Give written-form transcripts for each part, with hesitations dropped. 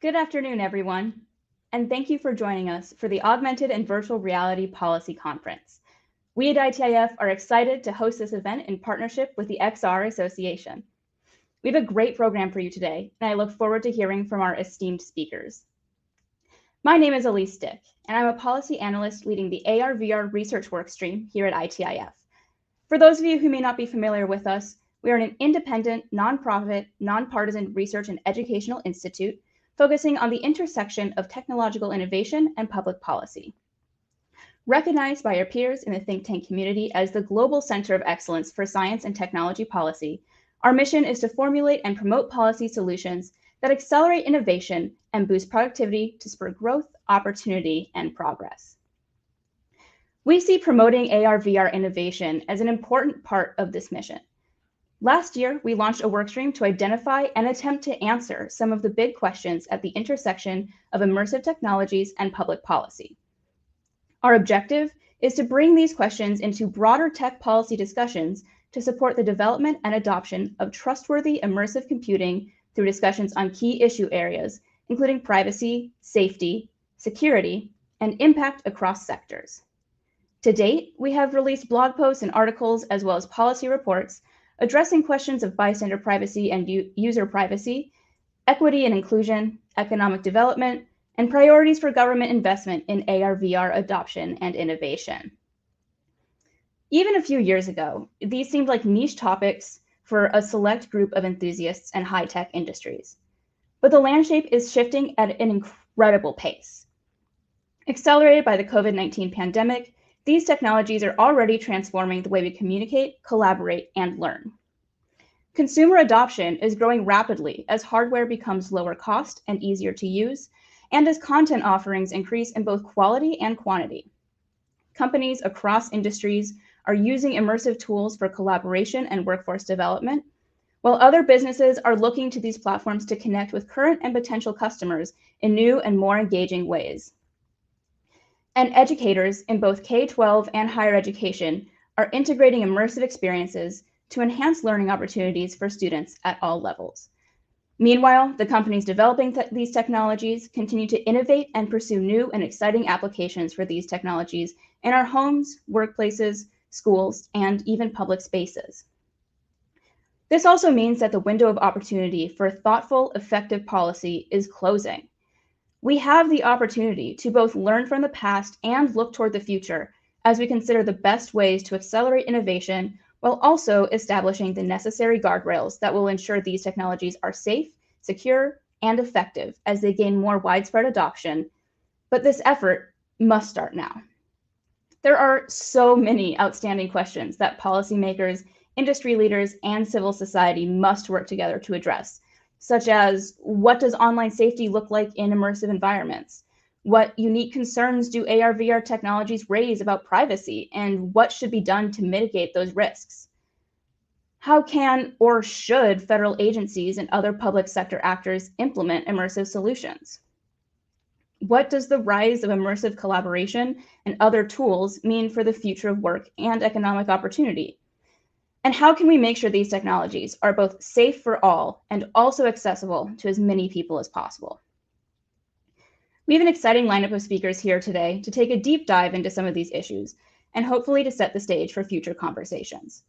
Good afternoon, everyone, and thank you for joining us for the Augmented and Virtual Reality Policy Conference. We at ITIF are excited to host this event in partnership with the XR Association. We have a great program for you today, and I look forward to hearing from our esteemed speakers. My name is Elise Dick, and I'm a policy analyst leading the AR/VR research workstream here at ITIF. For those of you who may not be familiar with us, we are an independent, nonprofit, nonpartisan research and educational institute focusing on the intersection of technological innovation and public policy. Recognized by our peers in the think tank community as the global center of excellence for science and technology policy, our mission is to formulate and promote policy solutions that accelerate innovation and boost productivity to spur growth, opportunity, and progress. We see promoting AR/VR innovation as an important part of this mission. Last year, we launched a workstream to identify and attempt to answer some of the big questions at the intersection of immersive technologies and public policy. Our objective is to bring these questions into broader tech policy discussions to support the development and adoption of trustworthy immersive computing through discussions on key issue areas, including privacy, safety, security, and impact across sectors. To date, we have released blog posts and articles as well as policy reports addressing questions of bystander privacy and user privacy, equity and inclusion, economic development, and priorities for government investment in AR/VR adoption and innovation. Even a few years ago, these seemed like niche topics for a select group of enthusiasts and high-tech industries. But the landscape is shifting at an incredible pace. Accelerated by the COVID-19 pandemic, these technologies are already transforming the way we communicate, collaborate, and learn. Consumer adoption is growing rapidly as hardware becomes lower cost and easier to use, and as content offerings increase in both quality and quantity. Companies across industries are using immersive tools for collaboration and workforce development, while other businesses are looking to these platforms to connect with current and potential customers in new and more engaging ways. And educators in both K-12 and higher education are integrating immersive experiences to enhance learning opportunities for students at all levels. Meanwhile, the companies developing these technologies continue to innovate and pursue new and exciting applications for these technologies in our homes, workplaces, schools, and even public spaces. This also means that the window of opportunity for thoughtful, effective policy is closing. We have the opportunity to both learn from the past and look toward the future as we consider the best ways to accelerate innovation while also establishing the necessary guardrails that will ensure these technologies are safe, secure, and effective as they gain more widespread adoption. But this effort must start now. There are so many outstanding questions that policymakers, industry leaders, and civil society must work together to address, such as what does online safety look like in immersive environments? What unique concerns do AR/VR technologies raise about privacy, and what should be done to mitigate those risks? How can or should federal agencies and other public sector actors implement immersive solutions? What does the rise of immersive collaboration and other tools mean for the future of work and economic opportunity? And how can we make sure these technologies are both safe for all and also accessible to as many people as possible? We have an exciting lineup of speakers here today to take a deep dive into some of these issues and hopefully to set the stage for future conversations.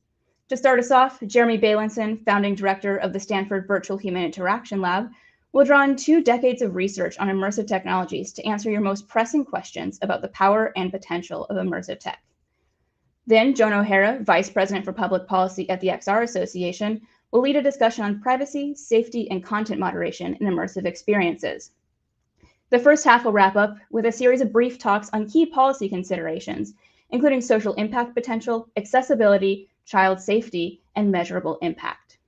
To start us off, Jeremy Bailenson, founding director of the Stanford Virtual Human Interaction Lab, will draw on 2 decades of research on immersive technologies to answer your most pressing questions about the power and potential of immersive tech. Then Joan O'Hara, Vice President for Public Policy at the XR Association, will lead a discussion on privacy, safety, and content moderation in immersive experiences. The first half will wrap up with a series of brief talks on key policy considerations, including social impact potential, accessibility, child safety, and measurable impact.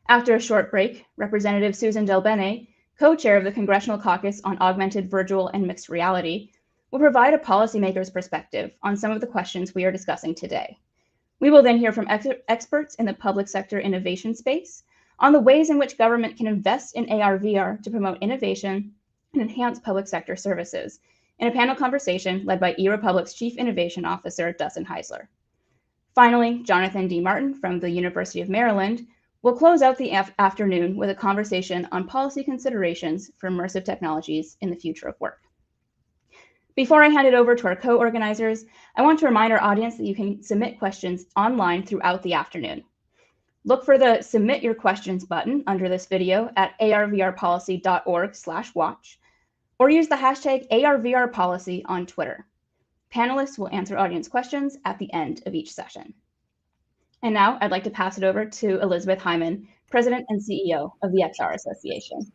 After a short break, Representative Susan DelBene, co-chair of the Congressional Caucus on Augmented, Virtual, and Mixed Reality, will provide a policymaker's perspective on some of the questions we are discussing today. We will then hear from experts in the public sector innovation space on the ways in which government can invest in AR/VR to promote innovation and enhance public sector services in a panel conversation led by eRepublic's Chief Innovation Officer, Dustin Heisler. Finally, Jonathan D. Martin from the University of Maryland We'll close out the afternoon with a conversation on policy considerations for immersive technologies in the future of work. Before I hand it over to our co-organizers, I want to remind our audience that you can submit questions online throughout the afternoon. Look for the Submit Your Questions button under this video at arvrpolicy.org/watch, or use the hashtag ARVRPolicy on Twitter. Panelists will answer audience questions at the end of each session. And now I'd like to pass it over to Elizabeth Hyman, President and CEO of the XR Association.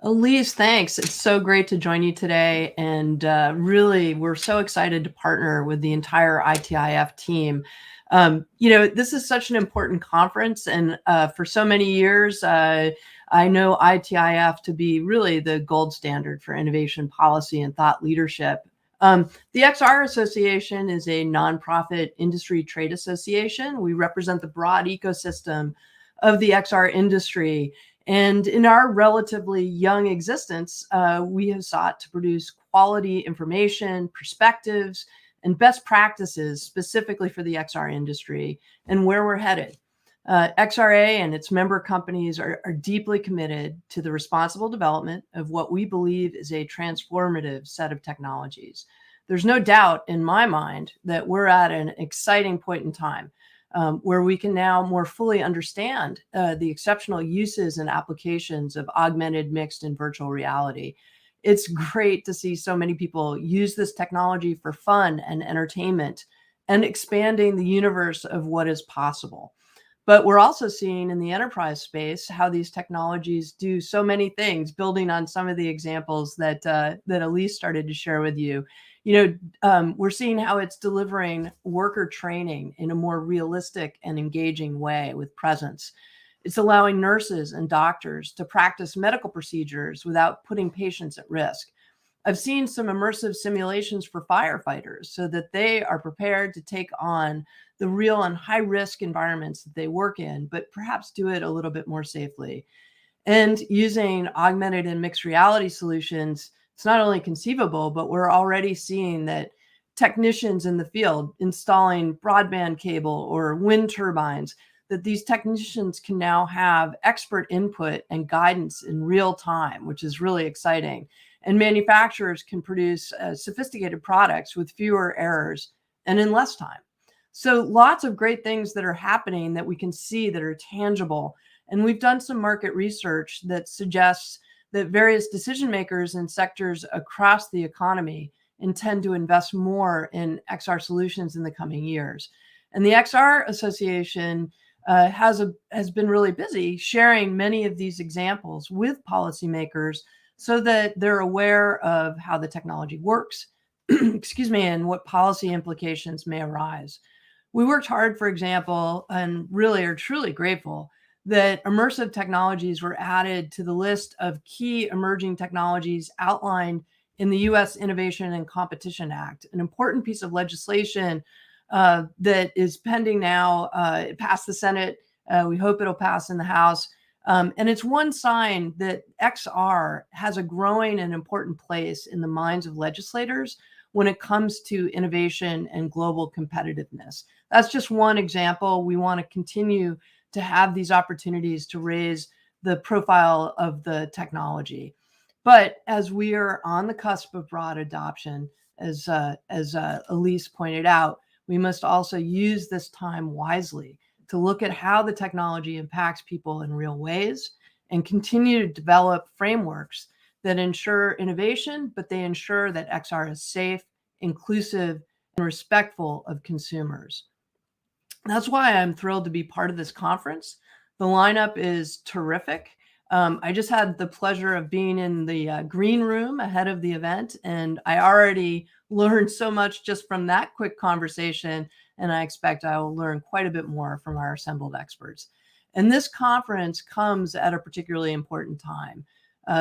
Elise, thanks. It's so great to join you today. And really, we're so excited to partner with the entire ITIF team. This is such an important conference. And for so many years, I know ITIF to be really the gold standard for innovation policy and thought leadership. The XR Association is a nonprofit industry trade association. We represent the broad ecosystem of the XR industry. And in our relatively young existence, we have sought to produce quality information, perspectives, and best practices specifically for the XR industry and where we're headed. XRA and its member companies are deeply committed to the responsible development of what we believe is a transformative set of technologies. There's no doubt in my mind that we're at an exciting point in time where we can now more fully understand the exceptional uses and applications of augmented, mixed, and virtual reality. It's great to see so many people use this technology for fun and entertainment and expanding the universe of what is possible. But we're also seeing in the enterprise space how these technologies do so many things, building on some of the examples that Elise started to share with you. We're seeing how it's delivering worker training in a more realistic and engaging way with presence. It's allowing nurses and doctors to practice medical procedures without putting patients at risk. I've seen some immersive simulations for firefighters so that they are prepared to take on the real and high-risk environments that they work in, but perhaps do it a little bit more safely. And using augmented and mixed reality solutions, it's not only conceivable, but we're already seeing that technicians in the field installing broadband cable or wind turbines, that these technicians can now have expert input and guidance in real time, which is really exciting. And manufacturers can produce sophisticated products with fewer errors and in less time. So lots of great things that are happening that we can see that are tangible. And we've done some market research that suggests that various decision makers in sectors across the economy intend to invest more in XR solutions in the coming years. And the XR Association has been really busy sharing many of these examples with policymakers so that they're aware of how the technology works, and what policy implications may arise. We worked hard, for example, and really are truly grateful that immersive technologies were added to the list of key emerging technologies outlined in the U.S. Innovation and Competition Act, an important piece of legislation that is pending now. It passed the Senate. We hope it'll pass in the House. And it's one sign that XR has a growing and important place in the minds of legislators when it comes to innovation and global competitiveness. That's just one example. We want to continue to have these opportunities to raise the profile of the technology. But as we are on the cusp of broad adoption, as Elise pointed out, we must also use this time wisely to look at how the technology impacts people in real ways and continue to develop frameworks that ensure innovation, but they ensure that XR is safe, inclusive, and respectful of consumers. That's why I'm thrilled to be part of this conference. The lineup is terrific. I just had the pleasure of being in the green room ahead of the event, and I already learned so much just from that quick conversation, and I expect I will learn quite a bit more from our assembled experts. And this conference comes at a particularly important time.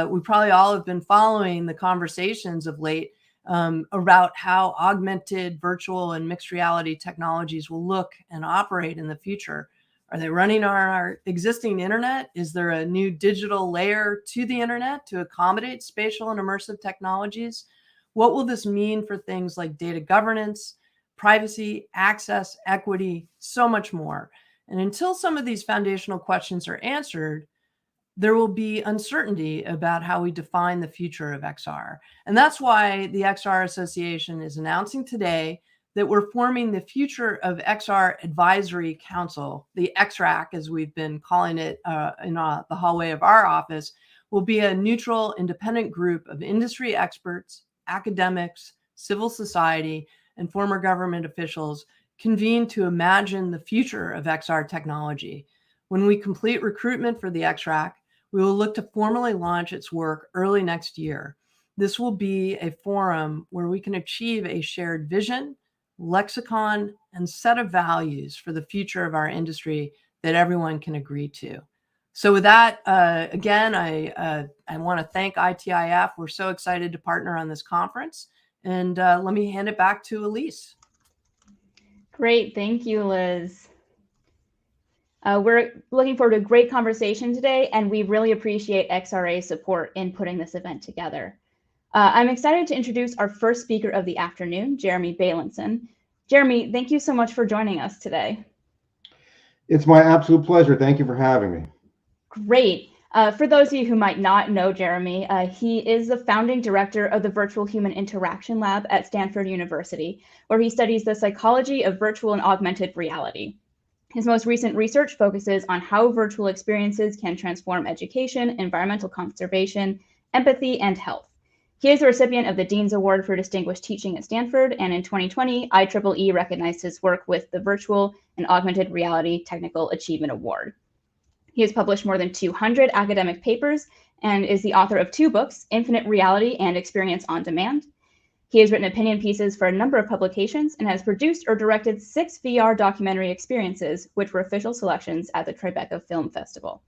We probably all have been following the conversations of late about how augmented, virtual, and mixed reality technologies will look and operate in the future. Are they running on our existing internet? Is there a new digital layer to the internet to accommodate spatial and immersive technologies? What will this mean for things like data governance, privacy, access, equity, so much more? And until some of these foundational questions are answered, there will be uncertainty about how we define the future of XR. And that's why the XR Association is announcing today that we're forming the Future of XR Advisory Council. The XRAC, as we've been calling it in the hallway of our office, will be a neutral, independent group of industry experts, academics, civil society, and former government officials convened to imagine the future of XR technology. When we complete recruitment for the XRAC, we will look to formally launch its work early next year. This will be a forum where we can achieve a shared vision, lexicon, and set of values for the future of our industry that everyone can agree to. So with that, again, I want to thank ITIF. We're so excited to partner on this conference. And let me hand it back to Elise. Great. Thank you, Liz. We're looking forward to a great conversation today, and we really appreciate XRA's support in putting this event together. I'm excited to introduce our first speaker of the afternoon, Jeremy Bailenson. Jeremy, thank you so much for joining us today. It's my absolute pleasure. Thank you for having me. Great. For those of you who might not know Jeremy, he is the founding director of the Virtual Human Interaction Lab at Stanford University, where he studies the psychology of virtual and augmented reality. His most recent research focuses on how virtual experiences can transform education, environmental conservation, empathy, and health. He is the recipient of the Dean's Award for Distinguished Teaching at Stanford, and in 2020, IEEE recognized his work with the Virtual and Augmented Reality Technical Achievement Award. He has published more than 200 academic papers and is the author of 2 books, Infinite Reality and Experience on Demand. He has written opinion pieces for a number of publications and has produced or directed 6 VR documentary experiences, which were official selections at the Tribeca Film Festival.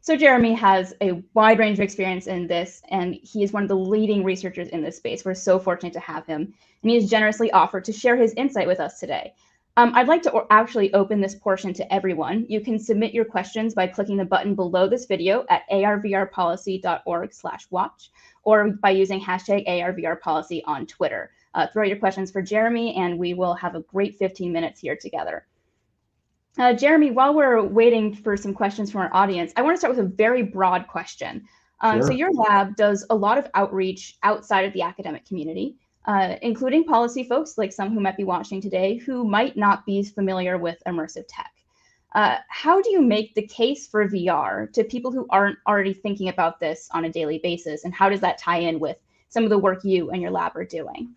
So Jeremy has a wide range of experience in this, and he is one of the leading researchers in this space. We're so fortunate to have him, and he has generously offered to share his insight with us today. I'd like to actually open this portion to everyone. You can submit your questions by clicking the button below this video at arvrpolicy.org/watch, or by using hashtag ARVRPolicy on Twitter. Throw your questions for Jeremy, and we will have a great 15 minutes here together. Jeremy, while we're waiting for some questions from our audience, I want to start with a very broad question. Sure. So your lab does a lot of outreach outside of the academic community, including policy folks, like some who might be watching today, who might not be familiar with immersive tech. How do you make the case for VR to people who aren't already thinking about this on a daily basis? And how does that tie in with some of the work you and your lab are doing?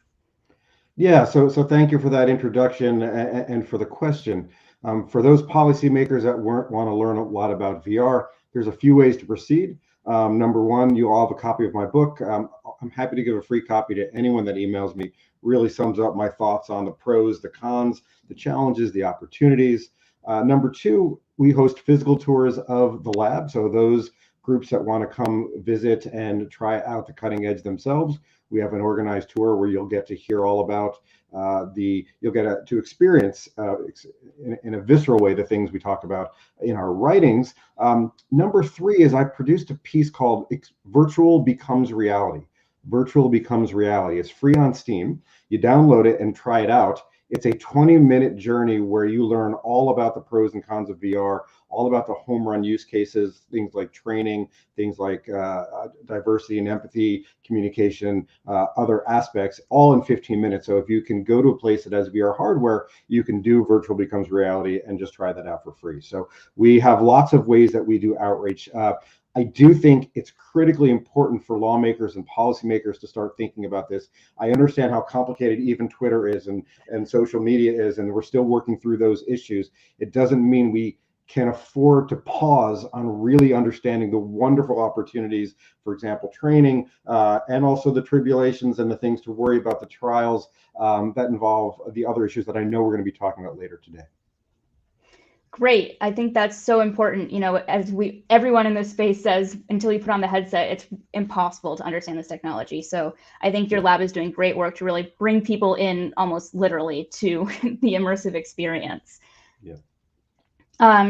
Yeah, so thank you for that introduction and for the question. For those policymakers that want to learn a lot about VR, there's a few ways to proceed. Number one, you all have a copy of my book. I'm happy to give a free copy to anyone that emails me. Really sums up my thoughts on the pros, the cons, the challenges, the opportunities. Number two, we host physical tours of the lab. So those groups that want to come visit and try out the cutting edge themselves, we have an organized tour where you'll get to hear all about you'll get to experience in a visceral way the things we talk about in our writings. Number three is I produced a piece called Virtual Becomes Reality. Virtual Becomes Reality. It's free on Steam. You download it and try it out. It's a 20-minute journey where you learn all about the pros and cons of VR, all about the home run use cases, things like training, things like diversity and empathy, communication, other aspects, all in 15 minutes. So if you can go to a place that has VR hardware, you can do Virtual Becomes Reality and just try that out for free. So we have lots of ways that we do outreach. I do think it's critically important for lawmakers and policymakers to start thinking about this. I understand how complicated even Twitter is and social media is, and we're still working through those issues. It doesn't mean we can afford to pause on really understanding the wonderful opportunities, for example, training, and also the tribulations and the things to worry about, the trials that involve the other issues that I know we're going to be talking about later today. Great. I think that's so important. You know, as everyone in this space says, until you put on the headset, it's impossible to understand this technology. So I think your lab is doing great work to really bring people in almost literally to the immersive experience. Yeah.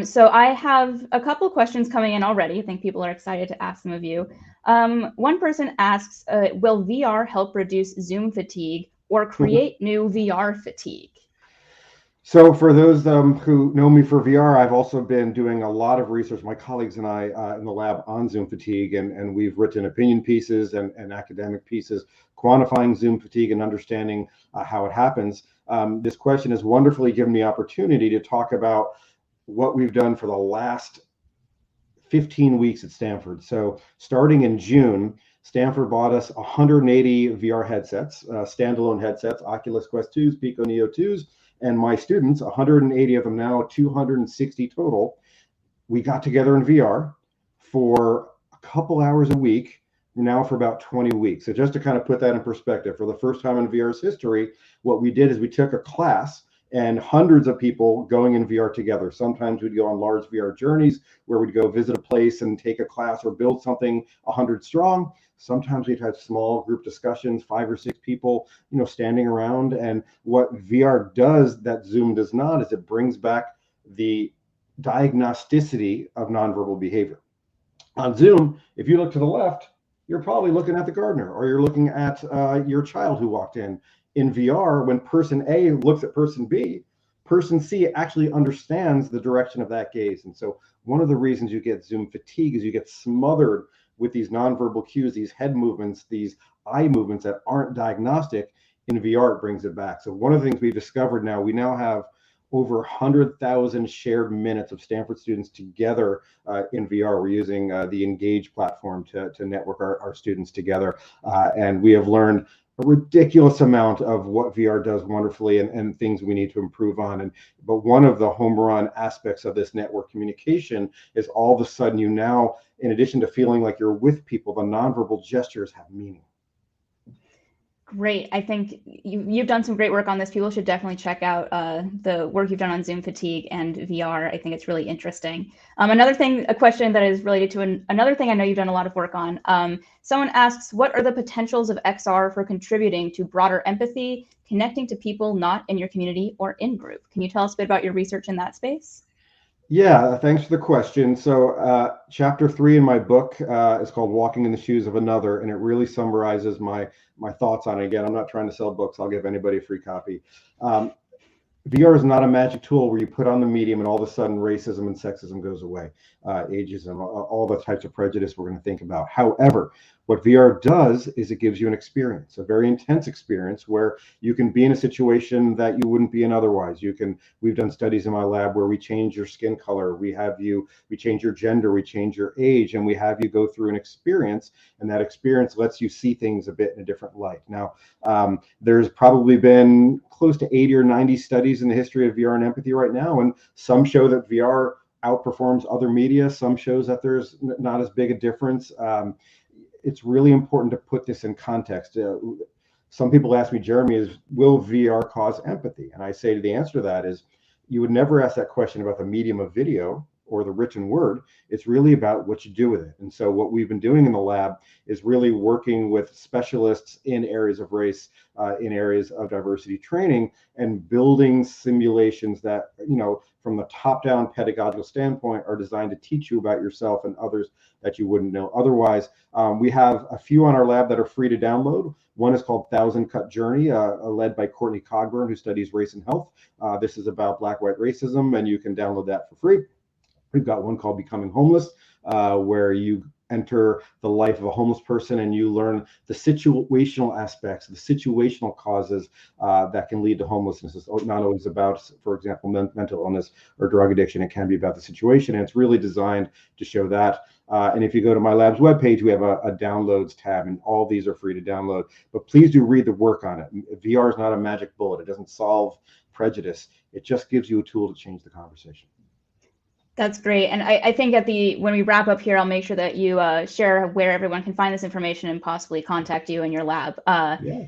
So I have a couple questions coming in already. I think people are excited to ask some of you. One person asks, will VR help reduce Zoom fatigue or create new VR fatigue? So for those who know me for VR, I've also been doing a lot of research, my colleagues and I in the lab on Zoom fatigue, and we've written opinion pieces and academic pieces quantifying Zoom fatigue and understanding how it happens. This question has wonderfully given me opportunity to talk about what we've done for the last 15 weeks at Stanford. So starting in June, Stanford bought us 180 VR headsets, standalone headsets, Oculus Quest 2s, Pico Neo 2s, and my students, 180 of them now, 260 total. We got together in VR for a couple hours a week, now for about 20 weeks. So just to kind of put that in perspective, for the first time in VR's history, what we did is we took a class and hundreds of people going in VR together. Sometimes we'd go on large VR journeys where we'd go visit a place and take a class or build something 100 strong. Sometimes we'd have small group discussions, 5 or 6 people, standing around. And what VR does that Zoom does not is it brings back the diagnosticity of nonverbal behavior. On Zoom, if you look to the left, you're probably looking at the gardener, or you're looking at your child who walked in. In VR, when person A looks at person B, person C actually understands the direction of that gaze. And so one of the reasons you get Zoom fatigue is you get smothered with these nonverbal cues, these head movements, these eye movements that aren't diagnostic. In VR, it brings it back. So one of the things we've discovered now, we now have over 100,000 shared minutes of Stanford students together in VR. We're using the Engage platform to network our students together. And we have learned a ridiculous amount of what VR does wonderfully and things we need to improve on. But one of the home run aspects of this network communication is all of a sudden you now, in addition to feeling like you're with people, the nonverbal gestures have meaning. Great. I think you've done some great work on this. People should definitely check out the work you've done on Zoom fatigue and VR. I think it's really interesting. A question that is related to another thing I know you've done a lot of work on. Someone asks, what are the potentials of XR for contributing to broader empathy, connecting to people not in your community or in group? Can you tell us a bit about your research in that space? Yeah, thanks for the question. So chapter 3 in my book is called Walking in the Shoes of Another, and it really summarizes my thoughts on it. Again, I'm not trying to sell books. I'll give anybody a free copy. VR is not a magic tool where you put on the medium and all of a sudden racism and sexism goes away, ageism, all the types of prejudice we're going to think about. However, what VR does is it gives you an experience, a very intense experience where you can be in a situation that you wouldn't be in otherwise. We've done studies in my lab where we change your skin color, we change your gender, we change your age, and we have you go through an experience, and that experience lets you see things a bit in a different light. Now, there's probably been close to 80 or 90 studies in the history of VR and empathy right now, and some show that VR outperforms other media, some shows that there's not as big a difference. It's really important to put this in context. Some people ask me, Jeremy, will VR cause empathy? And I say the answer to that is, you would never ask that question about the medium of video or the written word. It's really about what you do with it. And so what we've been doing in the lab is really working with specialists in areas of race, in areas of diversity training, and building simulations that, from the top-down pedagogical standpoint, are designed to teach you about yourself and others that you wouldn't know otherwise. We have a few on our lab that are free to download. One is called Thousand Cut Journey, led by Courtney Cogburn, who studies race and health. This is about Black-white racism, and you can download that for free. We've got one called Becoming Homeless, where you enter the life of a homeless person and you learn the situational aspects, the situational causes that can lead to homelessness. It's not always about, for example, mental illness or drug addiction. It can be about the situation, and it's really designed to show that. And if you go to my lab's webpage, we have a downloads tab, and all these are free to download. But please do read the work on it. VR is not a magic bullet. It doesn't solve prejudice. It just gives you a tool to change the conversation. That's great. And I think when we wrap up here, I'll make sure that you share where everyone can find this information and possibly contact you in your lab. Yeah.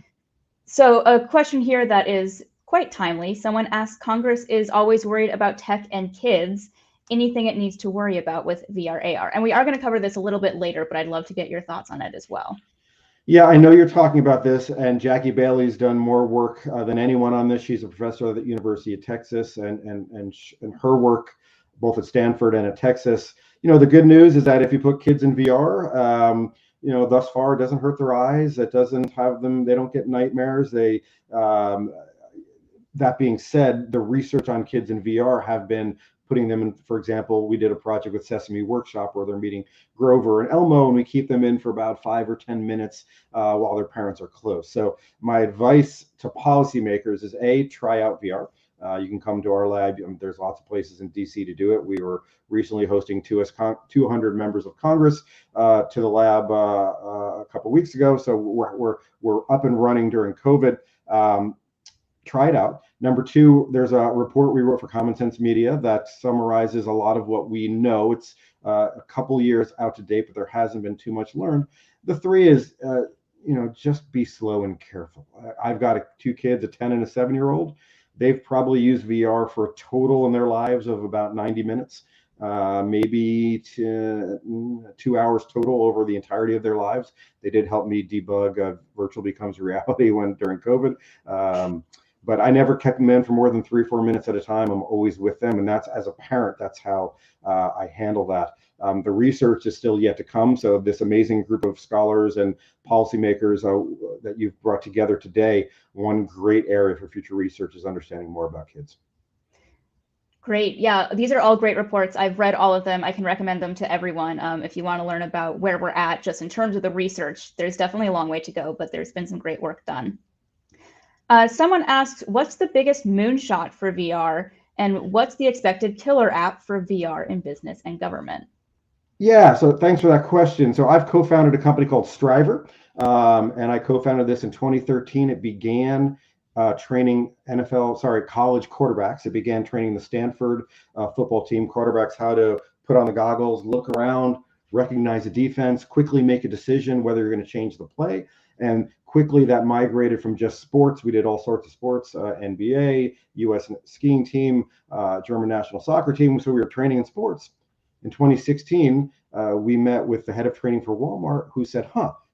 So a question here that is quite timely. Someone asks, Congress is always worried about tech and kids. Anything it needs to worry about with VR AR? And we are going to cover this a little bit later, but I'd love to get your thoughts on it as well. Yeah, I know you're talking about this, and Jackie Bailey's done more work than anyone on this. She's a professor at the University of Texas, and her work, both at Stanford and at Texas. The good news is that if you put kids in VR, thus far it doesn't hurt their eyes. It doesn't have them. They don't get nightmares. The That being said, the research on kids in VR have been putting them in, for example, we did a project with Sesame Workshop where they're meeting Grover and Elmo, and we keep them in for about 5 or 10 minutes while their parents are close. So my advice to policymakers is try out VR. You can come to our lab. There's lots of places in DC to do it. We were recently hosting 200 members of Congress to the lab a couple weeks ago. So we're up and running during COVID. Try it out. Number two, there's a report we wrote for Common Sense Media that summarizes a lot of what we know. It's a couple years out to date, but there hasn't been too much learned. The three is, just be slow and careful. I've got two kids, a 10 and a 7-year-old. They've probably used VR for a total in their lives of about 90 minutes, maybe 2 hours total over the entirety of their lives. They did help me debug virtual becomes reality during COVID. But I never kept them in for more than 3 or 4 minutes at a time. I'm always with them. And that's, as a parent, that's how I handle that. The research is still yet to come. So this amazing group of scholars and policymakers that you've brought together today, one great area for future research is understanding more about kids. Great. Yeah, these are all great reports. I've read all of them. I can recommend them to everyone. If you want to learn about where we're at, just in terms of the research, there's definitely a long way to go, but there's been some great work done. Someone asked, what's the biggest moonshot for VR, and what's the expected killer app for VR in business and government? Yeah, so thanks for that question. So I've co-founded a company called Striver, and I co-founded this in 2013. It began training college quarterbacks. It began training the Stanford football team quarterbacks how to put on the goggles, look around, recognize the defense, quickly make a decision whether you're going to change the play. And quickly that migrated from just sports. We did all sorts of sports, NBA, US skiing team, German national soccer team. So we were training in sports. In 2016, we met with the head of training for Walmart, who said,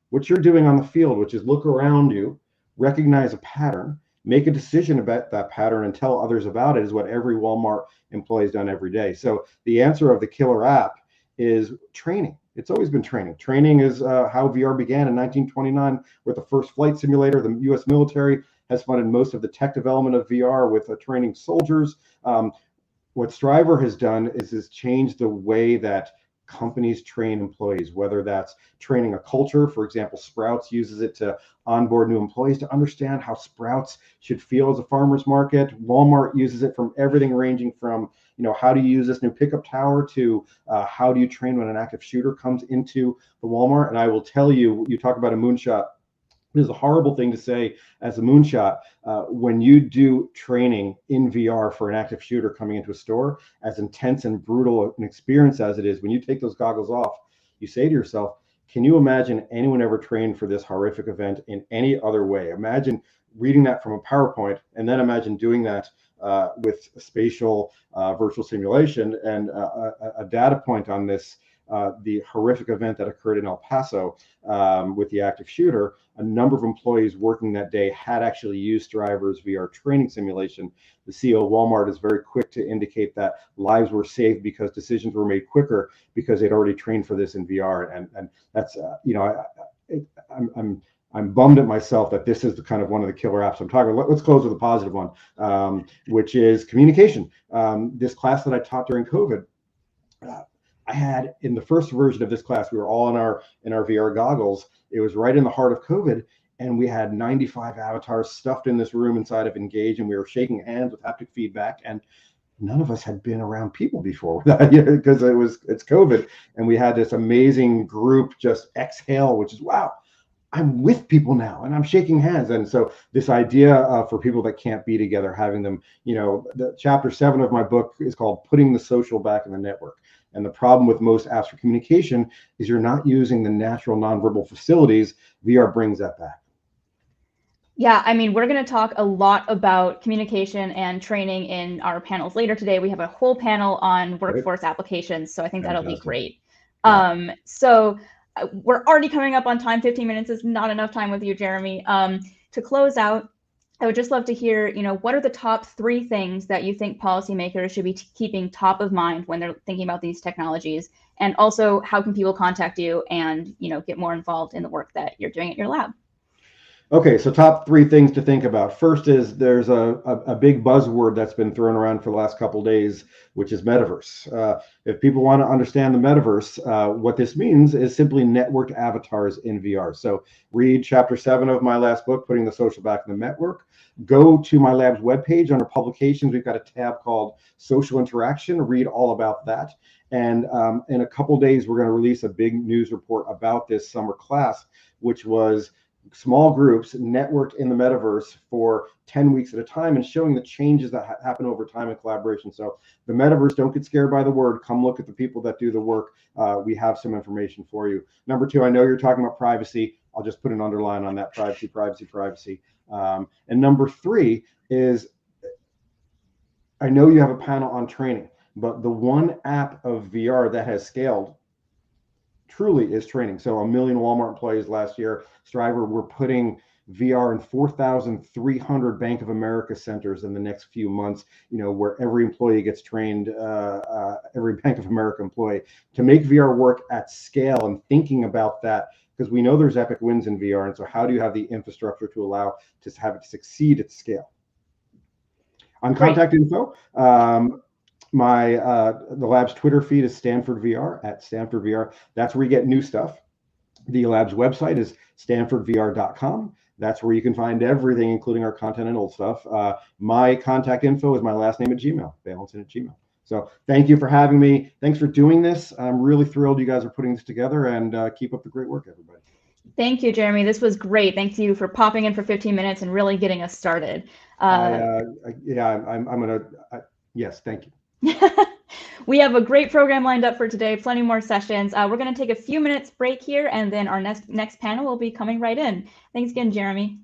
what you're doing on the field, which is look around you, recognize a pattern, make a decision about that pattern and tell others about it, is what every Walmart employee has done every day. So the answer of the killer app is training. It's always been training. Training is how VR began in 1929 with the first flight simulator. The US military has funded most of the tech development of VR with training soldiers. What Striver has done is changed the way that companies train employees, whether that's training a culture. For example, Sprouts uses it to onboard new employees to understand how Sprouts should feel as a farmer's market. Walmart uses it from everything ranging from, how do you use this new pickup tower to how do you train when an active shooter comes into the Walmart. And I will tell you, you talk about a moonshot. It is a horrible thing to say as a moonshot. When you do training in VR for an active shooter coming into a store, as intense and brutal an experience as it is, when you take those goggles off, you say to yourself, can you imagine anyone ever trained for this horrific event in any other way? Imagine reading that from a PowerPoint, and then imagine doing that with a spatial virtual simulation. And a data point on this, the horrific event that occurred in El Paso with the active shooter, a number of employees working that day had actually used Striver's VR training simulation. The CEO of Walmart is very quick to indicate that lives were saved because decisions were made quicker because they'd already trained for this in VR. And that's, I'm bummed at myself that this is the kind of one of the killer apps I'm talking about. Let's close with a positive one, which is communication. This class that I taught during COVID, I had in the first version of this class, we were all in our VR goggles. It was right in the heart of COVID, and we had 95 avatars stuffed in this room inside of Engage, and we were shaking hands with haptic feedback. And none of us had been around people before because it's COVID, and we had this amazing group just exhale, which is wow. I'm with people now and I'm shaking hands. And so this idea for people that can't be together, having them, the chapter 7 of my book is called Putting the Social Back in the Network. And the problem with most apps for communication is you're not using the natural nonverbal facilities. VR brings that back. Yeah, I mean, we're going to talk a lot about communication and training in our panels later today. We have a whole panel on workforce applications, so I think that'll be great. Yeah. So we're already coming up on time. 15 minutes is not enough time with you, Jeremy. To close out, I would just love to hear, what are the top 3 things that you think policymakers should be keeping top of mind when they're thinking about these technologies? And also, how can people contact you and, get more involved in the work that you're doing at your lab? Okay, so top three things to think about. First is there's a big buzzword that's been thrown around for the last couple of days, which is metaverse. If people want to understand the metaverse, what this means is simply networked avatars in VR. So read chapter 7 of my last book, Putting the Social Back in the Network. Go to my lab's webpage under publications. We've got a tab called Social Interaction. Read all about that. And in a couple days, we're going to release a big news report about this summer class, which was small groups networked in the metaverse for 10 weeks at a time and showing the changes that happen over time in collaboration. So the metaverse, don't get scared by the word. Come look at the people that do the work. We have some information for you. Number two, I know you're talking about privacy. I'll just put an underline on that: privacy, privacy, privacy. And number three is, I know you have a panel on training, but the one app of VR that has scaled truly is training. So 1 million Walmart employees last year. Striver, we're putting VR in 4,300 Bank of America centers in the next few months, where every employee gets trained, every Bank of America employee, to make VR work at scale, and thinking about that, because we know there's epic wins in VR. And so how do you have the infrastructure to allow to have it succeed at scale? On contact info, the lab's Twitter feed is Stanford VR, at Stanford VR. That's where you get new stuff. The lab's website is stanfordvr.com. That's where you can find everything, including our content and old stuff. My contact info is my last name at Gmail, Valentin@gmail. So thank you for having me. Thanks for doing this. I'm really thrilled you guys are putting this together, and keep up the great work, everybody. Thank you, Jeremy. This was great. Thank you for popping in for 15 minutes and really getting us started. Yes, thank you. We have a great program lined up for today, plenty more sessions. We're going to take a few minutes break here, and then our next panel will be coming right in. Thanks again, Jeremy.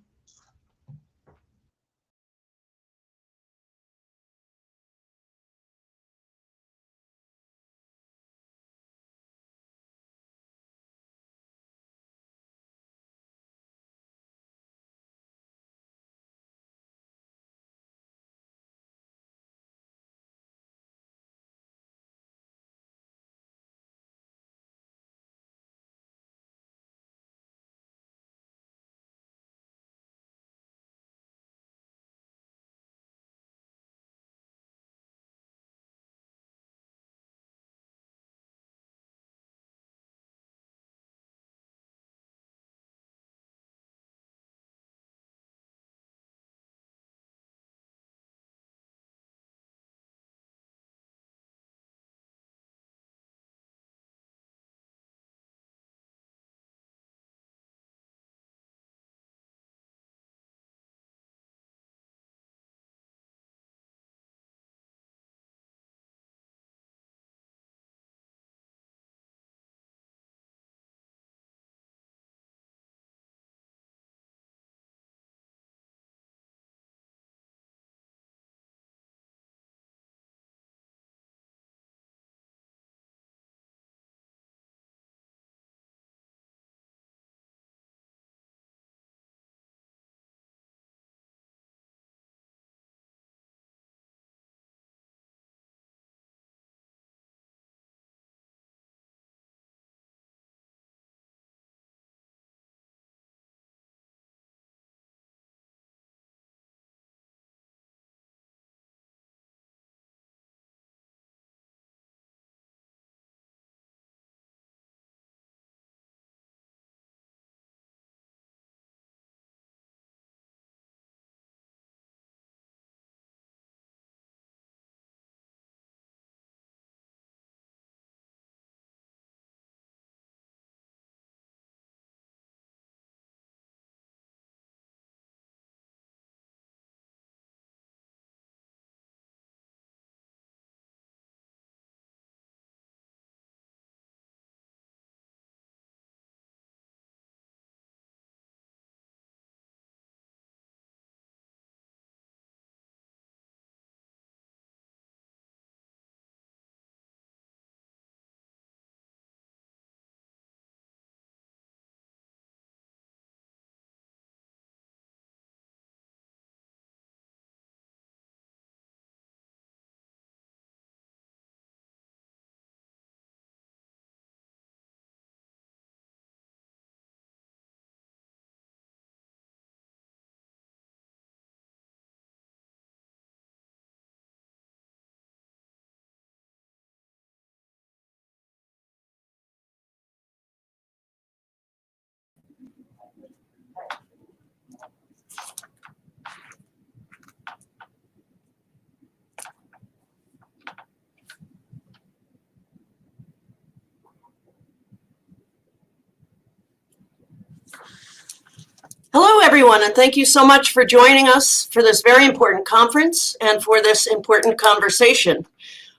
everyone, and thank you so much for joining us for this very important conference and for this important conversation.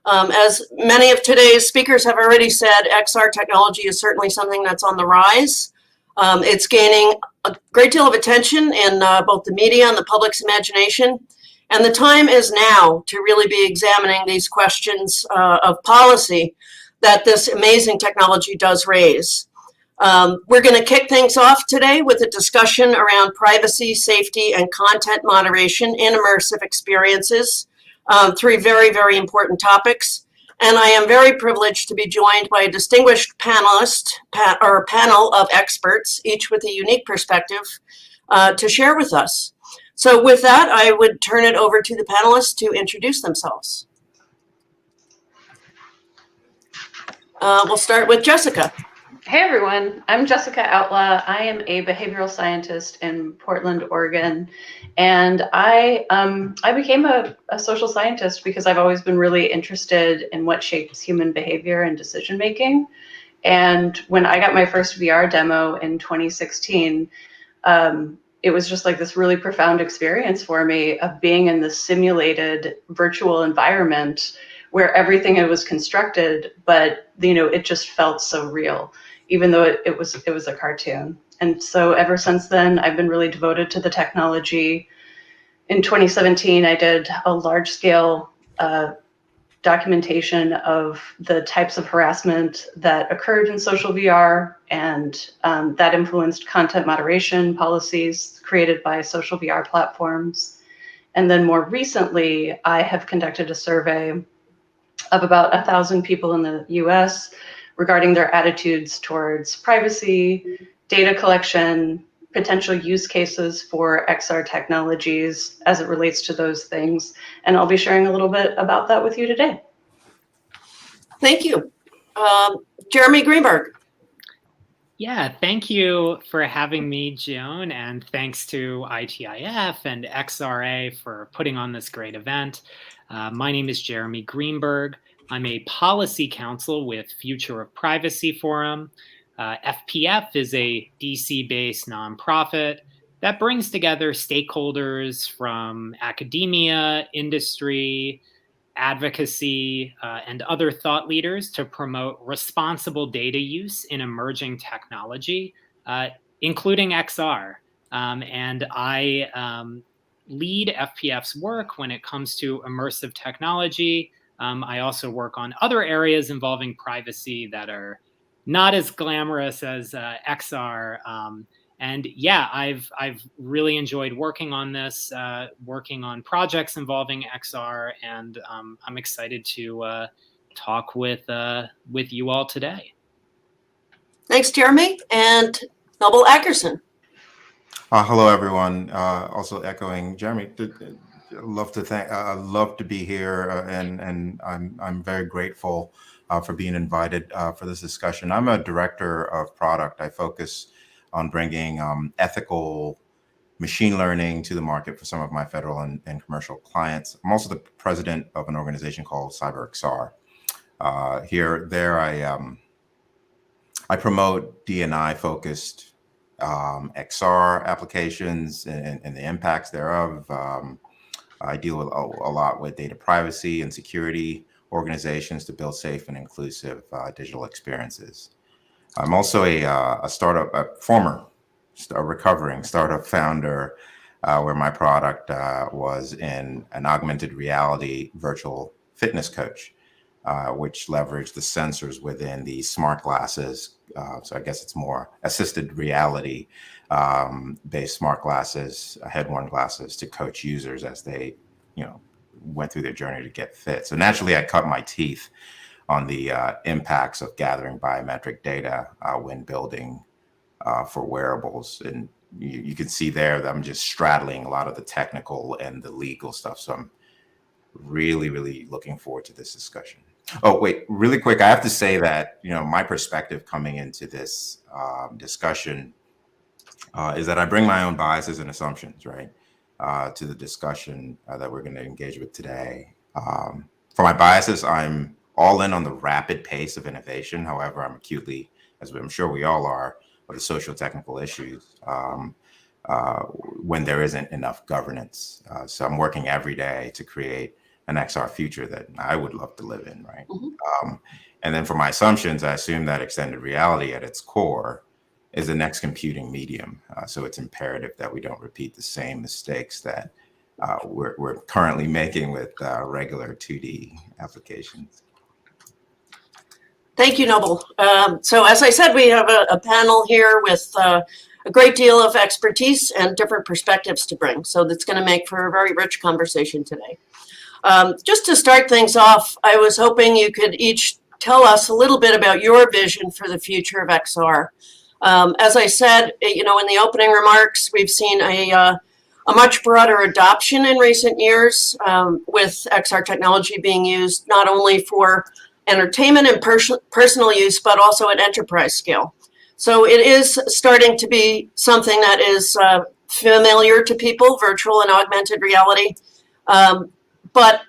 As many of today's speakers have already said, XR technology is certainly something that's on the rise. It's gaining a great deal of attention in both the media and the public's imagination. And the time is now to really be examining these questions of policy that this amazing technology does raise. We're going to kick things off today with a discussion around privacy, safety, and content moderation in immersive experiences. Three very, very important topics. And I am very privileged to be joined by a distinguished panel of experts, each with a unique perspective to share with us. So with that, I would turn it over to the panelists to introduce themselves. We'll start with Jessica. Hey everyone, I'm Jessica Outlaw. I am a behavioral scientist in Portland, Oregon, and I became a social scientist because I've always been really interested in what shapes human behavior and decision making. And when I got my first VR demo in 2016, it was just like this really profound experience for me of being in this simulated virtual environment where everything was constructed, but it just felt so real, even though it was a cartoon. And so ever since then, I've been really devoted to the technology. In 2017, I did a large-scale documentation of the types of harassment that occurred in social VR, and that influenced content moderation policies created by social VR platforms. And then more recently, I have conducted a survey of about 1,000 people in the US regarding their attitudes towards privacy, data collection, potential use cases for XR technologies as it relates to those things. And I'll be sharing a little bit about that with you today. Thank you. Jeremy Greenberg. Yeah, thank you for having me, Joan, and thanks to ITIF and XRA for putting on this great event. My name is Jeremy Greenberg. I'm a policy counsel with Future of Privacy Forum. FPF is a DC-based nonprofit that brings together stakeholders from academia, industry, advocacy, and other thought leaders to promote responsible data use in emerging technology, including XR. And I lead FPF's work when it comes to immersive technology. I also work on other areas involving privacy that are not as glamorous as XR. And yeah, I've really enjoyed working on this, working on projects involving XR, and I'm excited to talk with you all today. Thanks, Jeremy. And Noble Ackerson. Hello, everyone. Also echoing Jeremy, love to be here, and I'm very grateful for being invited for this discussion. I'm a director of product. I focus on bringing ethical machine learning to the market for some of my federal and commercial clients. I'm also the president of an organization called CyberXR. I promote D&I focused XR applications and the impacts thereof. I deal with a lot with data privacy and security organizations to build safe and inclusive digital experiences. I'm also a recovering startup founder where my product was in an augmented reality virtual fitness coach, which leveraged the sensors within the smart glasses. So I guess it's more assisted reality based smart glasses, head-worn glasses to coach users as they, went through their journey to get fit. So naturally, I cut my teeth on the impacts of gathering biometric data when building for wearables. And you can see there that I'm just straddling a lot of the technical and the legal stuff. So I'm really, really looking forward to this discussion. Oh, wait, really quick. I have to say that, my perspective coming into this discussion is that I bring my own biases and assumptions, right, to the discussion that we're going to engage with today. For my biases, I'm all in on the rapid pace of innovation. However, I'm acutely, as I'm sure we all are, with the social technical issues. when there isn't enough governance. So I'm working every day to create an XR future that I would love to live in, right? And then for my assumptions, I assume that extended reality at its core is the next computing medium. So it's imperative that we don't repeat the same mistakes that we're currently making with regular 2D applications. Thank you, Noble. So as I said, we have a panel here with a great deal of expertise and different perspectives to bring. So that's going to make for a very rich conversation today. Just to start things off, I was hoping you could each tell us a little bit about your vision for the future of XR. As I said, in the opening remarks, we've seen a much broader adoption in recent years, with XR technology being used not only for entertainment and personal use, but also at enterprise scale. So it is starting to be something that is familiar to people, virtual and augmented reality. But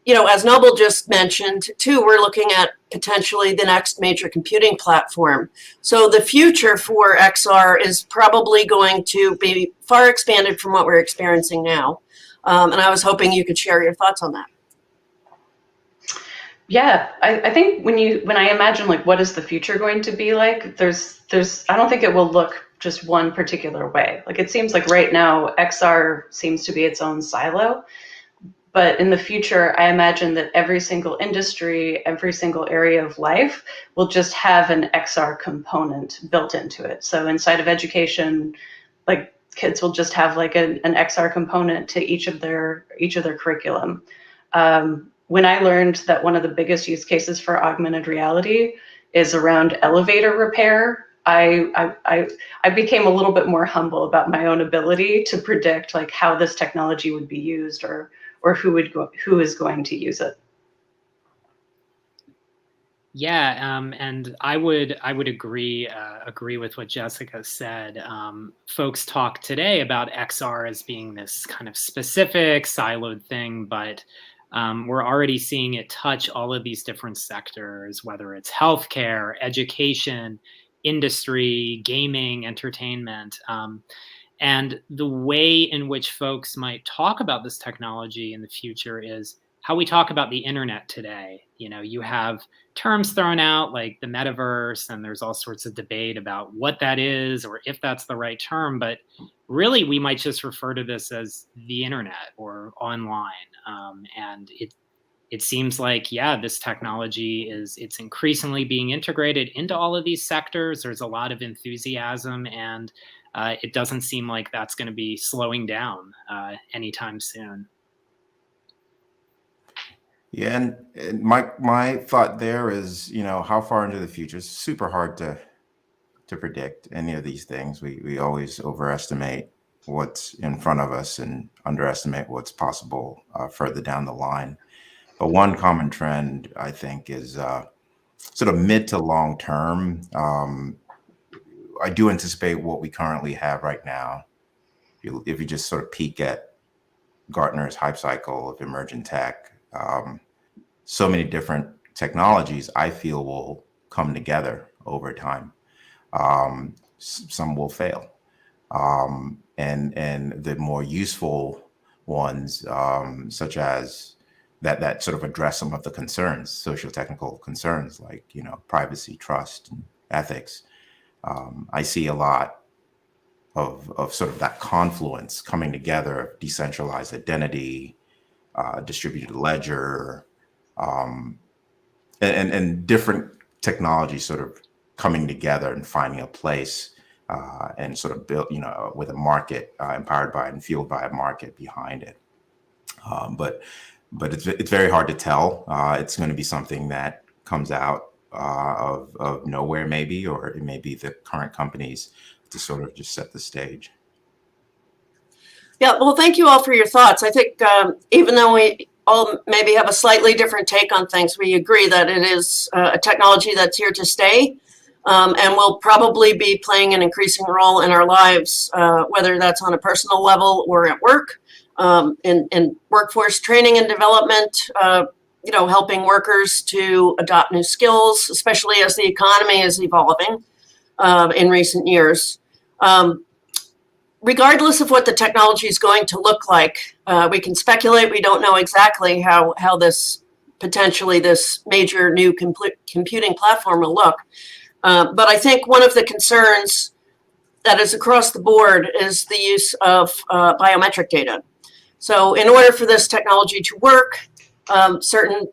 as Noble just mentioned, too, we're looking at potentially the next major computing platform. So the future for XR is probably going to be far expanded from what we're experiencing now. And I was hoping you could share your thoughts on that. Yeah, I think when I imagine like what is the future going to be like, I don't think it will look just one particular way. Like it seems like right now XR seems to be its own silo. But in the future, I imagine that every single industry, every single area of life will just have an XR component built into it. So inside of education, like kids will just have like an XR component to each of their curriculum. When I learned that one of the biggest use cases for augmented reality is around elevator repair, I became a little bit more humble about my own ability to predict like how this technology would be used or who is going to use it. Yeah, and I would agree with what Jessica said. Folks talk today about XR as being this kind of specific siloed thing, but we're already seeing it touch all of these different sectors, whether it's healthcare, education, industry, gaming, entertainment. And the way in which folks might talk about this technology in the future is how we talk about the internet today. You have terms thrown out like the metaverse, and there's all sorts of debate about what that is or if that's the right term. But really, we might just refer to this as the internet or online. And it seems like, yeah, this technology it's increasingly being integrated into all of these sectors. There's a lot of enthusiasm, and it doesn't seem like that's going to be slowing down anytime soon. Yeah, and my thought there is, how far into the future? It's super hard to predict any of these things. We always overestimate what's in front of us and underestimate what's possible further down the line. But one common trend, I think, is sort of mid to long term. I do anticipate what we currently have right now. If you just sort of peek at Gartner's hype cycle of emerging tech, so many different technologies I feel will come together over time. Some will fail. And the more useful ones, such as that sort of address some of the concerns, social technical concerns like, privacy, trust, and ethics. I see a lot of sort of that confluence coming together of decentralized identity, distributed ledger, and different technologies sort of coming together and finding a place and sort of built, with a market empowered by and fueled by a market behind it. But it's very hard to tell. It's going to be something that comes out of nowhere, maybe, or it may be the current companies to sort of just set the stage. Yeah, well, thank you all for your thoughts. I think even though we all maybe have a slightly different take on things, we agree that it is a technology that's here to stay and will probably be playing an increasing role in our lives, whether that's on a personal level or at work, in workforce training and development, helping workers to adopt new skills, especially as the economy is evolving in recent years. regardless of what the technology is going to look like, we can speculate. We don't know exactly how this potentially this major new computing platform will look. But I think one of the concerns that is across the board is the use of biometric data. So in order for this technology to work, certain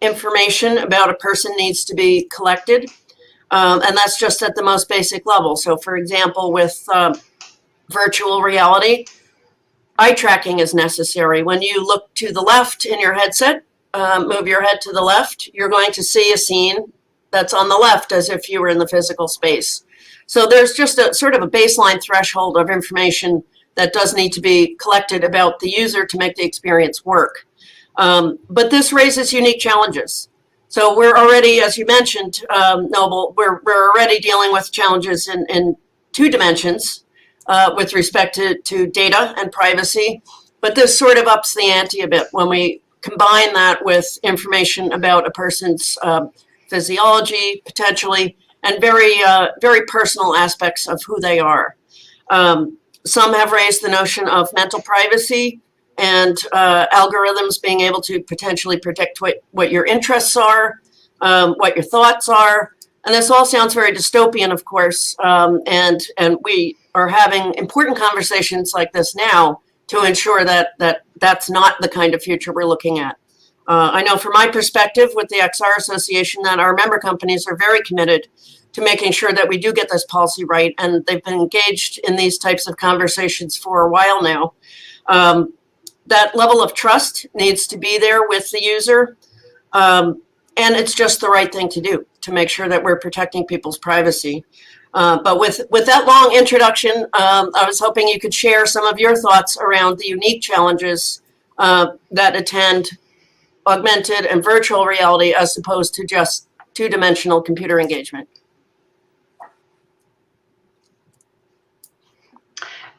information about a person needs to be collected. And that's just at the most basic level. So for example, with virtual reality, eye tracking is necessary. When you look to the left in your headset, move your head to the left, you're going to see a scene that's on the left as if you were in the physical space. So there's just a sort of a baseline threshold of information that does need to be collected about the user to make the experience work. But this raises unique challenges. So we're already, as you mentioned, Noble, we're already dealing with challenges in 2 dimensions with respect to data and privacy. But this sort of ups the ante a bit when we combine that with information about a person's physiology, potentially, and very personal aspects of who they are. Some have raised the notion of mental privacy and algorithms being able to potentially predict what your interests are, what your thoughts are. And this all sounds very dystopian, of course, and we are having important conversations like this now to ensure that that's not the kind of future we're looking at. I know from my perspective with the XR Association that our member companies are very committed to making sure that we do get this policy right, and they've been engaged in these types of conversations for a while now. That level of trust needs to be there with the user, and it's just the right thing to do to make sure that we're protecting people's privacy. But with that long introduction, I was hoping you could share some of your thoughts around the unique challenges that attend augmented and virtual reality as opposed to just 2-dimensional computer engagement.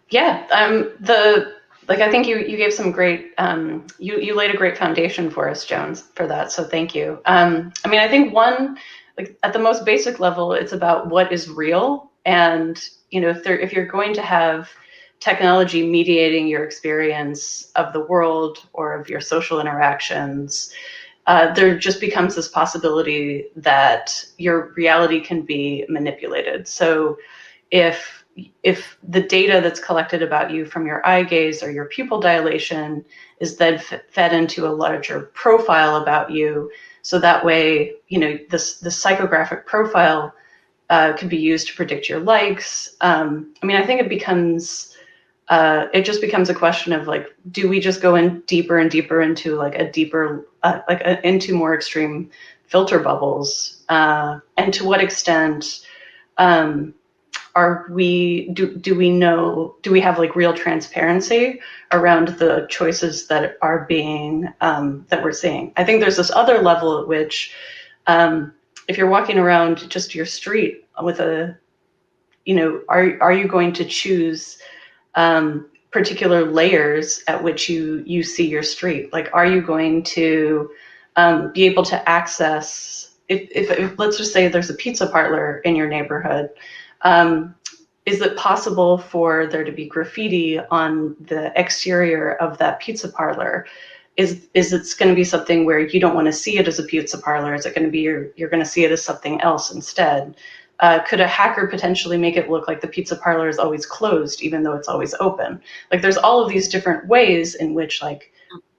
Yeah, I think you gave some great, you laid a great foundation for us, Jones, for that. So thank you. I think one, at the most basic level, it's about what is real. And, if you're going to have technology mediating your experience of the world or of your social interactions, there just becomes this possibility that your reality can be manipulated. So if the data that's collected about you from your eye gaze or your pupil dilation is then fed into a larger profile about you, so that way, the psychographic profile could be used to predict your likes. I think it just becomes a question of do we just go in deeper and deeper into into more extreme filter bubbles, and to what extent do we have real transparency around the choices that are being that we're seeing? I think there's this other level at which if you're walking around just your street with are you going to choose particular layers at which you see your street? Are you going to be able to access, if let's just say there's a pizza parlor in your neighborhood, is it possible for there to be graffiti on the exterior of that pizza parlor? Is it going to be something where you don't want to see it as a pizza parlor? Is it going to be you're going to see it as something else instead? Could a hacker potentially make it look like the pizza parlor is always closed, even though it's always open? There's all of these different ways in which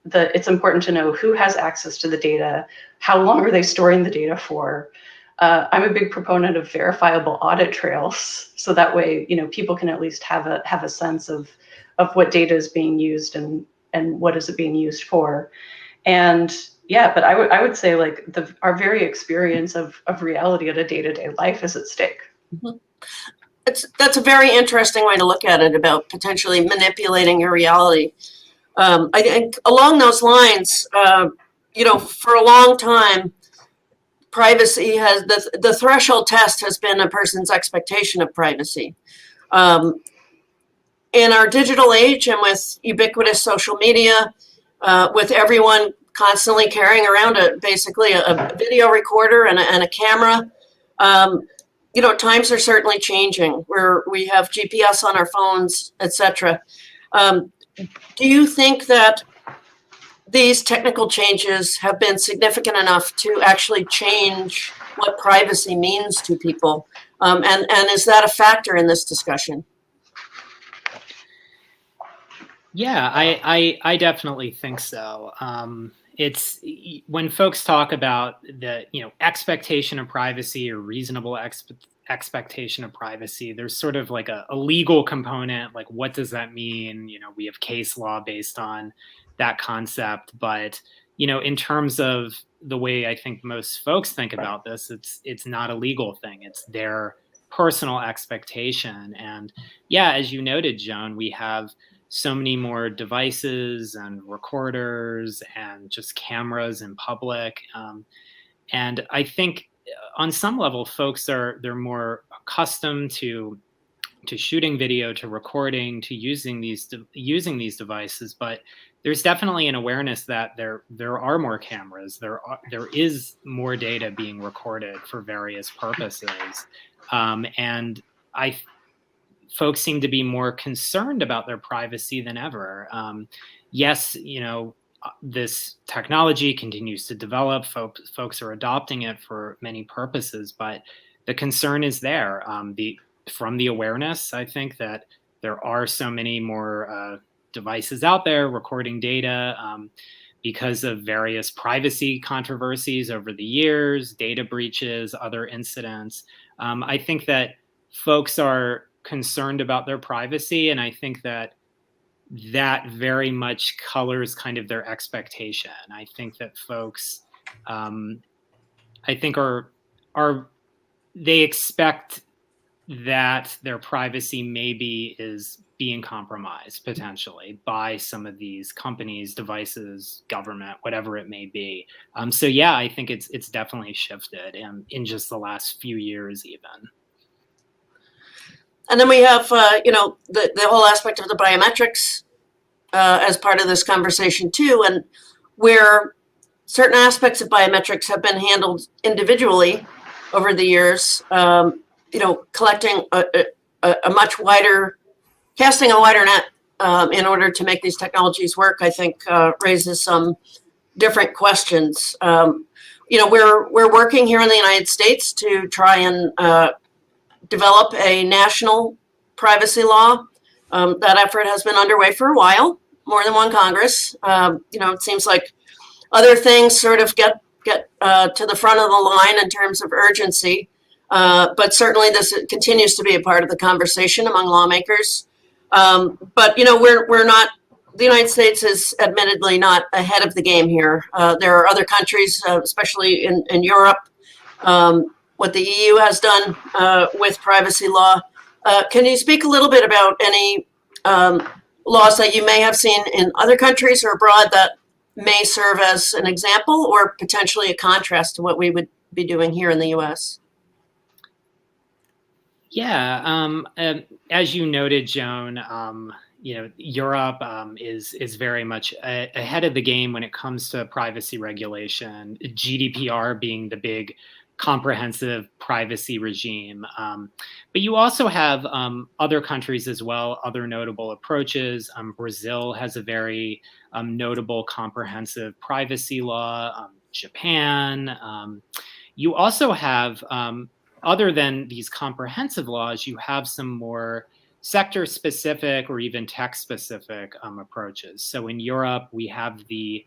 it's important to know who has access to the data, how long are they storing the data for. I'm a big proponent of verifiable audit trails, so that way people can at least have a sense of what data is being used and what is it being used for. And yeah, but I would say our very experience of reality at a day-to-day life is at stake. Mm-hmm. That's a very interesting way to look at it, about potentially manipulating your reality. I think along those lines, for a long time, privacy has the threshold test has been a person's expectation of privacy. In our digital age and with ubiquitous social media, with everyone constantly carrying around basically a video recorder and a camera, times are certainly changing where we have GPS on our phones, etc. Do you think that these technical changes have been significant enough to actually change what privacy means to people? And is that a factor in this discussion? Yeah, I definitely think so. It's when folks talk about the expectation of privacy or reasonable expectation of privacy, there's sort of like a legal component, like what does that mean? We have case law based on that concept, but in terms of the way I think most folks think about this, it's not a legal thing. It's their personal expectation. And yeah, as you noted, Joan, we have so many more devices and recorders and just cameras in public. And I think on some level, folks they're more accustomed to shooting video, to recording, to using these devices. But there's definitely an awareness that there are more cameras. There is more data being recorded for various purposes, and folks seem to be more concerned about their privacy than ever. Yes, this technology continues to develop. Folks are adopting it for many purposes, but the concern is there. From the awareness, I think that there are so many more devices out there recording data because of various privacy controversies over the years, data breaches, other incidents. I think that folks are concerned about their privacy, and I think that very much colors kind of their expectation. I think that folks, I think they expect that their privacy maybe is being compromised potentially by some of these companies, devices, government, whatever it may be. So yeah, I think it's definitely shifted in just the last few years even. And then we have, the whole aspect of the biometrics as part of this conversation too, and where certain aspects of biometrics have been handled individually over the years. Collecting a much wider, casting a wider net in order to make these technologies work, I think raises some different questions. We're working here in the United States to try and develop a national privacy law. That effort has been underway for a while, more than one Congress. It seems like other things sort of get to the front of the line in terms of urgency. But certainly this continues to be a part of the conversation among lawmakers. But we're not. The United States is admittedly not ahead of the game here. There are other countries, especially in Europe. What the EU has done with privacy law. Can you speak a little bit about any laws that you may have seen in other countries or abroad that may serve as an example or potentially a contrast to what we would be doing here in the US? Yeah, as you noted, Joan, Europe is very much ahead of the game when it comes to privacy regulation, GDPR being the big comprehensive privacy regime. But you also have other countries as well, other notable approaches. Brazil has a very notable comprehensive privacy law, Japan. You also have, other than these comprehensive laws, you have some more sector-specific or even tech-specific approaches. So in Europe, we have the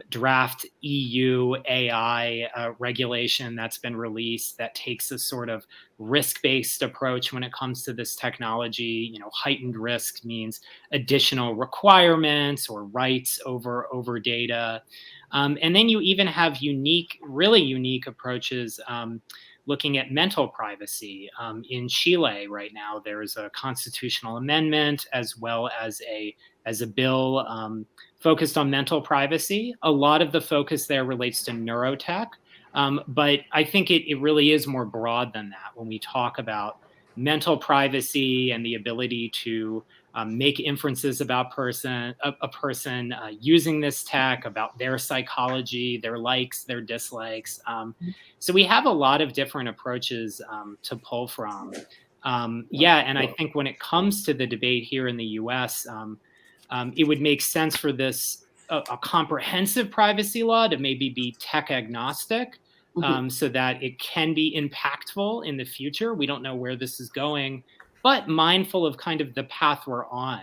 draft EU AI regulation that's been released that takes a sort of risk-based approach when it comes to this technology. Heightened risk means additional requirements or rights over data. And then you even have really unique approaches looking at mental privacy. In Chile right now, there is a constitutional amendment as well as a bill focused on mental privacy. A lot of the focus there relates to neurotech, but I think it really is more broad than that when we talk about mental privacy and the ability to make inferences about a person using this tech, about their psychology, their likes, their dislikes. So we have a lot of different approaches to pull from. Yeah, and I think when it comes to the debate here in the US, it would make sense for this a comprehensive privacy law to maybe be tech agnostic, so that it can be impactful in the future. We don't know where this is going, but mindful of kind of the path we're on,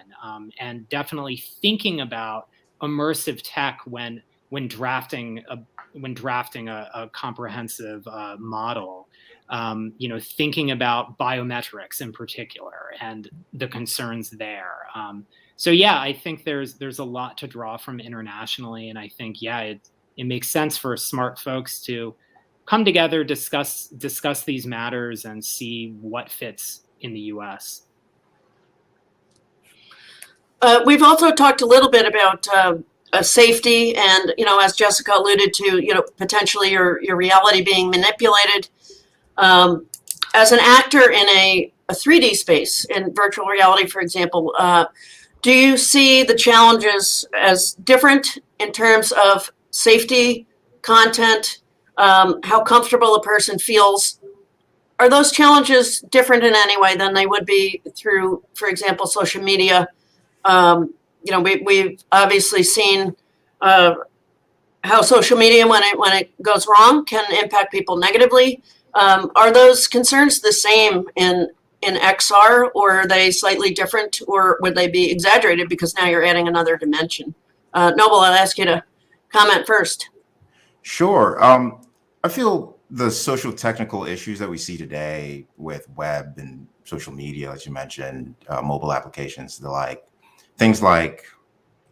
and definitely thinking about immersive tech when drafting a comprehensive model. Thinking about biometrics in particular and the concerns there. So yeah, I think there's a lot to draw from internationally, and I think it makes sense for smart folks to come together, discuss these matters, and see what fits in the U.S. We've also talked a little bit about safety, and as Jessica alluded to, potentially your reality being manipulated. As an actor in a 3D space, in virtual reality, for example, do you see the challenges as different in terms of safety, content, how comfortable a person feels? Are those challenges different in any way than they would be through, for example, social media? We've obviously seen how social media, when it goes wrong, can impact people negatively. Are those concerns the same in XR, or are they slightly different, or would they be exaggerated because now you're adding another dimension? Noble, I'll ask you to comment first. Sure. I feel the social technical issues that we see today with web and social media, as you mentioned, mobile applications, things like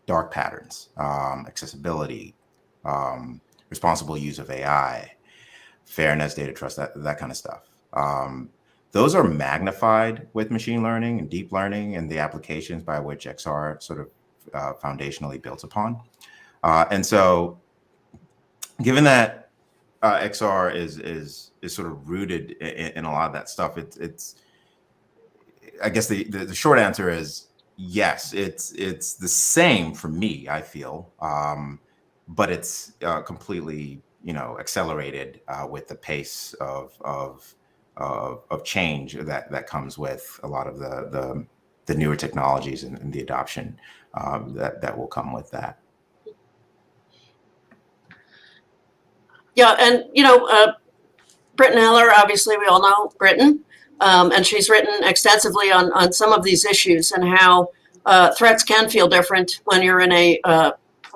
dark patterns, accessibility, responsible use of AI, fairness, data trust, that kind of stuff. Those are magnified with machine learning and deep learning and the applications by which XR sort of foundationally built upon. And so given that XR is sort of rooted in a lot of that stuff, it's I guess the short answer is yes, it's the same for me, I feel, but it's completely accelerated with the pace of change that comes with a lot of the newer technologies and the adoption that will come with that. Yeah, and Britton Heller, obviously we all know Britton, and she's written extensively on some of these issues and how threats can feel different when you're in a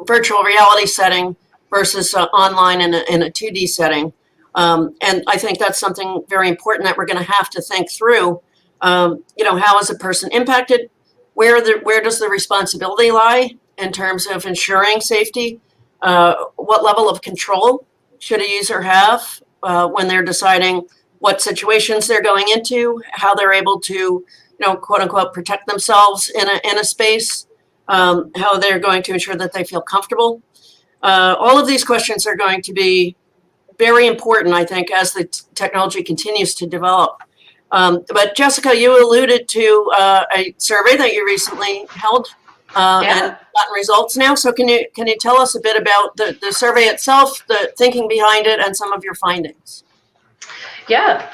virtual reality setting versus online in a 2D setting. And I think that's something very important that we're going to have to think through. How is a person impacted? Where does the responsibility lie in terms of ensuring safety? What level of control should a user have when they're deciding what situations they're going into, how they're able to, quote unquote, protect themselves in a space, how they're going to ensure that they feel comfortable. All of these questions are going to be very important, I think, as the technology continues to develop. But Jessica, you alluded to a survey that you recently held and gotten results now. So can you tell us a bit about the survey itself, the thinking behind it, and some of your findings? Yeah.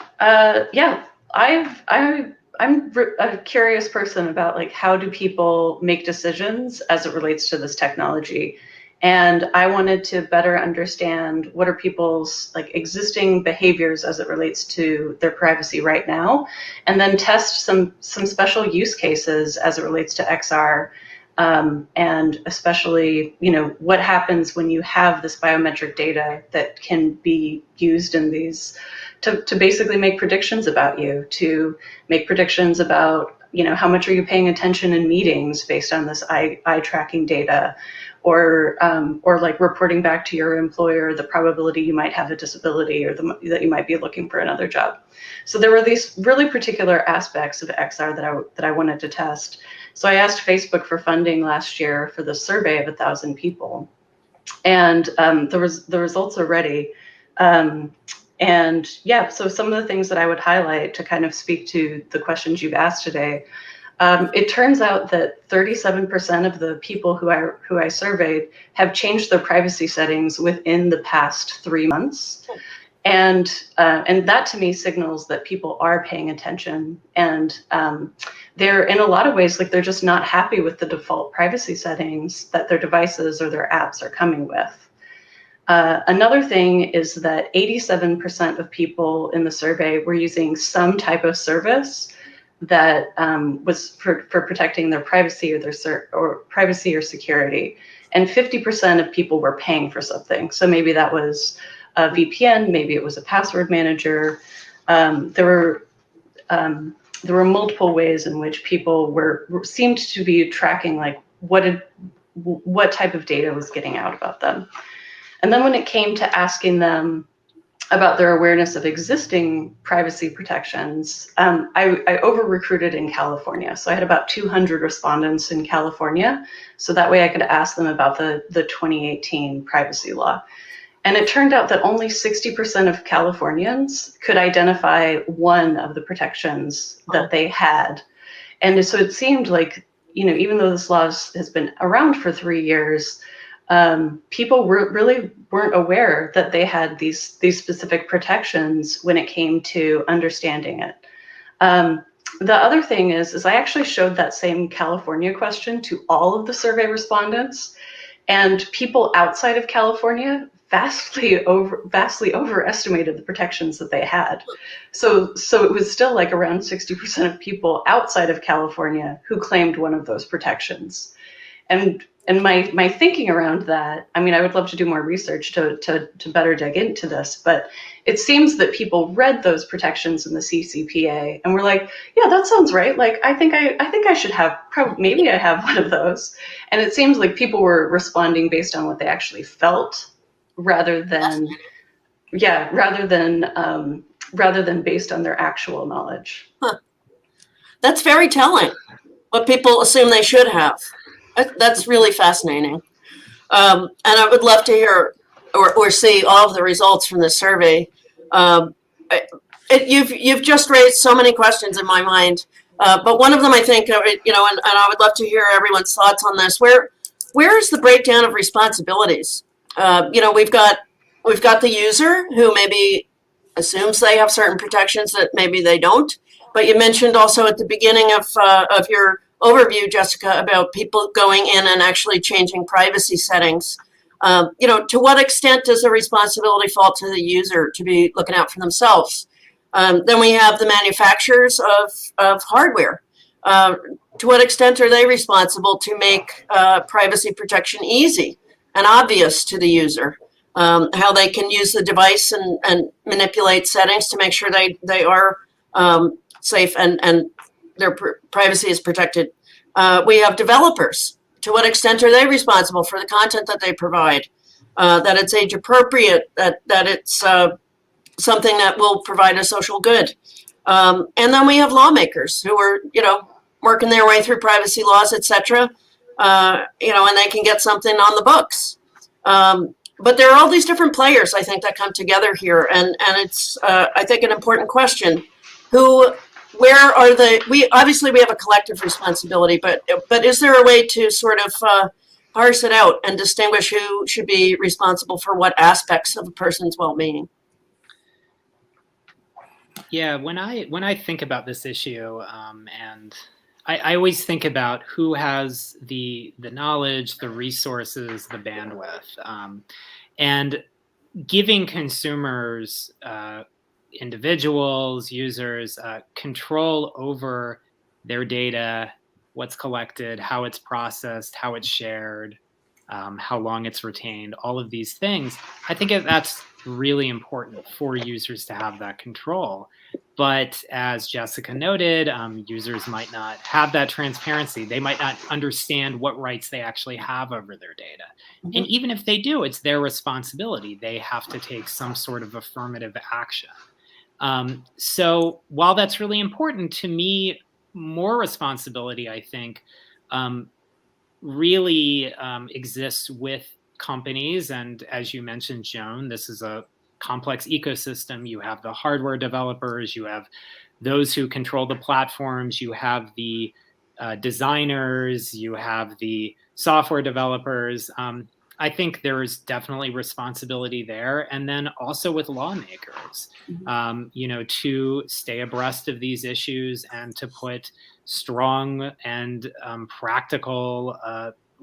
I'm a curious person about how do people make decisions as it relates to this technology. And I wanted to better understand what are people's existing behaviors as it relates to their privacy right now, and then test some special use cases as it relates to XR, and especially what happens when you have this biometric data that can be used in these to basically make predictions about you, to make predictions about how much are you paying attention in meetings based on this eye tracking data, or reporting back to your employer the probability you might have a disability or that you might be looking for another job. So there were these really particular aspects of XR that I wanted to test. So I asked Facebook for funding last year for the survey of 1,000 people, and the results are ready. And yeah, so some of the things that I would highlight to kind of speak to the questions you've asked today, it turns out that 37% of the people who I surveyed have changed their privacy settings within the past 3 months. And that to me signals that people are paying attention, and they're in a lot of ways, like, they're just not happy with the default privacy settings that their devices or their apps are coming with. Another thing is that 87% of people in the survey were using some type of service that was for protecting their privacy or privacy or security, and 50% of people were paying for something. So maybe that was a VPN, maybe it was a password manager. There were multiple ways in which people seemed to be tracking, like, what type of data was getting out about them. And then when it came to asking them about their awareness of existing privacy protections, I over-recruited in California. So I had about 200 respondents in California. So that way I could ask them about the 2018 privacy law. And it turned out that only 60% of Californians could identify one of the protections that they had. And so it seemed like, even though this law has been around for 3 years, people really weren't aware that they had these specific protections when it came to understanding it. The other thing is I actually showed that same California question to all of the survey respondents, and people outside of California vastly overestimated the protections that they had. So it was still like around 60% of people outside of California who claimed one of those protections. And my thinking around that, I mean, I would love to do more research to better dig into this, but it seems that people read those protections in the CCPA and were like, yeah, that sounds right. Like, I think I should have, maybe I have one of those. And it seems like people were responding based on what they actually felt, rather than based on their actual knowledge. Huh. That's very telling. What people assume they should have. That's really fascinating. And I would love to hear or see all of the results from this survey. You've just raised so many questions in my mind, but one of them, I think, and I would love to hear everyone's thoughts on this. Where is the breakdown of responsibilities? We've got the user who maybe assumes they have certain protections that maybe they don't. But you mentioned also at the beginning of your overview, Jessica, about people going in and actually changing privacy settings. To what extent does the responsibility fall to the user to be looking out for themselves? Then we have the manufacturers of hardware. To what extent are they responsible to make privacy protection easy and obvious to the user? How they can use the device and manipulate settings to make sure they are safe and their privacy is protected. We have developers. To what extent are they responsible for the content that they provide? That it's age appropriate, that it's something that will provide a social good. And then we have lawmakers who are, working their way through privacy laws, et cetera, and they can get something on the books. But there are all these different players, I think, that come together here. And it's, I think, an important question. Where are we obviously have a collective responsibility, but is there a way to sort of parse it out and distinguish who should be responsible for what aspects of a person's well-being? Yeah, when I think about this issue, and I always think about who has the knowledge, the resources, the bandwidth, and giving consumers, individuals, users, control over their data, what's collected, how it's processed, how it's shared, how long it's retained, all of these things. I think that's really important for users to have that control. But as Jessica noted, users might not have that transparency. They might not understand what rights they actually have over their data. Mm-hmm. And even if they do, it's their responsibility. They have to take some sort of affirmative action. So while that's really important, to me, more responsibility, I think, really exists with companies. And as you mentioned, Joan, this is a complex ecosystem. You have the hardware developers, you have those who control the platforms, you have the designers, you have the software developers. I think there is definitely responsibility there. And then also with lawmakers, to stay abreast of these issues and to put strong and practical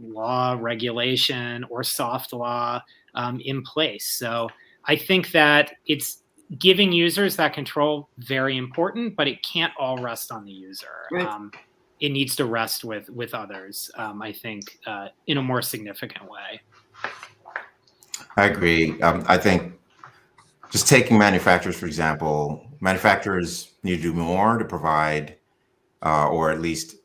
law, regulation, or soft law in place. So I think that it's giving users that control very important, but it can't all rest on the user. Right. It needs to rest with others, I think, in a more significant way. I agree. I think just taking manufacturers, for example, manufacturers need to do more to provide or at least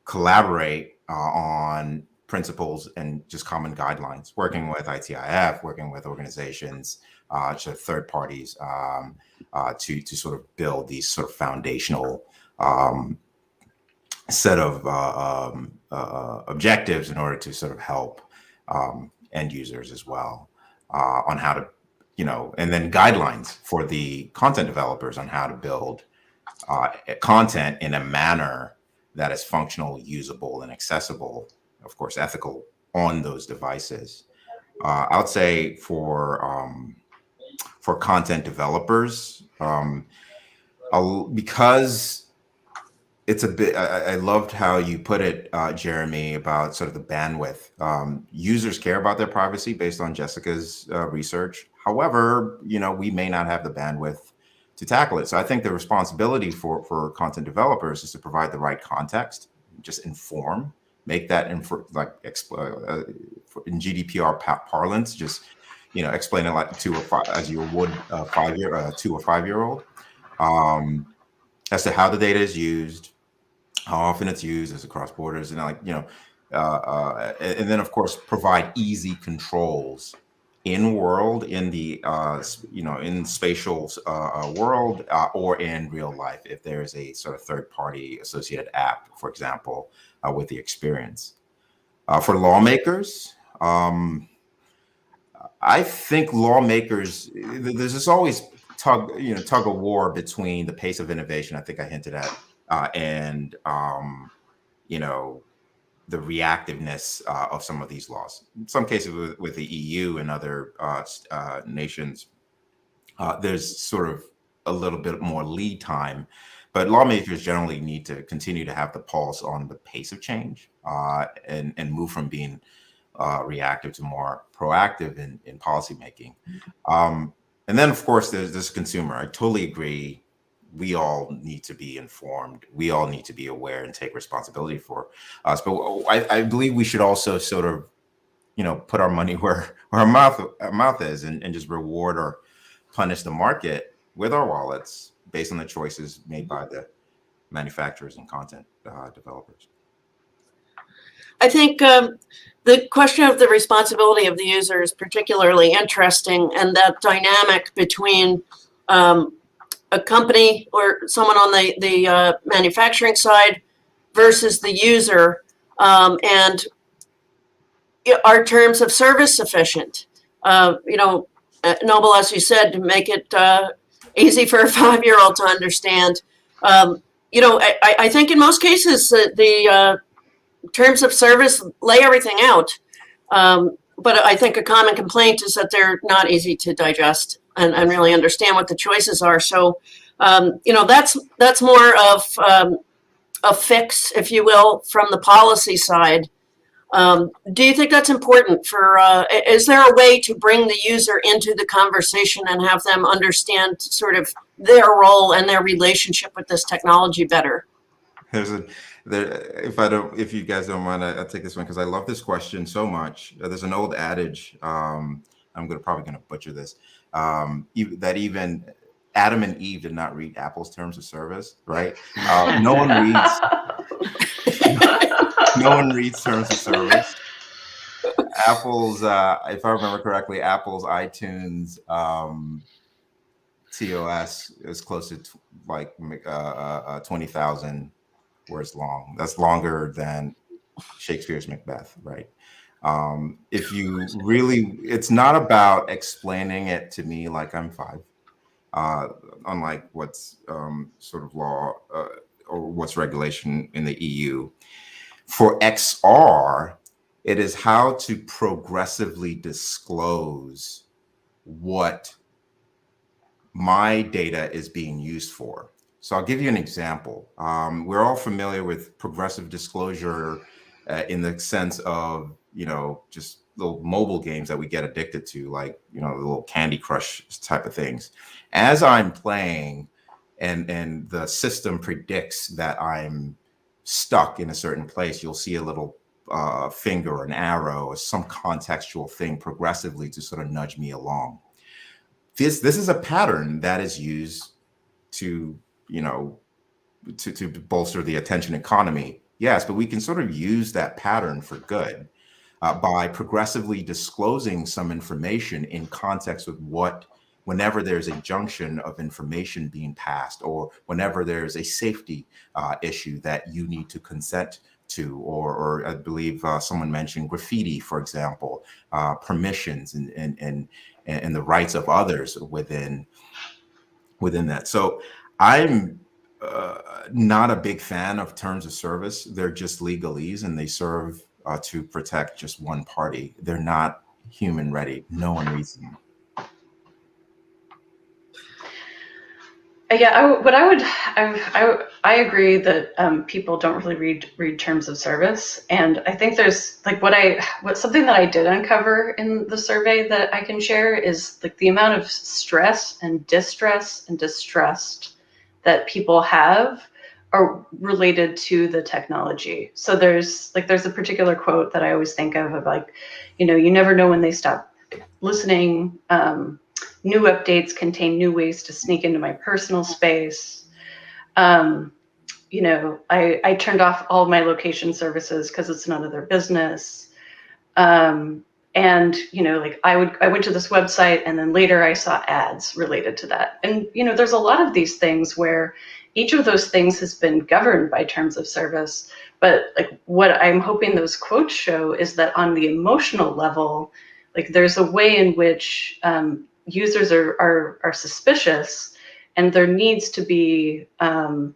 collaborate on principles and just common guidelines, working with ITIF, working with organizations, third parties to sort of build these sort of foundational set of objectives in order to sort of help end users as well on how to, and then guidelines for the content developers on how to build content in a manner that is functional, usable, and accessible, of course, ethical on those devices. I would say for content developers, because it's a bit, I loved how you put it, Jeremy, about sort of the bandwidth. Users care about their privacy based on Jessica's research. However, we may not have the bandwidth to tackle it. So I think the responsibility for content developers is to provide the right context, just inform, make that in GDPR parlance, just explain it like as you would a 2 or 5 year old, as to how the data is used, how often it's used, as it cross borders, and and then of course provide easy controls in world, in the in spatial world, or in real life, if there is a sort of third party associated app, for example, with the experience. For lawmakers, I think lawmakers, there's this always tug of war between the pace of innovation, I think I hinted at, and the reactiveness of some of these laws. In some cases with the EU and other nations, there's sort of a little bit more lead time, but lawmakers generally need to continue to have the pulse on the pace of change and move from being reactive to more proactive in policymaking. And then, of course, there's this consumer. I totally agree. We all need to be informed. We all need to be aware and take responsibility for us. But I believe we should also sort of, put our money where our mouth is, and just reward or punish the market with our wallets based on the choices made by the manufacturers and content developers. I think the question of the responsibility of the user is particularly interesting, and that dynamic between a company or someone on the manufacturing side versus the user, and are terms of service sufficient? Noble, as you said, to make it easy for a 5-year-old to understand. I think in most cases the terms of service lay everything out, but I think a common complaint is that they're not easy to digest and really understand what the choices are. So, that's more of a fix, if you will, from the policy side. Do you think that's important is there a way to bring the user into the conversation and have them understand sort of their role and their relationship with this technology better? If you guys don't mind, I'll take this one because I love this question so much. There's an old adage, I'm probably gonna butcher this, that even Adam and Eve did not read Apple's terms of service, right? No one reads terms of service. Apple's, if I remember correctly, Apple's iTunes TOS is close to 20,000 words long. That's longer than Shakespeare's Macbeth, right? If you really, it's not about explaining it to me like I'm five, unlike what's sort of law or what's regulation in the EU. For XR, it is how to progressively disclose what my data is being used for. So I'll give you an example. We're all familiar with progressive disclosure in the sense of, just little mobile games that we get addicted to, like, the little Candy Crush type of things. As I'm playing and the system predicts that I'm stuck in a certain place, you'll see a little finger, an arrow, or some contextual thing progressively to sort of nudge me along. This is a pattern that is used to, to bolster the attention economy. Yes, but we can sort of use that pattern for good by progressively disclosing some information in context with whenever there's a junction of information being passed, or whenever there's a safety issue that you need to consent to, or I believe someone mentioned graffiti, for example, permissions and the rights of others within that. So I'm not a big fan of terms of service. They're just legalese, and they serve to protect just one party. They're not human ready. No one reads them. Yeah, I agree that people don't really read terms of service, and I think there's like something that I did uncover in the survey that I can share is like the amount of stress and distress and distrust that people have are related to the technology. So there's a particular quote that I always think of like, you never know when they stop listening. New updates contain new ways to sneak into my personal space. I turned off all of my location services because it's none of their business. And I went to this website, and then later I saw ads related to that. And there's a lot of these things where each of those things has been governed by terms of service. But like what I'm hoping those quotes show is that on the emotional level, like there's a way in which users are suspicious, and there needs to be, I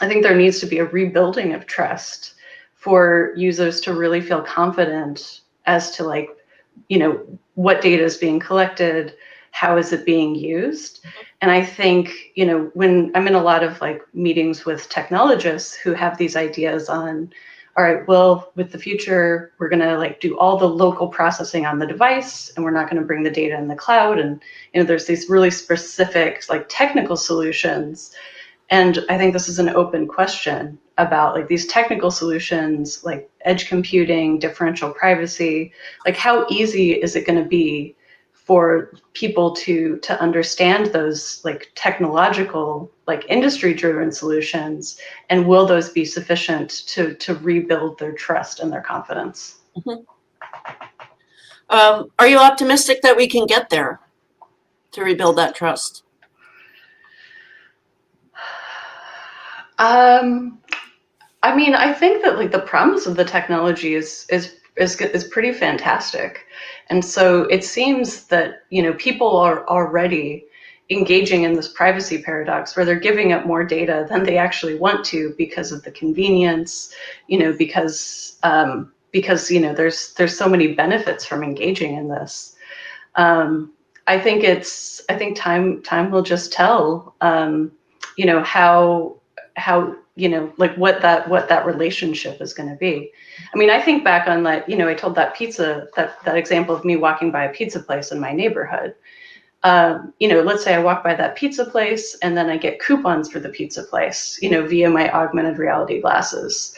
think there needs to be a rebuilding of trust for users to really feel confident as to what data is being collected, how is it being used. And I think, when I'm in a lot of meetings with technologists who have these ideas on, all right, well, with the future, we're going to do all the local processing on the device, and we're not going to bring the data in the cloud. And, there's these really specific technical solutions. And I think this is an open question about these technical solutions, like edge computing, differential privacy, how easy is it going to be for people to understand those technological, industry-driven solutions, and will those be sufficient to rebuild their trust and their confidence? Mm-hmm. Are you optimistic that we can get there to rebuild that trust? I think that the promise of the technology is pretty fantastic. And so it seems that, people are already engaging in this privacy paradox where they're giving up more data than they actually want to because of the convenience, because there's so many benefits from engaging in this. I think time will just tell, what that relationship is going to be. I think back on I told that example of me walking by a pizza place in my neighborhood. Let's say I walk by that pizza place and then I get coupons for the pizza place, via my augmented reality glasses.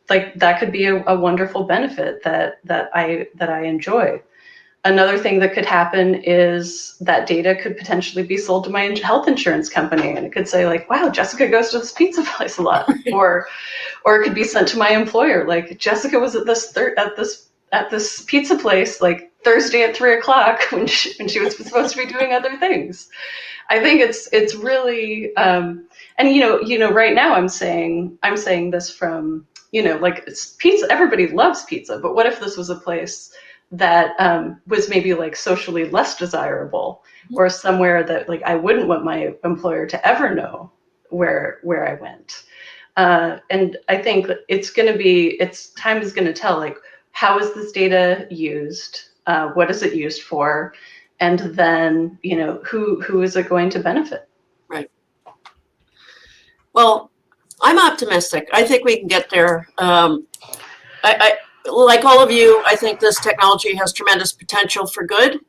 That could be a wonderful benefit that I enjoy. Another thing that could happen is that data could potentially be sold to my health insurance company, and it could say wow, Jessica goes to this pizza place a lot, or it could be sent to my employer, Jessica was at this pizza place Thursday at 3:00 when she was supposed to be doing other things. I think it's really, and and right now I'm saying this from, like, it's pizza. Everybody loves pizza, but what if this was a place that was maybe like socially less desirable, or somewhere that like I wouldn't want my employer to ever know where I went. And I think time is going to tell, like, how is this data used? What is it used for? And then, who is it going to benefit? Right. Well, I'm optimistic. I think we can get there. I like all of you, I think this technology has tremendous potential for good,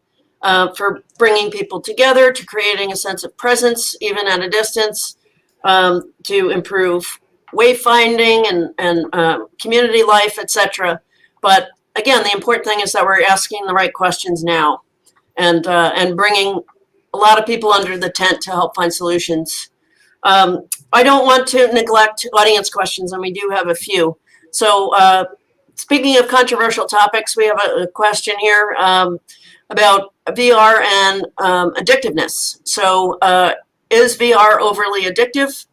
for bringing people together, to creating a sense of presence, even at a distance, to improve wayfinding and community life, etc. But again, the important thing is that we're asking the right questions now, and bringing a lot of people under the tent to help find solutions. I don't want to neglect audience questions, and we do have a few. So speaking of controversial topics, we have a question here about VR and addictiveness. So is VR overly addictive?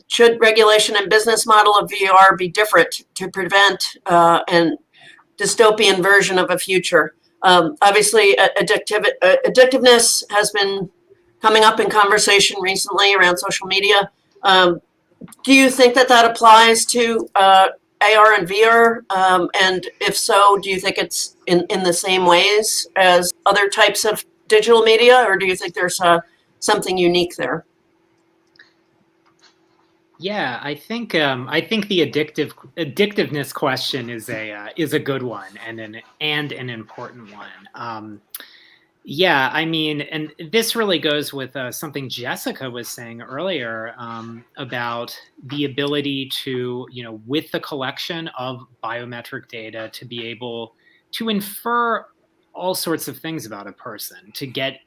Should regulation and business model of VR be different to prevent an dystopian version of a future? Obviously, addictiveness has been coming up in conversation recently around social media. Do you think that applies to AR and VR? And if so, do you think it's in the same ways as other types of digital media, or do you think there's something unique there? Yeah, I think the addictiveness question is a good one, and an important one. Yeah, I mean, and this really goes with something Jessica was saying earlier about the ability to, with the collection of biometric data, to be able to infer all sorts of things about a person, to get,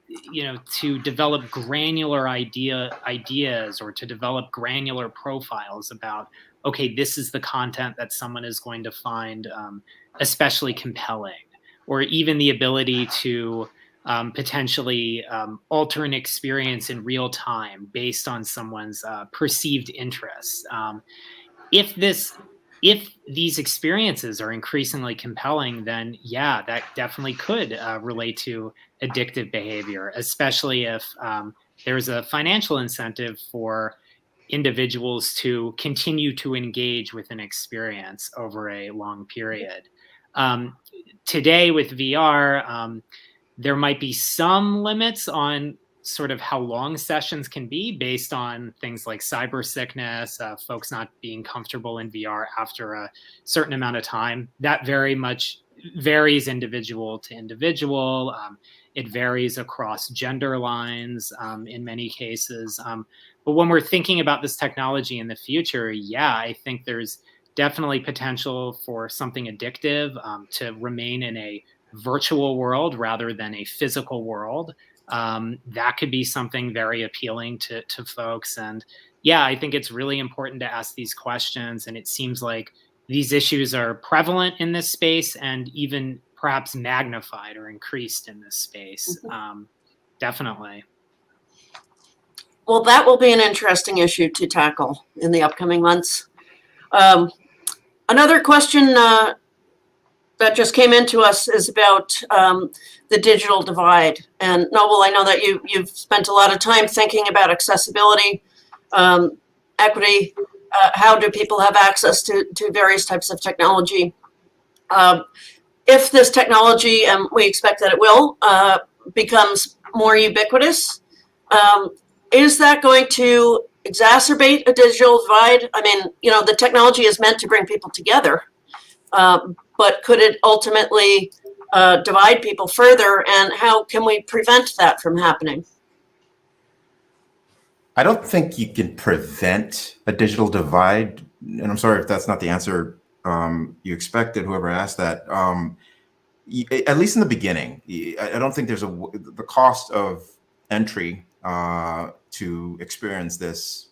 to develop granular ideas, or to develop granular profiles about, okay, this is the content that someone is going to find especially compelling, or even the ability to potentially alter an experience in real time based on someone's perceived interests. If these experiences are increasingly compelling, then yeah, that definitely could relate to addictive behavior, especially if there's a financial incentive for individuals to continue to engage with an experience over a long period. Today with VR, there might be some limits on sort of how long sessions can be based on things like cyber sickness, folks not being comfortable in VR after a certain amount of time. That very much varies individual to individual. It varies across gender lines in many cases. But when we're thinking about this technology in the future, yeah, I think there's definitely potential for something addictive to remain in a virtual world rather than a physical world. That could be something very appealing to folks. And yeah, I think it's really important to ask these questions. And it seems like these issues are prevalent in this space, and even perhaps magnified or increased in this space. Definitely. Well, that will be an interesting issue to tackle in the upcoming months. Another question that just came into us is about the digital divide. And Noble, I know that you've spent a lot of time thinking about accessibility, equity, how do people have access to various types of technology. If this technology, and we expect that it will, becomes more ubiquitous, is that going to exacerbate a digital divide? I mean, the technology is meant to bring people together. But could it ultimately divide people further, and how can we prevent that from happening? I don't think you can prevent a digital divide, and I'm sorry if that's not the answer you expected, whoever asked that. At least in the beginning, I don't think there's the cost of entry to experience this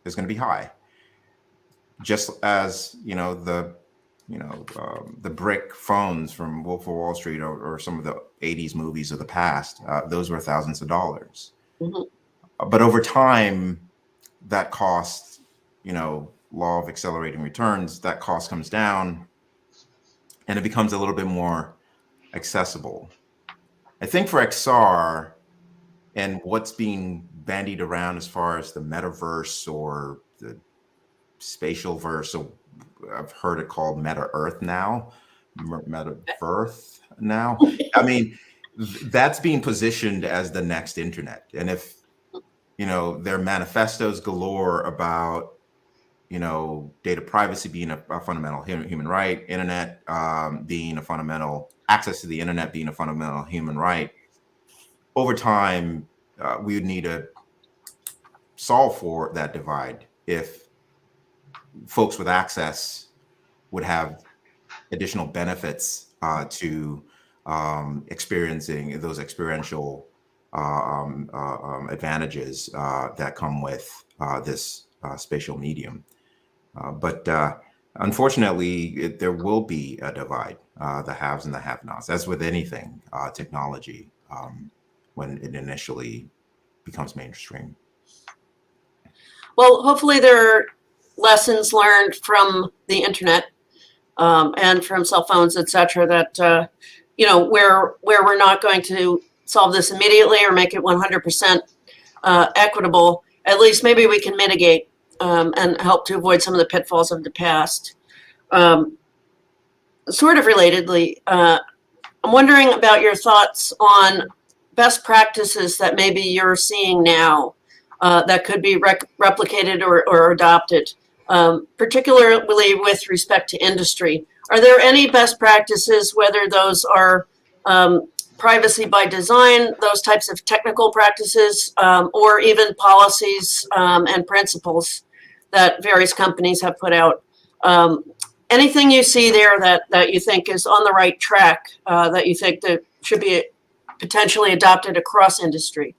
is going to be high. Just as the brick phones from Wolf of Wall Street or some of the 80s movies of the past, those were thousands of dollars. Mm-hmm. But over time, that cost, law of accelerating returns, that cost comes down and it becomes a little bit more accessible. I think for XR and what's being bandied around as far as the metaverse or the spatial verse, so I've heard it called Meta Earth now, Metaverse now. I mean, that's being positioned as the next internet. And if, there are manifestos galore about, data privacy being a fundamental human right, internet being a fundamental, access to the internet being a fundamental human right, over time, we would need to solve for that divide if folks with access would have additional benefits to experiencing those experiential advantages that come with this spatial medium. But unfortunately, there will be a divide, the haves and the have-nots, as with anything technology, when it initially becomes mainstream. Well, hopefully there are lessons learned from the internet and from cell phones, et cetera, that, where we're not going to solve this immediately or make it 100% equitable, at least maybe we can mitigate and help to avoid some of the pitfalls of the past. Sort of relatedly, I'm wondering about your thoughts on best practices that maybe you're seeing now that could be replicated or adopted, particularly with respect to industry. Are there any best practices, whether those are privacy by design, those types of technical practices, or even policies and principles that various companies have put out? Anything you see there that you think is on the right track, that you think that should be potentially adopted across industry?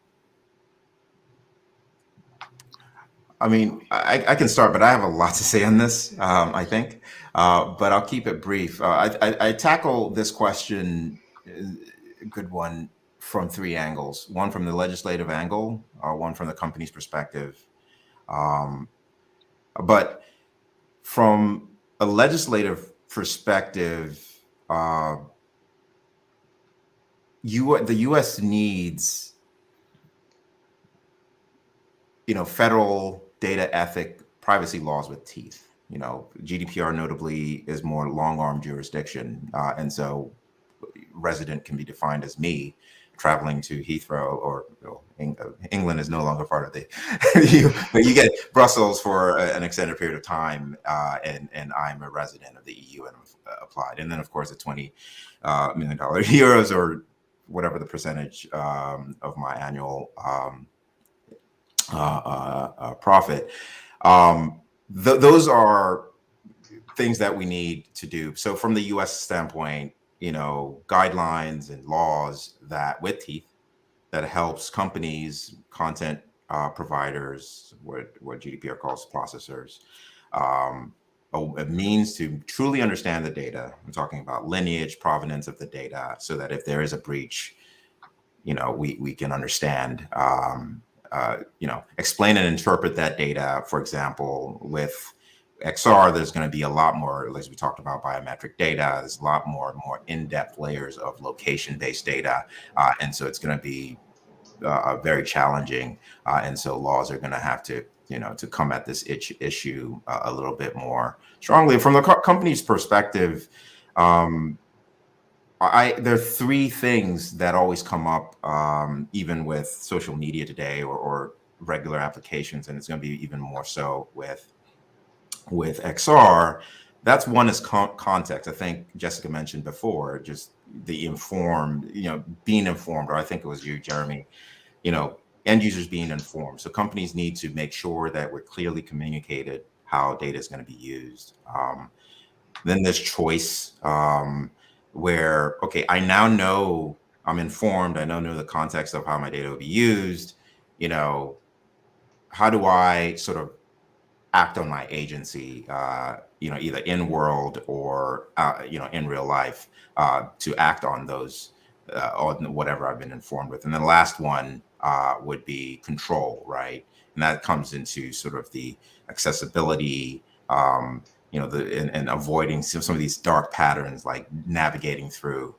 I mean, I can start, but I have a lot to say on this, I think, but I'll keep it brief. I tackle this question, a good one, from three angles. One from the legislative angle, one from the company's perspective. But from a legislative perspective, the U.S. needs, federal data ethic privacy laws with teeth. GDPR notably is more long-arm jurisdiction. And so resident can be defined as me traveling to Heathrow, or England is no longer part of the EU, but you get Brussels for an extended period of time, and I'm a resident of the EU and applied. And then, of course, the $20 million euros, or whatever the percentage of my annual profit. Those are things that we need to do. So from the U.S. standpoint, guidelines and laws that with teeth that helps companies, content providers, what GDPR calls processors, a means to truly understand the data. I'm talking about lineage, provenance of the data, so that if there is a breach, we can understand, explain and interpret that data. For example, with XR, there's going to be a lot more, as we talked about, biometric data. There's a lot more in-depth layers of location-based data. And so it's going to be very challenging. And so laws are going to have to, to come at this issue a little bit more strongly. From the company's perspective, there are three things that always come up, even with social media today or regular applications, and it's going to be even more so with XR. That's one is context. I think Jessica mentioned before, just the informed, being informed, or I think it was you, Jeremy, end users being informed. So companies need to make sure that we're clearly communicated how data is going to be used. Then there's choice, where, okay, I now know, I'm informed, I now know the context of how my data will be used. How do I sort of act on my agency, either in world or, in real life, to act on those, on whatever I've been informed with. And then the last one would be control, right? And that comes into sort of the accessibility, and avoiding some of these dark patterns, like navigating through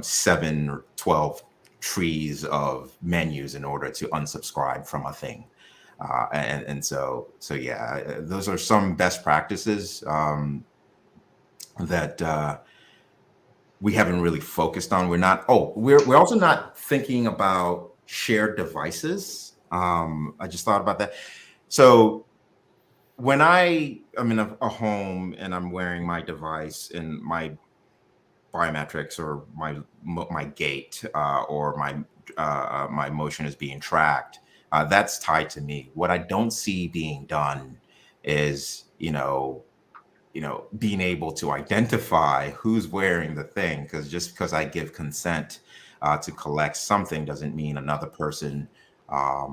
7 or 12 trees of menus in order to unsubscribe from a thing. So yeah, those are some best practices that we haven't really focused on. We're also not thinking about shared devices. I just thought about that. So when I am in a home and I'm wearing my device and my biometrics or my gait or my motion is being tracked, that's tied to me. What I don't see being done is, being able to identify who's wearing the thing, because just because I give consent to collect something doesn't mean another person, a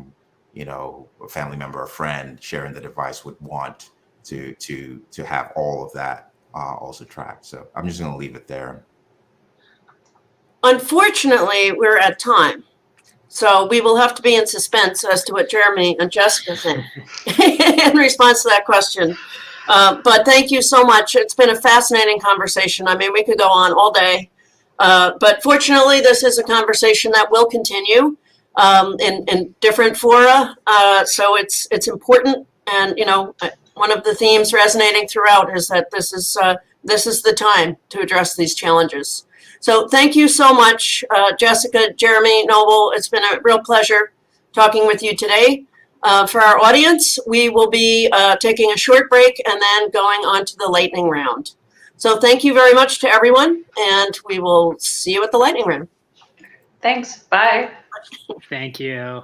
family member or friend sharing the device would want to have all of that also tracked. So I'm just going to leave it there. Unfortunately, we're at time. So we will have to be in suspense as to what Jeremy and Jessica think in response to that question. But thank you so much. It's been a fascinating conversation. I mean, we could go on all day. But fortunately, this is a conversation that will continue in different fora. So it's important. And, one of the themes resonating throughout is that this is the time to address these challenges. So thank you so much, Jessica, Jeremy, Noble. It's been a real pleasure talking with you today. For our audience, we will be taking a short break and then going on to the lightning round. So thank you very much to everyone, and we will see you at the lightning round. Thanks. Bye. Thank you.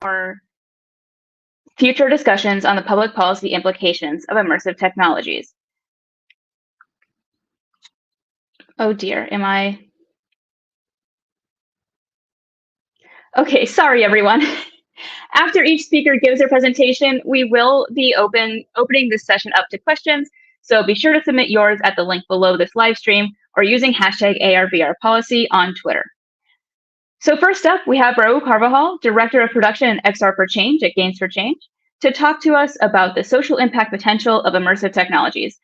for future discussions on the public policy implications of immersive technologies. Oh dear, am I? Okay, sorry everyone. After each speaker gives their presentation, we will be opening this session up to questions. So be sure to submit yours at the link below this live stream or using hashtag ARVRPolicy on Twitter. So first up, we have Raul Carvajal, Director of Production and XR for Change at Games for Change, to talk to us about the social impact potential of immersive technologies.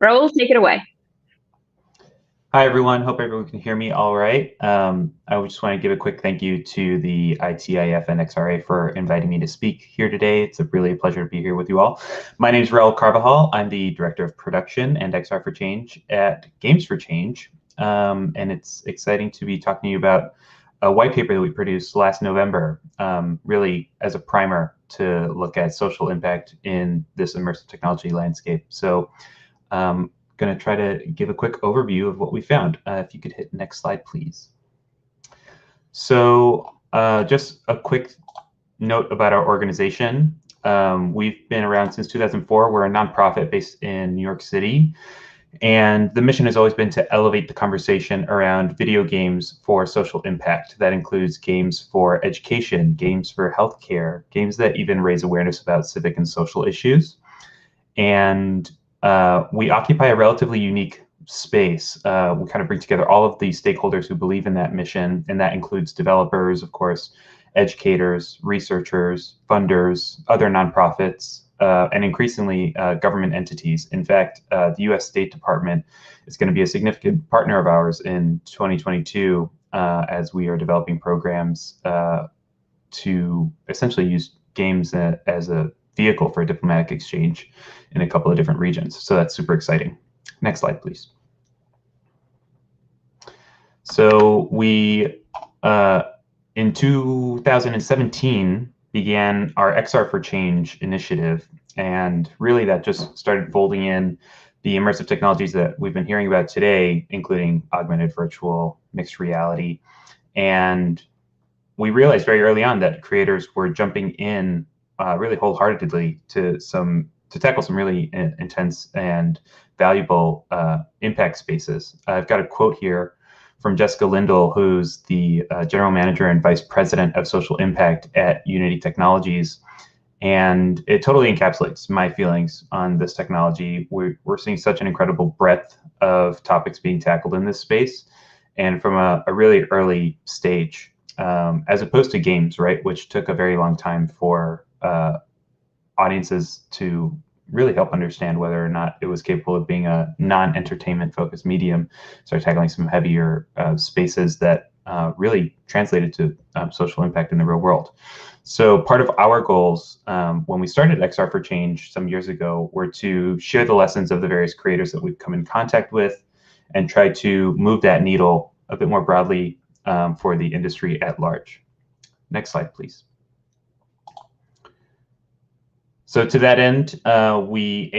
Raul, take it away. Hi, everyone. Hope everyone can hear me all right. I just want to give a quick thank you to the ITIF and XRA for inviting me to speak here today. It's really a pleasure to be here with you all. My name is Raul Carvajal. I'm the Director of Production and XR for Change at Games for Change. And it's exciting to be talking to you about a white paper that we produced last November, really as a primer to look at social impact in this immersive technology landscape. So going to try to give a quick overview of what we found. If you could hit next slide, please. So just a quick note about our organization. We've been around since 2004. We're a nonprofit based in New York City. And the mission has always been to elevate the conversation around video games for social impact. That includes games for education, games for healthcare, games that even raise awareness about civic and social issues. And we occupy a relatively unique space. We kind of bring together all of the stakeholders who believe in that mission, and that includes developers, of course, educators, researchers, funders, other nonprofits, and increasingly government entities. In fact, the US State Department is going to be a significant partner of ours in 2022 as we are developing programs to essentially use games as a vehicle for diplomatic exchange in a couple of different regions. So that's super exciting. Next slide, please. So we, in 2017, began our XR for Change initiative. And really that just started folding in the immersive technologies that we've been hearing about today, including augmented, virtual, mixed reality. And we realized very early on that creators were jumping in really wholeheartedly to tackle some really intense and valuable impact spaces. I've got a quote here from Jessica Lindell, who's the General Manager and Vice President of Social Impact at Unity Technologies. And it totally encapsulates my feelings on this technology. We're seeing such an incredible breadth of topics being tackled in this space, and from a really early stage, as opposed to games, right, which took a very long time for audiences to really help understand whether or not it was capable of being a non-entertainment focused medium. Start tackling some heavier spaces that really translated to social impact in the real world. So part of our goals when we started XR for Change some years ago were to share the lessons of the various creators that we've come in contact with and try to move that needle a bit more broadly for the industry at large. Next slide, please. So to that end, we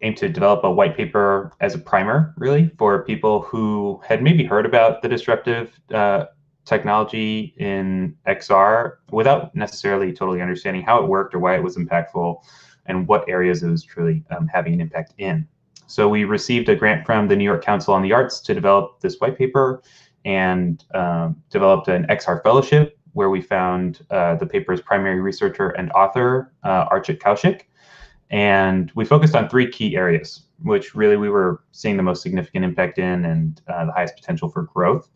aim to develop a white paper as a primer, really, for people who had maybe heard about the disruptive technology in XR without necessarily totally understanding how it worked or why it was impactful and what areas it was truly having an impact in. So we received a grant from the New York Council on the Arts to develop this white paper and developed an XR fellowship, where we found the paper's primary researcher and author, Archit Kaushik. And we focused on 3 key areas, which really we were seeing the most significant impact in and the highest potential for growth.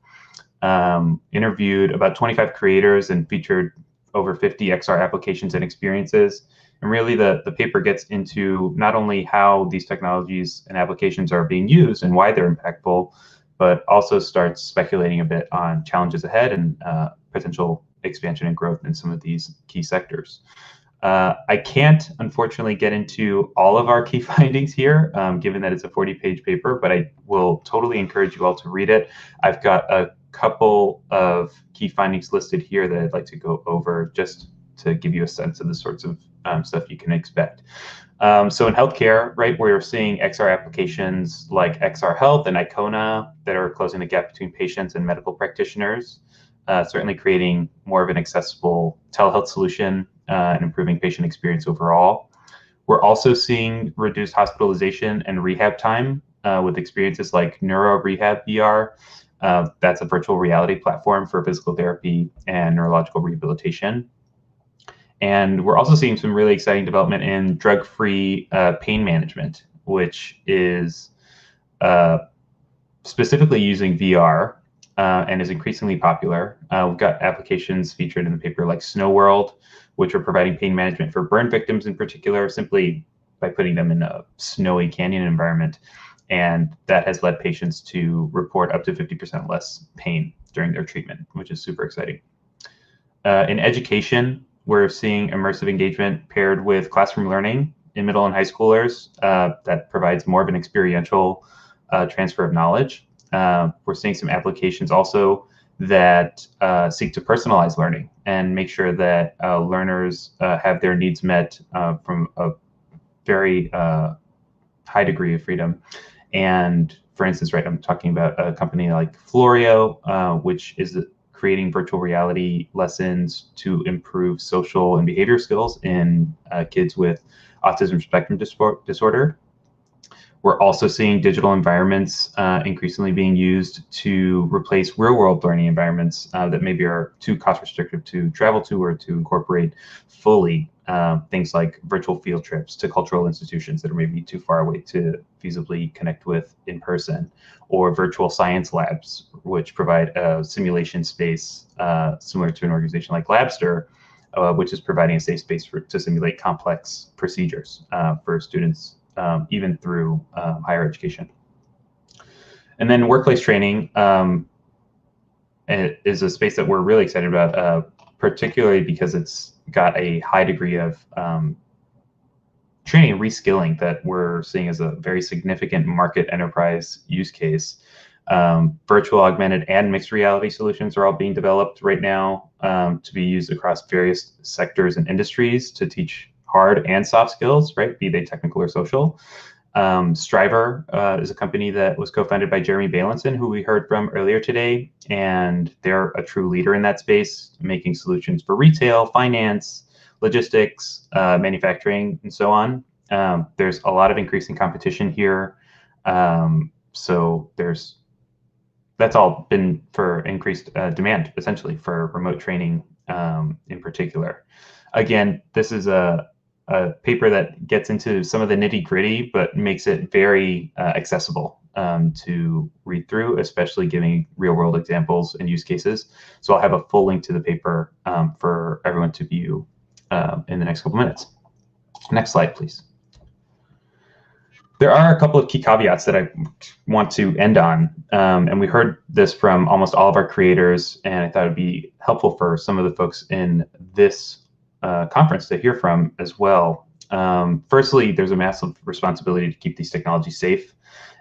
Interviewed about 25 creators and featured over 50 XR applications and experiences. And really the paper gets into not only how these technologies and applications are being used and why they're impactful, but also starts speculating a bit on challenges ahead and potential expansion and growth in some of these key sectors. I can't, unfortunately, get into all of our key findings here, given that it's a 40-page paper, but I will totally encourage you all to read it. I've got a couple of key findings listed here that I'd like to go over just to give you a sense of the sorts of stuff you can expect. So in healthcare, right, we're seeing XR applications like XR Health and Icona that are closing the gap between patients and medical practitioners, certainly creating more of an accessible telehealth solution and improving patient experience overall. We're also seeing reduced hospitalization and rehab time with experiences like Neuro Rehab VR. That's a virtual reality platform for physical therapy and neurological rehabilitation. And we're also seeing some really exciting development in drug-free pain management, which is specifically using VR and is increasingly popular. We've got applications featured in the paper like Snow World, which are providing pain management for burn victims in particular, simply by putting them in a snowy canyon environment. And that has led patients to report up to 50% less pain during their treatment, which is super exciting. In education, we're seeing immersive engagement paired with classroom learning in middle and high schoolers that provides more of an experiential transfer of knowledge. We're seeing some applications also that seek to personalize learning and make sure that learners have their needs met from a very high degree of freedom. And for instance, right, I'm talking about a company like Florio, which is creating virtual reality lessons to improve social and behavior skills in kids with autism spectrum disorder. We're also seeing digital environments increasingly being used to replace real-world learning environments that maybe are too cost-restrictive to travel to or to incorporate fully. Things like virtual field trips to cultural institutions that are maybe too far away to feasibly connect with in person, or virtual science labs, which provide a simulation space similar to an organization like Labster, which is providing a safe space to simulate complex procedures for students, even through higher education. And then workplace training is a space that we're really excited about, particularly because it's got a high degree of training and reskilling that we're seeing as a very significant market enterprise use case. Virtual, augmented, and mixed reality solutions are all being developed right now to be used across various sectors and industries to teach hard and soft skills, right? Be they technical or social. Striver is a company that was co-founded by Jeremy Bailenson, who we heard from earlier today, and they're a true leader in that space, making solutions for retail, finance, logistics, manufacturing, and so on. There's a lot of increasing competition here, so that's all been for increased demand, essentially, for remote training in particular. Again, this is a paper that gets into some of the nitty gritty, but makes it very accessible to read through, especially giving real world examples and use cases. So I'll have a full link to the paper for everyone to view in the next couple minutes. Next slide, please. There are a couple of key caveats that I want to end on, and we heard this from almost all of our creators, and I thought it'd be helpful for some of the folks in this conference to hear from as well. Firstly, there's a massive responsibility to keep these technologies safe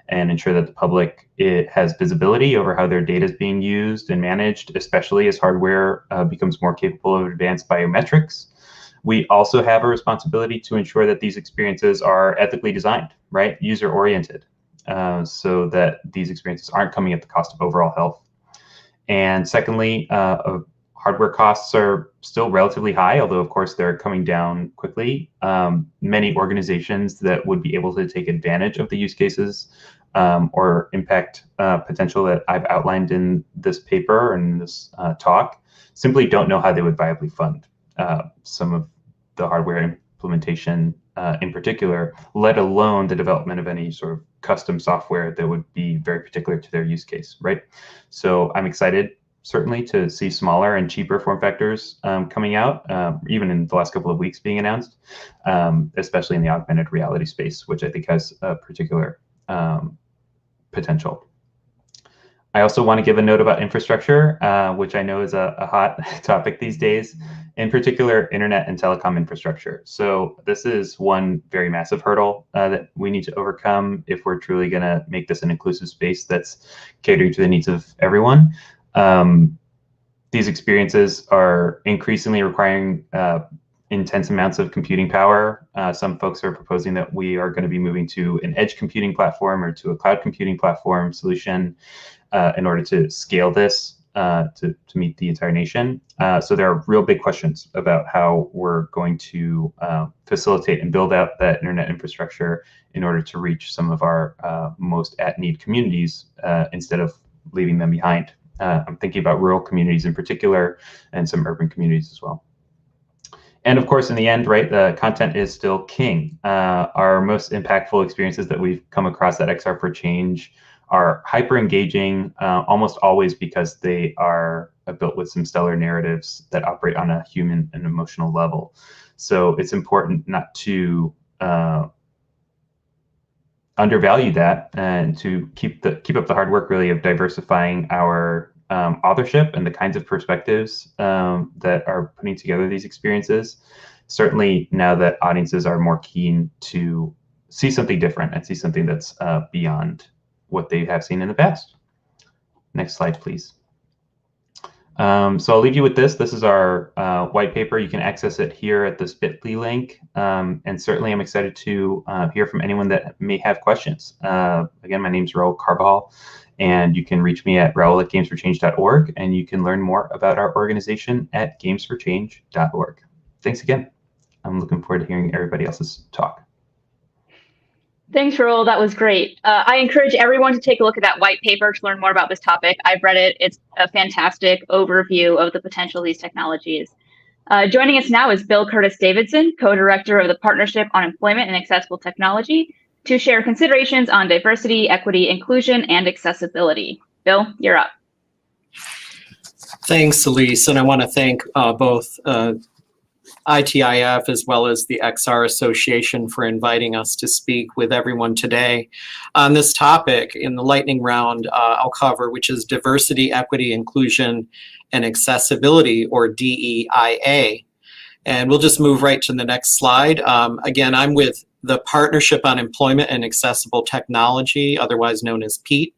and ensure that the public has visibility over how their data is being used and managed, especially as hardware becomes more capable of advanced biometrics. We also have a responsibility to ensure that these experiences are ethically designed, right? User-oriented, so that these experiences aren't coming at the cost of overall health. And secondly, hardware costs are still relatively high, although of course they're coming down quickly. Many organizations that would be able to take advantage of the use cases or impact potential that I've outlined in this paper and this talk simply don't know how they would viably fund some of the hardware implementation in particular, let alone the development of any sort of custom software that would be very particular to their use case, right? So I'm excited certainly to see smaller and cheaper form factors coming out, even in the last couple of weeks being announced, especially in the augmented reality space, which I think has a particular potential. I also want to give a note about infrastructure, which I know is a hot topic these days, in particular, internet and telecom infrastructure. So this is one very massive hurdle that we need to overcome if we're truly going to make this an inclusive space that's catering to the needs of everyone. These experiences are increasingly requiring intense amounts of computing power. Some folks are proposing that we are going to be moving to an edge computing platform or to a cloud computing platform solution in order to scale this to meet the entire nation. So there are real big questions about how we're going to facilitate and build out that internet infrastructure in order to reach some of our most at-need communities instead of leaving them behind. I'm thinking about rural communities in particular and some urban communities as well. And of course, in the end, right, the content is still king. Our most impactful experiences that we've come across at XR for Change are hyper engaging, almost always because they are built with some stellar narratives that operate on a human and emotional level. So it's important not to undervalue that and to keep up the hard work really of diversifying our authorship and the kinds of perspectives that are putting together these experiences. Certainly now that audiences are more keen to see something different and see something that's beyond what they have seen in the past. Next slide, please. So I'll leave you with this. This is our white paper. You can access it here at this bit.ly link. And certainly I'm excited to hear from anyone that may have questions. Again, my name is Raul Carbajal, and you can reach me at raul@gamesforchange.org, and you can learn more about our organization at gamesforchange.org. Thanks again. I'm looking forward to hearing everybody else's talk. Thanks, Raul. That was great. I encourage everyone to take a look at that white paper to learn more about this topic. I've read it. It's a fantastic overview of the potential of these technologies. Joining us now is Bill Curtis Davidson, co-director of the Partnership on Employment and Accessible Technology, to share considerations on diversity, equity, inclusion, and accessibility. Bill, you're up. Thanks, Elise, and I want to thank both ITIF as well as the XR Association for inviting us to speak with everyone today on this topic in the lightning round I'll cover, which is diversity, equity, inclusion, and accessibility, or DEIA. And we'll just move right to the next slide. Again, I'm with the Partnership on Employment and Accessible Technology, otherwise known as PEAT.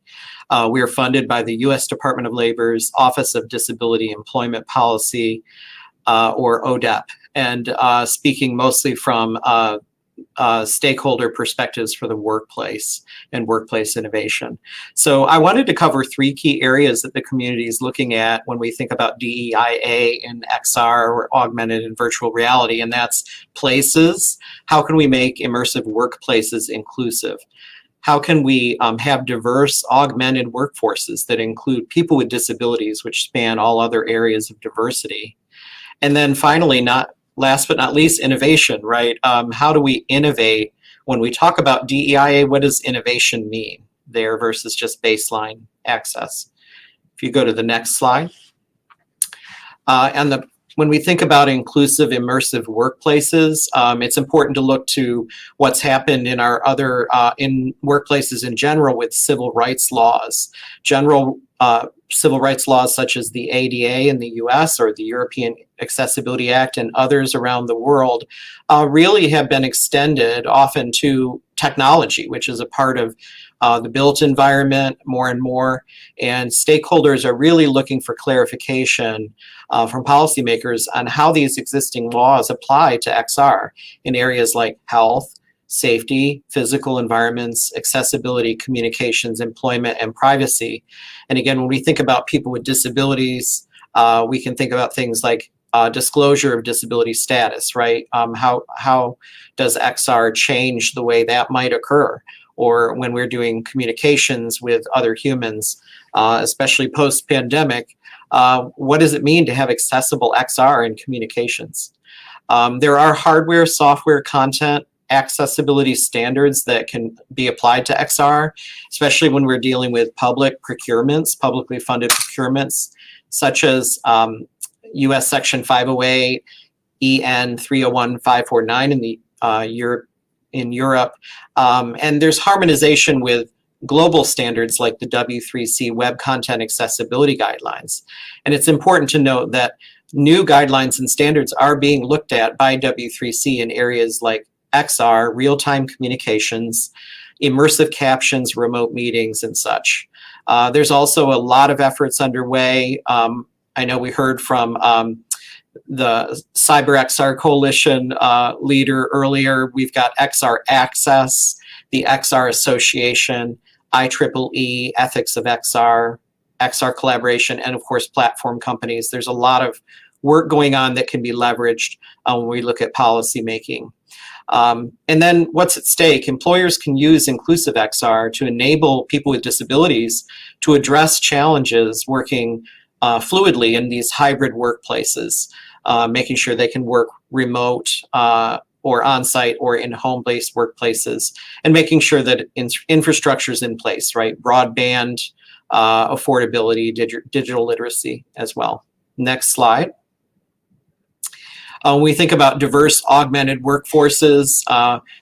We are funded by the U.S. Department of Labor's Office of Disability Employment Policy, or ODEP, and speaking mostly from stakeholder perspectives for the workplace and workplace innovation. So I wanted to cover three key areas that the community is looking at when we think about DEIA and XR, or augmented and virtual reality, and that's places. How can we make immersive workplaces inclusive? How can we have diverse augmented workforces that include people with disabilities, which span all other areas of diversity? And then finally, last but not least, innovation, right? How do we innovate? When we talk about DEIA, what does innovation mean there versus just baseline access? If you go to the next slide. When we think about inclusive, immersive workplaces, it's important to look to what's happened in our other, in workplaces in general with civil rights laws. General civil rights laws such as the ADA in the US or the European Accessibility Act and others around the world really have been extended often to technology, which is a part of the built environment more and more. And stakeholders are really looking for clarification from policymakers on how these existing laws apply to XR in areas like health, safety, physical environments, accessibility, communications, employment, and privacy. And again, when we think about people with disabilities, we can think about things like disclosure of disability status, right? How does XR change the way that might occur? Or when we're doing communications with other humans, especially post-pandemic, what does it mean to have accessible XR in communications? There are hardware, software, content, accessibility standards that can be applied to XR, especially when we're dealing with public procurements, publicly funded procurements, such as US Section 508, EN 301549 in the Europe. And there's harmonization with global standards like the W3C Web Content Accessibility Guidelines. And it's important to note that new guidelines and standards are being looked at by W3C in areas like XR, real-time communications, immersive captions, remote meetings, and such. There's also a lot of efforts underway. I know we heard from the Cyber XR Coalition leader earlier. We've got XR Access, the XR Association, IEEE, Ethics of XR, XR collaboration, and of course, platform companies. There's a lot of work going on that can be leveraged when we look at policy making. And then what's at stake? Employers can use inclusive XR to enable people with disabilities to address challenges working fluidly in these hybrid workplaces, making sure they can work remote or on-site or in home-based workplaces, and making sure that infrastructure is in place, right? Broadband, affordability, digital literacy as well. Next slide. When we think about diverse augmented workforces,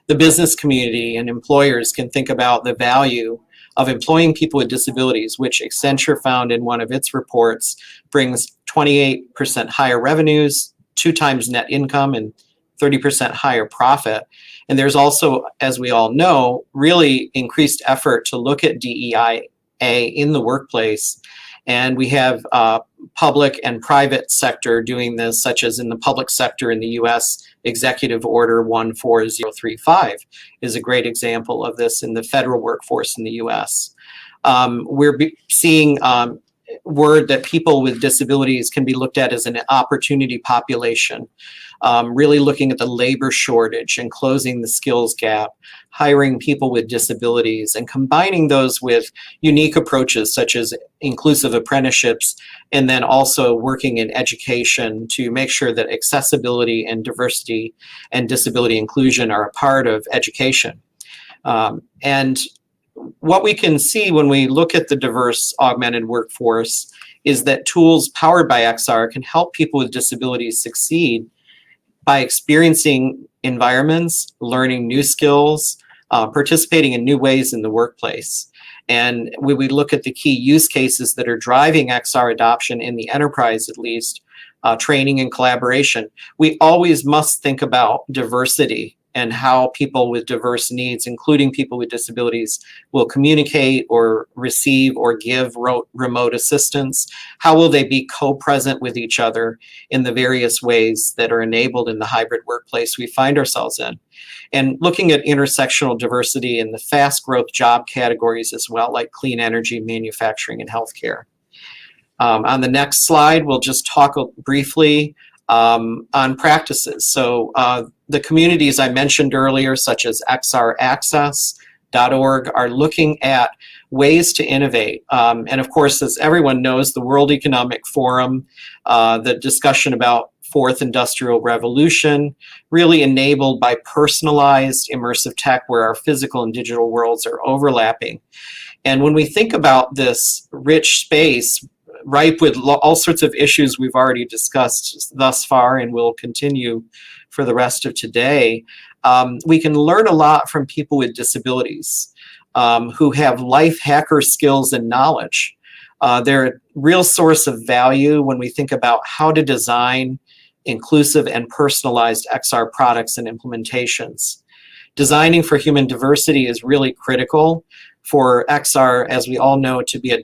the business community and employers can think about the value of employing people with disabilities, which Accenture found in one of its reports brings 28% higher revenues, 2 times net income, and 30% higher profit. And there's also, as we all know, really increased effort to look at DEIA in the workplace. And we have public and private sector doing this, such as in the public sector in the US, Executive Order 14035 is a great example of this in the federal workforce in the US. We're seeing word that people with disabilities can be looked at as an opportunity population, really looking at the labor shortage and closing the skills gap, hiring people with disabilities, and combining those with unique approaches such as inclusive apprenticeships, and then also working in education to make sure that accessibility and diversity and disability inclusion are a part of education. And what we can see when we look at the diverse augmented workforce is that tools powered by XR can help people with disabilities succeed by experiencing environments, learning new skills, participating in new ways in the workplace. And when we look at the key use cases that are driving XR adoption in the enterprise, at least, training and collaboration, we always must think about diversity and how people with diverse needs, including people with disabilities, will communicate or receive or give remote assistance. How will they be co-present with each other in the various ways that are enabled in the hybrid workplace we find ourselves in? And looking at intersectional diversity in the fast growth job categories as well, like clean energy, manufacturing, and healthcare. On the next slide, we'll just talk briefly on practices. So the communities I mentioned earlier, such as xraccess.org, are looking at ways to innovate. And of course, as everyone knows, the World Economic Forum, the discussion about Fourth Industrial Revolution, really enabled by personalized immersive tech where our physical and digital worlds are overlapping. And when we think about this rich space, ripe with all sorts of issues we've already discussed thus far and will continue for the rest of today, we can learn a lot from people with disabilities who have life hacker skills and knowledge. They're a real source of value when we think about how to design inclusive and personalized XR products and implementations. Designing for human diversity is really critical for XR, as we all know, to be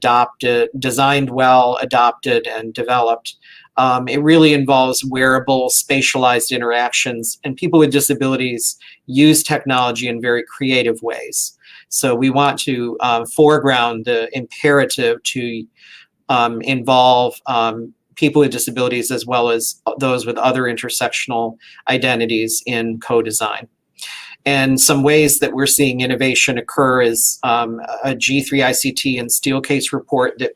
designed well, adopted, and developed. It really involves wearable, spatialized interactions, and people with disabilities use technology in very creative ways. So we want to foreground the imperative to involve people with disabilities as well as those with other intersectional identities in co-design. And some ways that we're seeing innovation occur is a G3ICT and Steelcase report that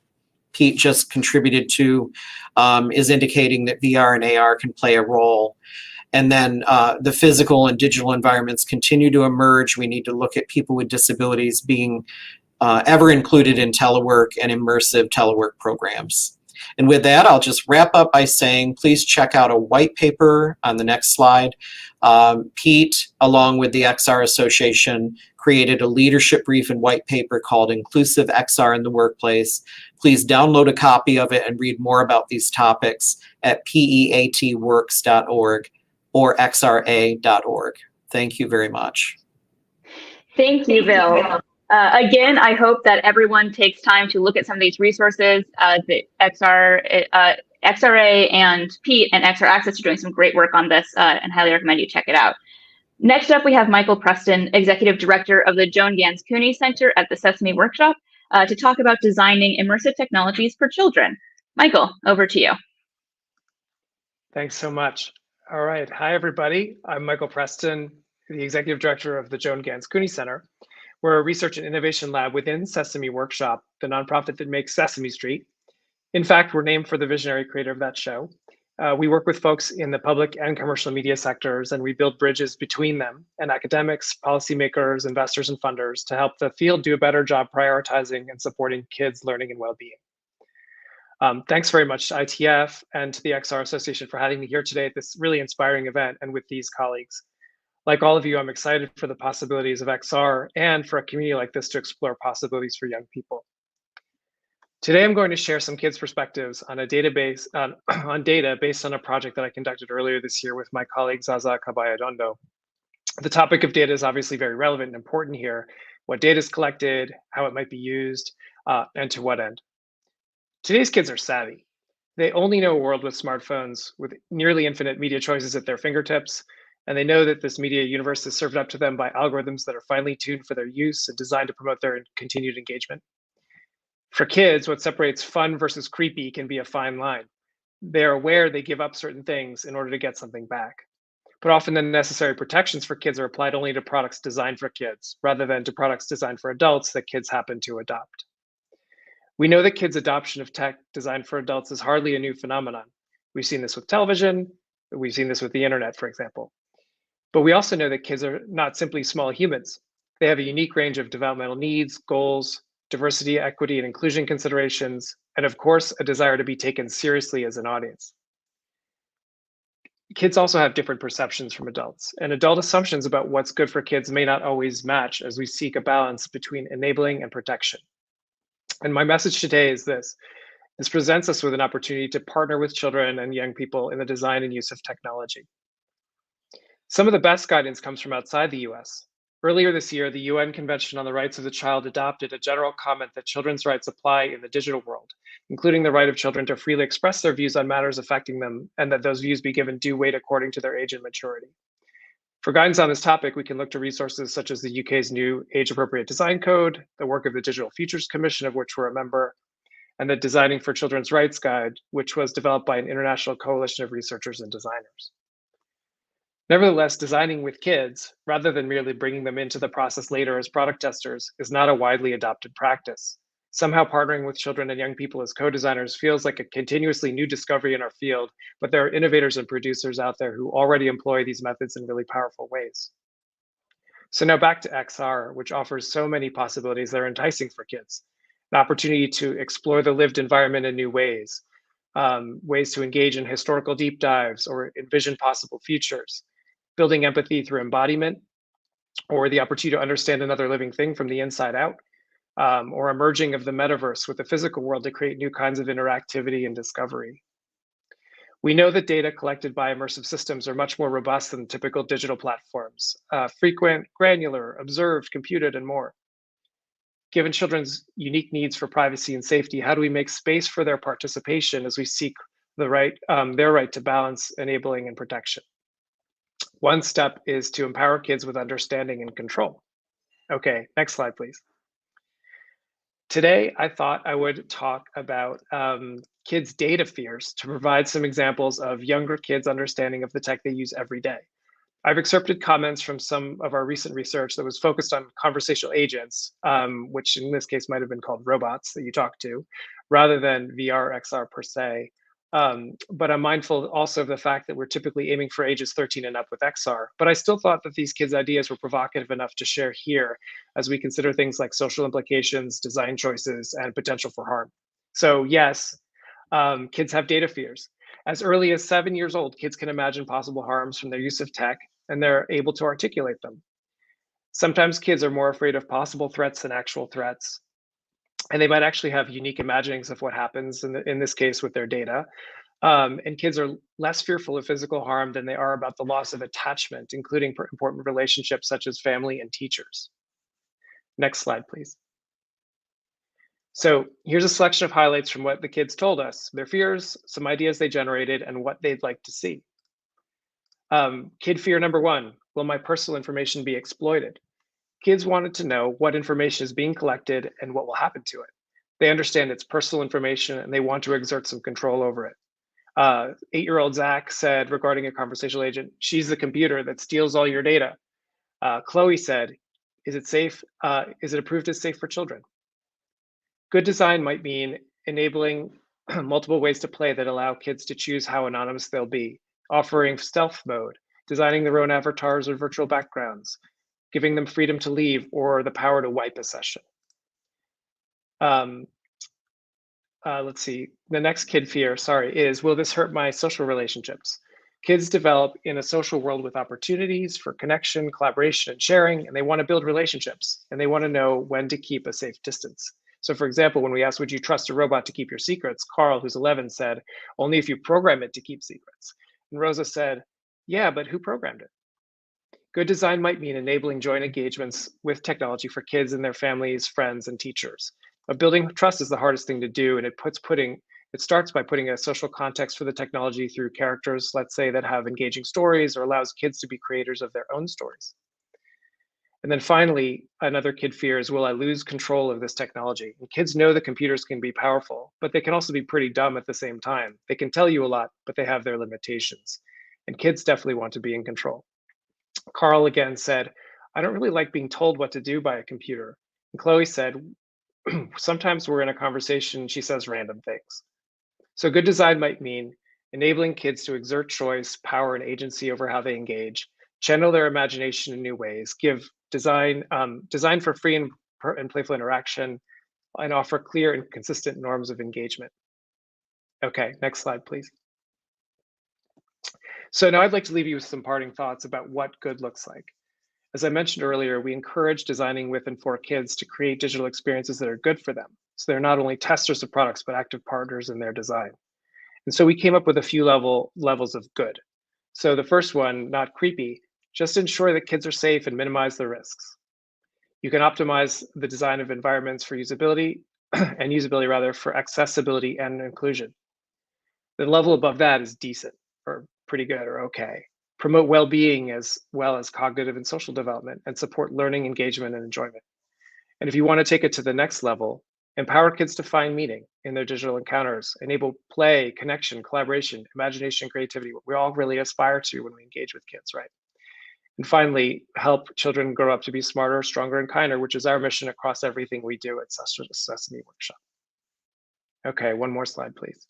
Pete just contributed to is indicating that VR and AR can play a role. And then the physical and digital environments continue to emerge. We need to look at people with disabilities being ever included in telework and immersive telework programs. And with that, I'll just wrap up by saying, please check out a white paper on the next slide. Pete, along with the XR Association, created a leadership brief and white paper called Inclusive XR in the Workplace. Please download a copy of it and read more about these topics at peatworks.org or xra.org. Thank you very much. Thank you, Bill. Again, I hope that everyone takes time to look at some of these resources. The XRA and Pete and XR Access are doing some great work on this and highly recommend you check it out. Next up, we have Michael Preston, Executive Director of the Joan Gans Cooney Center at the Sesame Workshop. to talk about designing immersive technologies for children. Michael, over to you. Thanks so much. All right. Hi, everybody. I'm Michael Preston, the Executive Director of the Joan Gans Cooney Center. We're a research and innovation lab within Sesame Workshop, the nonprofit that makes Sesame Street. In fact, we're named for the visionary creator of that show. We work with folks in the public and commercial media sectors, and we build bridges between them and academics, policymakers, investors, and funders to help the field do a better job prioritizing and supporting kids' learning and well-being. Thanks very much to ITF and to the XR Association for having me here today at this really inspiring event and with these colleagues. Like all of you, I'm excited for the possibilities of XR and for a community like this to explore possibilities for young people. Today, I'm going to share some kids' perspectives on a database on data based on a project that I conducted earlier this year with my colleague Zaza Caballadondo. The topic of data is obviously very relevant and important here. What data is collected, how it might be used, and to what end. Today's kids are savvy. They only know a world with smartphones with nearly infinite media choices at their fingertips, and they know that this media universe is served up to them by algorithms that are finely tuned for their use and designed to promote their continued engagement. For kids, what separates fun versus creepy can be a fine line. They're aware they give up certain things in order to get something back. But often the necessary protections for kids are applied only to products designed for kids, rather than to products designed for adults that kids happen to adopt. We know that kids' adoption of tech designed for adults is hardly a new phenomenon. We've seen this with television, we've seen this with the internet, for example. But we also know that kids are not simply small humans. They have a unique range of developmental needs, goals, diversity, equity, and inclusion considerations, and of course, a desire to be taken seriously as an audience. Kids also have different perceptions from adults, and adult assumptions about what's good for kids may not always match as we seek a balance between enabling and protection. And my message today is this. This presents us with an opportunity to partner with children and young people in the design and use of technology. Some of the best guidance comes from outside the US. Earlier this year, the UN Convention on the Rights of the Child adopted a general comment that children's rights apply in the digital world, including the right of children to freely express their views on matters affecting them, and that those views be given due weight according to their age and maturity. For guidance on this topic, we can look to resources such as the UK's new Age-Appropriate Design Code, the work of the Digital Futures Commission, of which we're a member, and the Designing for Children's Rights Guide, which was developed by an international coalition of researchers and designers. Nevertheless, designing with kids, rather than merely bringing them into the process later as product testers, is not a widely adopted practice. Somehow partnering with children and young people as co-designers feels like a continuously new discovery in our field, but there are innovators and producers out there who already employ these methods in really powerful ways. So now back to XR, which offers so many possibilities that are enticing for kids. An opportunity to explore the lived environment in new ways, ways to engage in historical deep dives or envision possible futures, building empathy through embodiment, or the opportunity to understand another living thing from the inside out, or a merging of the metaverse with the physical world to create new kinds of interactivity and discovery. We know that data collected by immersive systems are much more robust than typical digital platforms, frequent, granular, observed, computed, and more. Given children's unique needs for privacy and safety, how do we make space for their participation as we seek their right to balance enabling and protection? One step is to empower kids with understanding and control. Okay, next slide, please. Today, I thought I would talk about kids' data fears to provide some examples of younger kids' understanding of the tech they use every day. I've excerpted comments from some of our recent research that was focused on conversational agents, which in this case might have been called robots that you talk to, rather than VR, XR per se. But I'm mindful also of the fact that we're typically aiming for ages 13 and up with XR. But I still thought that these kids' ideas were provocative enough to share here as we consider things like social implications, design choices, and potential for harm. So yes, kids have data fears. As early as 7 years old, kids can imagine possible harms from their use of tech, and they're able to articulate them. Sometimes kids are more afraid of possible threats than actual threats. And they might actually have unique imaginings of what happens in this case with their data. And kids are less fearful of physical harm than they are about the loss of attachment, including important relationships such as family and teachers. Next slide, please. So here's a selection of highlights from what the kids told us, their fears, some ideas they generated, and what they'd like to see. Kid fear number one, will my personal information be exploited? Kids wanted to know what information is being collected and what will happen to it. They understand it's personal information and they want to exert some control over it. 8-year-old Zach said regarding a conversational agent, she's the computer that steals all your data. Chloe said, is it safe? Is it approved as safe for children? Good design might mean enabling multiple ways to play that allow kids to choose how anonymous they'll be, offering stealth mode, designing their own avatars or virtual backgrounds, giving them freedom to leave or the power to wipe a session. Let's see, the next kid fear, is, will this hurt my social relationships? Kids develop in a social world with opportunities for connection, collaboration, and sharing, and they want to build relationships, and they want to know when to keep a safe distance. So for example, when we asked, would you trust a robot to keep your secrets? Carl, who's 11, said, only if you program it to keep secrets. And Rosa said, yeah, but who programmed it? Good design might mean enabling joint engagements with technology for kids and their families, friends, and teachers. But building trust is the hardest thing to do, and it starts by putting a social context for the technology through characters, let's say, that have engaging stories or allows kids to be creators of their own stories. And then finally, another kid fear is, will I lose control of this technology? And kids know that computers can be powerful, but they can also be pretty dumb at the same time. They can tell you a lot, but they have their limitations. And kids definitely want to be in control. Carl again said, I don't really like being told what to do by a computer. And Chloe said, sometimes we're in a conversation, she says random things. So good design might mean enabling kids to exert choice, power, and agency over how they engage, channel their imagination in new ways, give design for free and playful interaction, and offer clear and consistent norms of engagement. Okay, next slide, please. So now I'd like to leave you with some parting thoughts about what good looks like. As I mentioned earlier, we encourage designing with and for kids to create digital experiences that are good for them. So they're not only testers of products, but active partners in their design. And so we came up with a few levels of good. So the first one, not creepy, just ensure that kids are safe and minimize the risks. You can optimize the design of environments for usability and usability for accessibility and inclusion. The level above that is decent or pretty good or okay. Promote well-being as well as cognitive and social development and support learning, engagement, and enjoyment. And if you want to take it to the next level, empower kids to find meaning in their digital encounters, enable play, connection, collaboration, imagination, creativity, what we all really aspire to when we engage with kids, right? And finally, help children grow up to be smarter, stronger, and kinder, which is our mission across everything we do at Sesame Workshop. Okay, one more slide, please.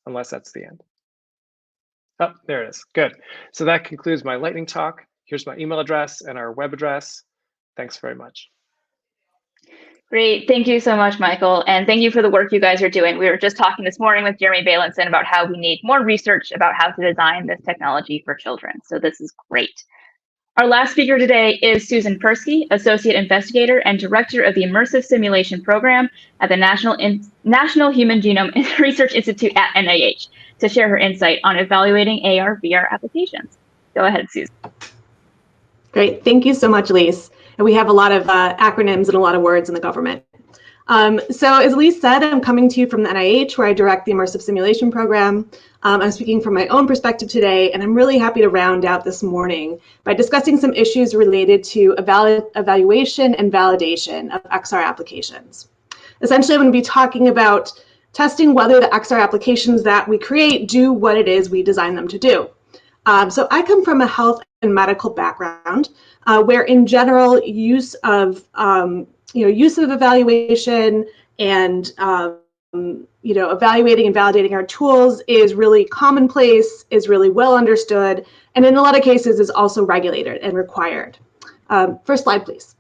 Unless that's the end. Oh, there it is. Good. So that concludes my lightning talk. Here's my email address and our web address. Thanks very much. Great. Thank you so much, Michael. And thank you for the work you guys are doing. We were just talking this morning with Jeremy Bailenson about how we need more research about how to design this technology for children. So this is great. Our last speaker today is Susan Persky, Associate Investigator and Director of the Immersive Simulation Program at the National Human Genome Research Institute at NIH, to share her insight on evaluating AR/VR applications. Go ahead, Susan. Great. Thank you so much, Lise. And we have a lot of acronyms and a lot of words in the government. So as Lise said, I'm coming to you from the NIH, where I direct the Immersive Simulation Program. I'm speaking from my own perspective today, and I'm really happy to round out this morning by discussing some issues related to evaluation and validation of XR applications. Essentially, I'm going to be talking about testing whether the XR applications that we create do what it is we design them to do. So I come from a health and medical background, where in general use of evaluation and evaluating and validating our tools is really commonplace, is really well understood, and in a lot of cases is also regulated and required. First slide, please.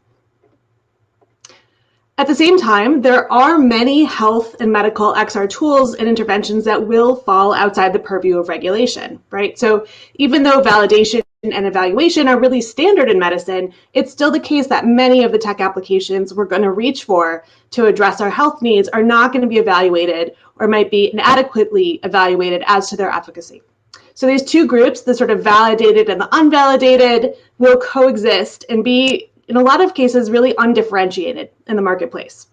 At the same time, there are many health and medical XR tools and interventions that will fall outside the purview of regulation, right? So even though validation and evaluation are really standard in medicine, it's still the case that many of the tech applications we're going to reach for to address our health needs are not going to be evaluated or might be inadequately evaluated as to their efficacy. So these two groups, the sort of validated and the unvalidated, will coexist and be, in a lot of cases, really undifferentiated in the marketplace.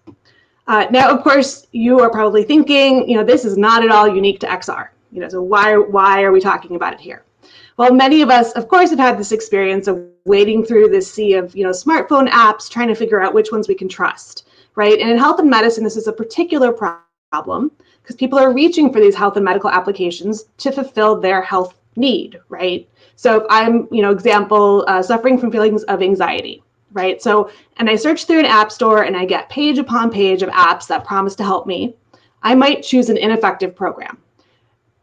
Now, of course, you are probably thinking, this is not at all unique to XR. So why are we talking about it here? Well, many of us, of course, have had this experience of wading through this sea of, smartphone apps, trying to figure out which ones we can trust, right? And in health and medicine, this is a particular problem because people are reaching for these health and medical applications to fulfill their health need, right? So if I'm, suffering from feelings of anxiety, right? So, and I search through an app store and I get page upon page of apps that promise to help me, I might choose an ineffective program.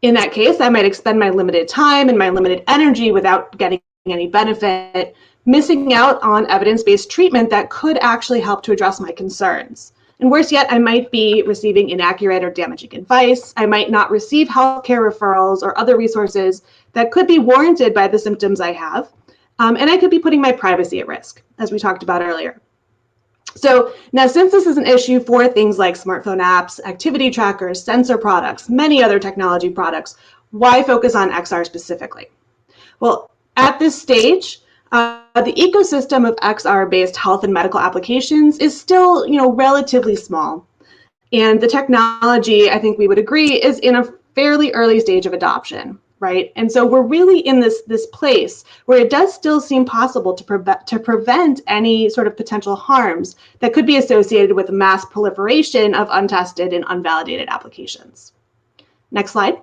In that case, I might expend my limited time and my limited energy without getting any benefit, missing out on evidence-based treatment that could actually help to address my concerns. And worse yet, I might be receiving inaccurate or damaging advice. I might not receive healthcare referrals or other resources that could be warranted by the symptoms I have. And I could be putting my privacy at risk, as we talked about earlier. So now, since this is an issue for things like smartphone apps, activity trackers, sensor products, many other technology products, why focus on XR specifically? Well, at this stage, the ecosystem of XR-based health and medical applications is still, relatively small. And the technology, I think we would agree, is in a fairly early stage of adoption, right? And so we're really in this place where it does still seem possible to prevent any sort of potential harms that could be associated with mass proliferation of untested and unvalidated applications. Next slide.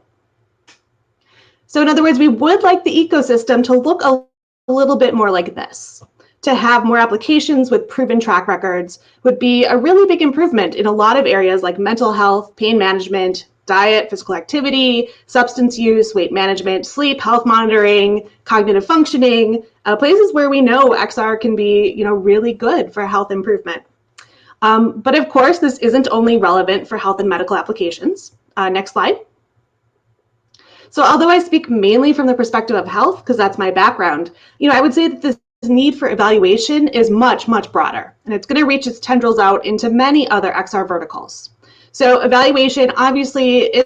So in other words, we would like the ecosystem to look a little bit more like this. To have more applications with proven track records would be a really big improvement in a lot of areas like mental health, pain management, diet, physical activity, substance use, weight management, sleep, health monitoring, cognitive functioning, places where we know XR can be, really good for health improvement. But of course, this isn't only relevant for health and medical applications. Next slide. So although I speak mainly from the perspective of health, because that's my background, I would say that this need for evaluation is much, much broader, and it's going to reach its tendrils out into many other XR verticals. So evaluation obviously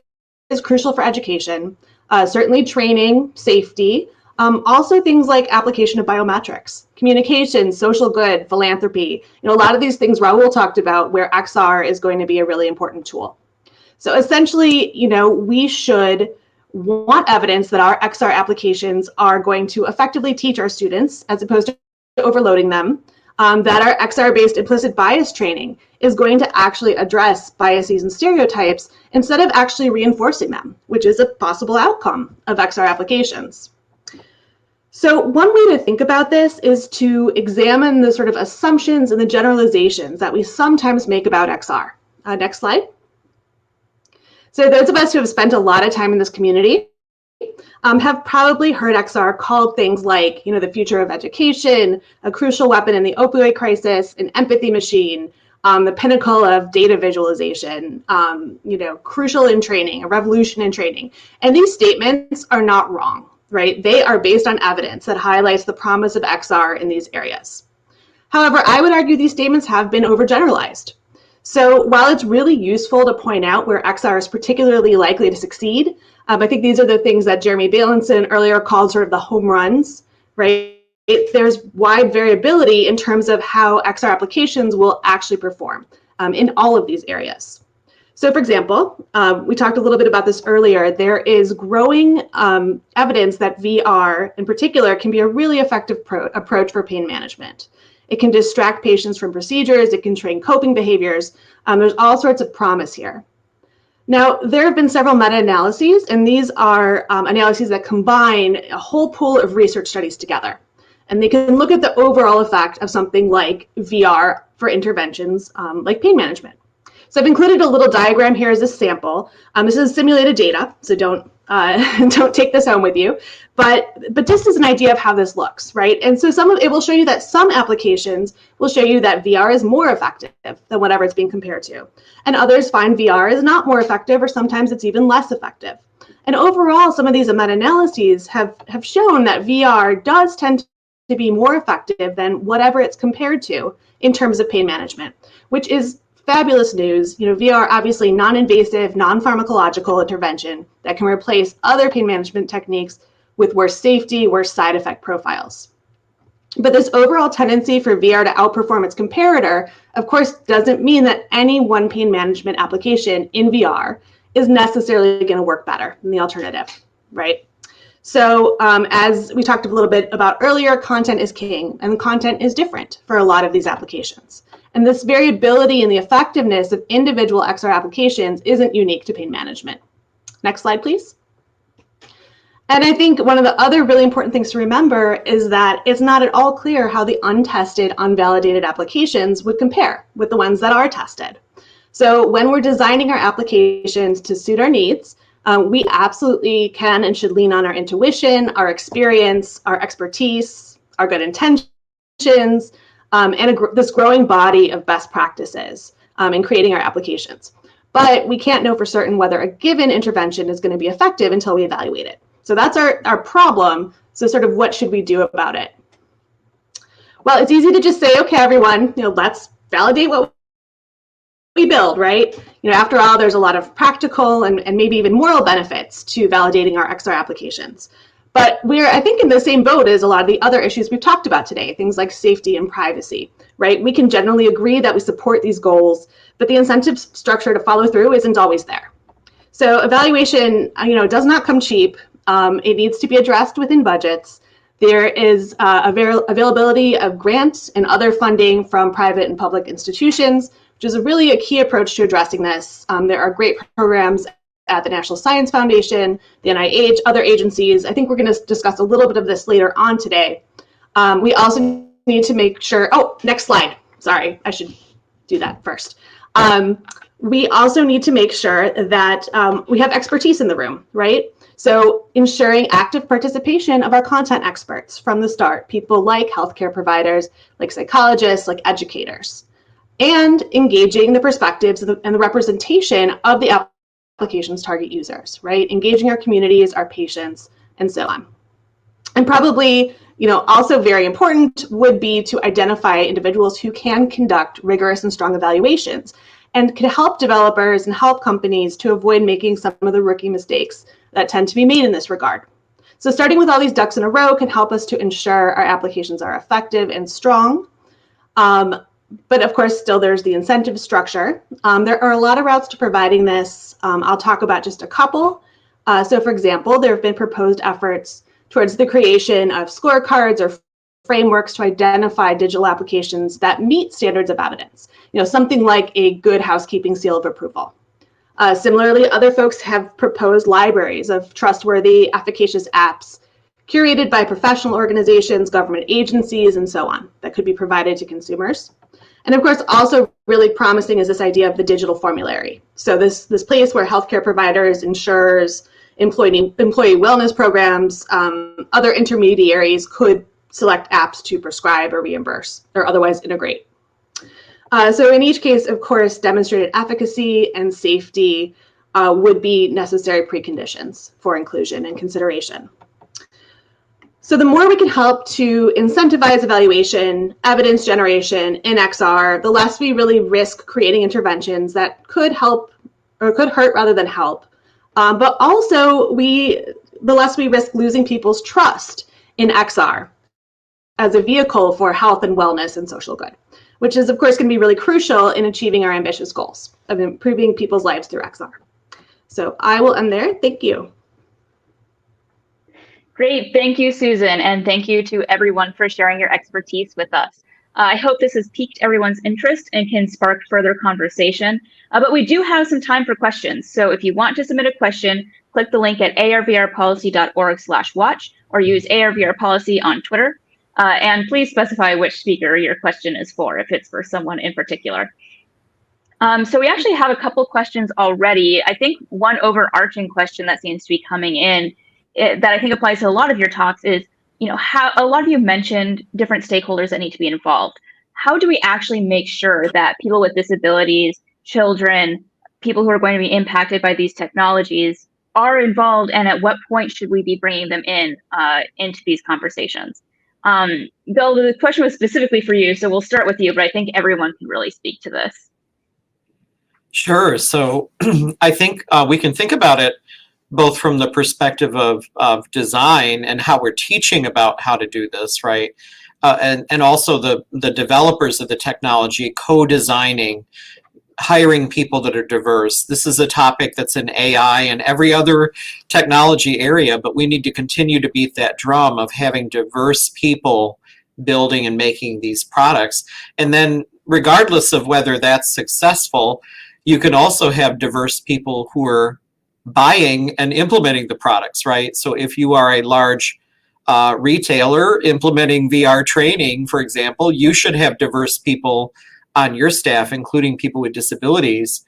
is crucial for education, certainly training, safety, also things like application of biometrics, communication, social good, philanthropy, a lot of these things Raul talked about where XR is going to be a really important tool. So essentially, we should want evidence that our XR applications are going to effectively teach our students as opposed to overloading them, that our XR-based implicit bias training is going to actually address biases and stereotypes instead of actually reinforcing them, which is a possible outcome of XR applications. So one way to think about this is to examine the sort of assumptions and the generalizations that we sometimes make about XR. Next slide. So those of us who have spent a lot of time in this community have probably heard XR called things like, the future of education, a crucial weapon in the opioid crisis, an empathy machine, the pinnacle of data visualization, crucial in training, a revolution in training. And these statements are not wrong, right? They are based on evidence that highlights the promise of XR in these areas. However, I would argue these statements have been overgeneralized. So while it's really useful to point out where XR is particularly likely to succeed, I think these are the things that Jeremy Bailenson earlier called sort of the home runs, right? There's wide variability in terms of how XR applications will actually perform in all of these areas. So for example, we talked a little bit about this earlier, there is growing evidence that VR in particular can be a really effective approach for pain management. It can distract patients from procedures, it can train coping behaviors. There's all sorts of promise here. Now, there have been several meta-analyses, and these are analyses that combine a whole pool of research studies together. And they can look at the overall effect of something like VR for interventions like pain management. So I've included a little diagram here as a sample. This is simulated data, so don't take this home with you. But just as an idea of how this looks, right? And so it will show you that some applications will show you that VR is more effective than whatever it's being compared to. And others find VR is not more effective, or sometimes it's even less effective. And overall, some of these meta-analyses have shown that VR does tend to be more effective than whatever it's compared to in terms of pain management, which is fabulous news. VR, obviously non-invasive, non-pharmacological intervention that can replace other pain management techniques with worse safety, worse side effect profiles. But this overall tendency for VR to outperform its comparator, of course, doesn't mean that any one pain management application in VR is necessarily going to work better than the alternative, right? So as we talked a little bit about earlier, content is king, and content is different for a lot of these applications. And this variability in the effectiveness of individual XR applications isn't unique to pain management. Next slide, please. And I think one of the other really important things to remember is that it's not at all clear how the untested, unvalidated applications would compare with the ones that are tested. So when we're designing our applications to suit our needs, we absolutely can and should lean on our intuition, our experience, our expertise, our good intentions, and this growing body of best practices in creating our applications. But we can't know for certain whether a given intervention is going to be effective until we evaluate it. So that's our problem. So sort of what should we do about it? Well, it's easy to just say, okay, everyone, let's validate what we build, right? After all, there's a lot of practical and maybe even moral benefits to validating our XR applications. But we're, I think, in the same boat as a lot of the other issues we've talked about today, things like safety and privacy, right? We can generally agree that we support these goals, but the incentive structure to follow through isn't always there. So evaluation, does not come cheap. It needs to be addressed within budgets. There is availability of grants and other funding from private and public institutions, which is really a key approach to addressing this. There are great programs at the National Science Foundation, the NIH, other agencies. I think we're going to discuss a little bit of this later on today. We also need to make sure, next slide. Sorry, I should do that first. We also need to make sure that we have expertise in the room, right? So ensuring active participation of our content experts from the start, people like healthcare providers, like psychologists, like educators, and engaging the perspectives and the representation of the application's target users, right? Engaging our communities, our patients, and so on. And probably, also very important would be to identify individuals who can conduct rigorous and strong evaluations and can help developers and help companies to avoid making some of the rookie mistakes that tend to be made in this regard. So starting with all these ducks in a row can help us to ensure our applications are effective and strong. But of course, still there's the incentive structure. There are a lot of routes to providing this. I'll talk about just a couple. So for example, there have been proposed efforts towards the creation of scorecards or frameworks to identify digital applications that meet standards of evidence. Something like a good housekeeping seal of approval. Similarly, other folks have proposed libraries of trustworthy, efficacious apps curated by professional organizations, government agencies, and so on, that could be provided to consumers. And of course, also really promising is this idea of the digital formulary. So this place where healthcare providers, insurers, employee wellness programs, other intermediaries could select apps to prescribe or reimburse or otherwise integrate. So in each case, of course, demonstrated efficacy and safety would be necessary preconditions for inclusion and consideration. So the more we can help to incentivize evaluation, evidence generation in XR, the less we really risk creating interventions that could help or could hurt rather than help. But also the less we risk losing people's trust in XR as a vehicle for health and wellness and social good, which is of course going to be really crucial in achieving our ambitious goals of improving people's lives through XR. So I will end there. Thank you. Great. Thank you, Susan. And thank you to everyone for sharing your expertise with us. I hope this has piqued everyone's interest and can spark further conversation. But we do have some time for questions. So if you want to submit a question, click the link at arvrpolicy.org/watch or use arvrpolicy on Twitter. And please specify which speaker your question is for, if it's for someone in particular. So we actually have a couple questions already. I think one overarching question that seems to be coming in that I think applies to a lot of your talks is, how a lot of you mentioned different stakeholders that need to be involved. How do we actually make sure that people with disabilities, children, people who are going to be impacted by these technologies are involved, and at what point should we be bringing them into these conversations? Bill, the question was specifically for you, so we'll start with you, but I think everyone can really speak to this. Sure. So I think we can think about it both from the perspective of design and how we're teaching about how to do this, right? And also the developers of the technology co-designing hiring people that are diverse. This is a topic that's in AI and every other technology area, but we need to continue to beat that drum of having diverse people building and making these products. And then regardless of whether that's successful, you can also have diverse people who are buying and implementing the products, right? So if you are a large retailer implementing VR training, for example, you should have diverse people on your staff, including people with disabilities,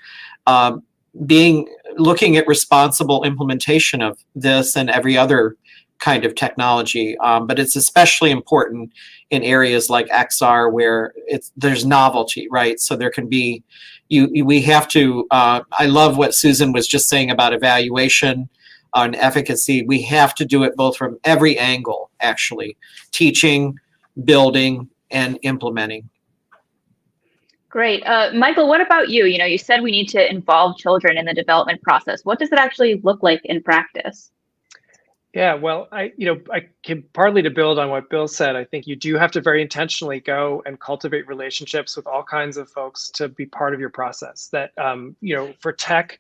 looking at responsible implementation of this and every other kind of technology. But it's especially important in areas like XR where there's novelty, right? So there can be, we have to, I love what Susan was just saying about evaluation on efficacy. We have to do it both from every angle, actually, teaching, building, and implementing. Great. Michael, what about you? You said we need to involve children in the development process. What does it actually look like in practice? Yeah, well, I can partly to build on what Bill said. I think you do have to very intentionally go and cultivate relationships with all kinds of folks to be part of your process. That, for tech,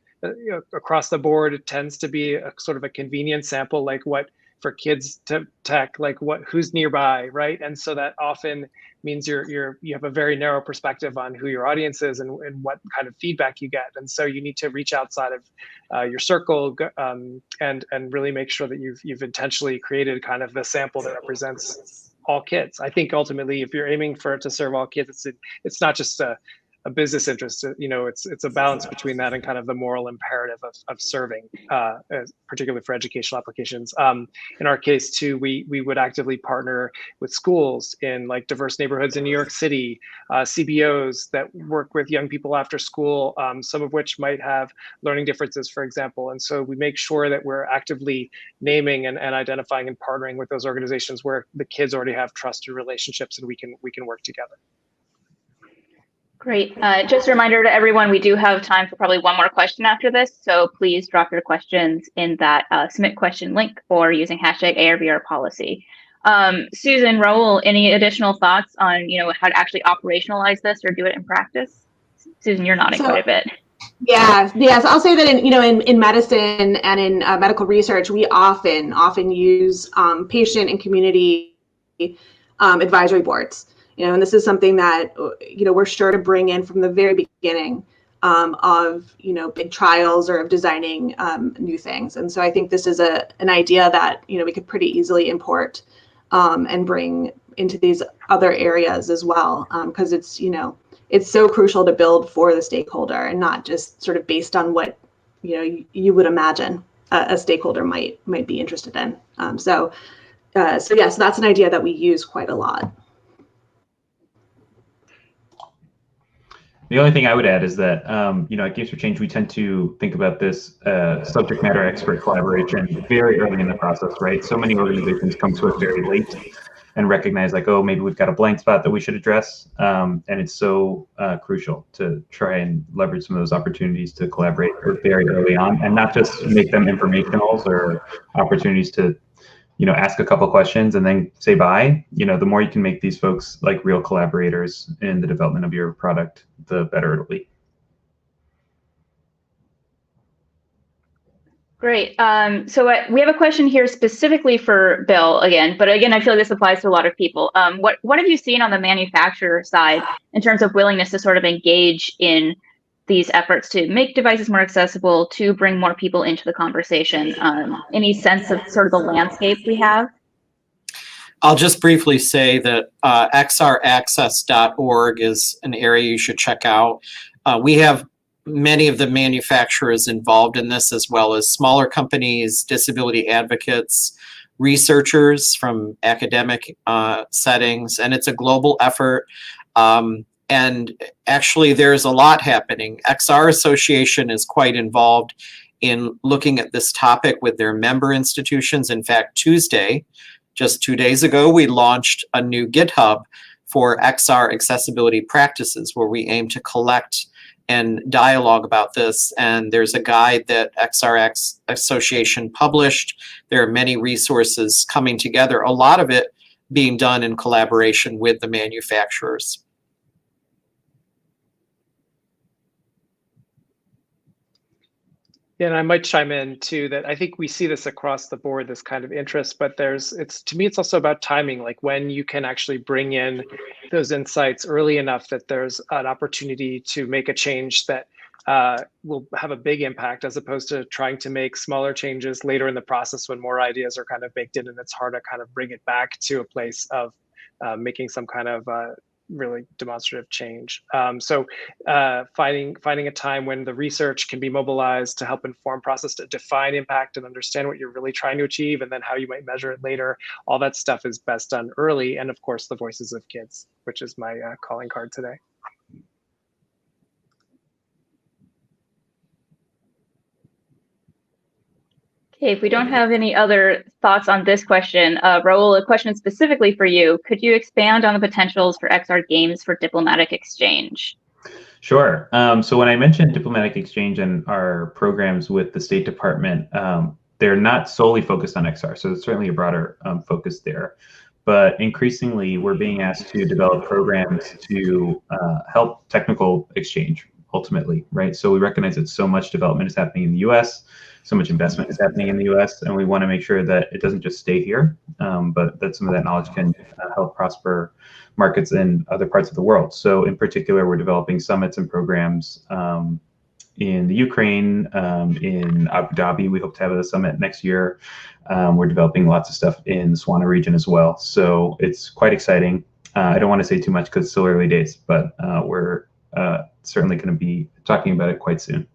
across the board, it tends to be a sort of a convenient sample, like what for kids to tech, like who's nearby, right? And so that often means you have a very narrow perspective on who your audience is and what kind of feedback you get. And so you need to reach outside of your circle and really make sure that you've intentionally created kind of the sample that represents all kids. I think ultimately, if you're aiming for it to serve all kids, it's not just a business interest. It's a balance between that and kind of the moral imperative of serving, particularly for educational applications. In our case too, we would actively partner with schools in like diverse neighborhoods in New York City, CBOs that work with young people after school, some of which might have learning differences, for example. And so we make sure that we're actively naming and identifying and partnering with those organizations where the kids already have trusted relationships and we can work together. Great. Just a reminder to everyone, we do have time for probably one more question after this. So please drop your questions in that submit question link or using hashtag ARVR policy. Susan, Raul, any additional thoughts on how to actually operationalize this or do it in practice? Susan, you're nodding quite a bit. Yeah. So I'll say that in medicine and in medical research, we often use patient and community advisory boards. And this is something that, we're sure to bring in from the very beginning of, big trials or of designing new things. And so I think this is an idea that, we could pretty easily import and bring into these other areas as well, because it's so crucial to build for the stakeholder and not just sort of based on what, you would imagine a stakeholder might be interested in. So that's an idea that we use quite a lot. The only thing I would add is that, at Games for Change, we tend to think about this subject matter expert collaboration very early in the process, right? So many organizations come to it very late and recognize like, oh, maybe we've got a blind spot that we should address. And it's so crucial to try and leverage some of those opportunities to collaborate very early on and not just make them informationals or opportunities to ask a couple questions and then say bye. The more you can make these folks like real collaborators in the development of your product, the better it'll be. Great. So we have a question here specifically for Bill again, but again, I feel like this applies to a lot of people. What have you seen on the manufacturer side in terms of willingness to sort of engage in these efforts to make devices more accessible, to bring more people into the conversation? Any sense of sort of the landscape we have? I'll just briefly say that xraccess.org is an area you should check out. We have many of the manufacturers involved in this, as well as smaller companies, disability advocates, researchers from academic settings, and it's a global effort. And actually, there's a lot happening. XR Association is quite involved in looking at this topic with their member institutions. In fact, Tuesday, just 2 days ago, we launched a new GitHub for XR accessibility practices, where we aim to collect and dialogue about this. And there's a guide that XR Association published. There are many resources coming together, a lot of it being done in collaboration with the manufacturers. Yeah, and I might chime in too that I think we see this across the board, this kind of interest, but to me, it's also about timing, like when you can actually bring in those insights early enough that there's an opportunity to make a change that will have a big impact, as opposed to trying to make smaller changes later in the process when more ideas are kind of baked in and it's hard to kind of bring it back to a place of making some kind of really demonstrative change. Finding a time when the research can be mobilized to help inform process to define impact and understand what you're really trying to achieve, and then how you might measure it later. All that stuff is best done early, and of course, the voices of kids, which is my calling card today. Okay, if we don't have any other thoughts on this question, Raul, a question specifically for you. Could you expand on the potentials for XR games for diplomatic exchange? Sure. So when I mentioned diplomatic exchange and our programs with the State Department, they're not solely focused on XR. So it's certainly a broader focus there. But increasingly, we're being asked to develop programs to help technical exchange ultimately, right? So we recognize that so much development is happening in the US, so much investment is happening in the US, and we want to make sure that it doesn't just stay here, but that some of that knowledge can help prosper markets in other parts of the world. So in particular, we're developing summits and programs in the Ukraine, in Abu Dhabi. We hope to have a summit next year. We're developing lots of stuff in the Swana region as well. So it's quite exciting. I don't want to say too much because it's still early days, but we're certainly going to be talking about it quite soon.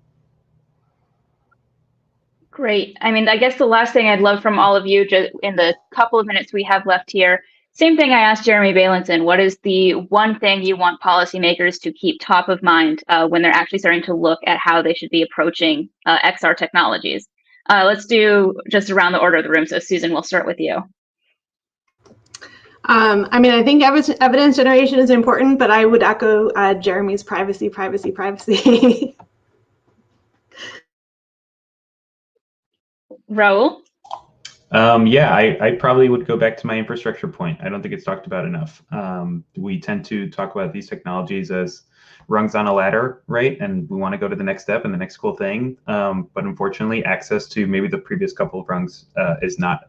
Great. I mean, I guess the last thing I'd love from all of you, just in the couple of minutes we have left here, same thing I asked Jeremy Bailenson. What is the one thing you want policymakers to keep top of mind when they're actually starting to look at how they should be approaching XR technologies? Let's do just around the order of the room. So Susan, we'll start with you. I mean, I think evidence generation is important, but I would echo Jeremy's privacy. Raul? Yeah, I probably would go back to my infrastructure point. I don't think it's talked about enough. We tend to talk about these technologies as rungs on a ladder, right? And we want to go to the next step and the next cool thing. But unfortunately, access to maybe the previous couple of rungs is not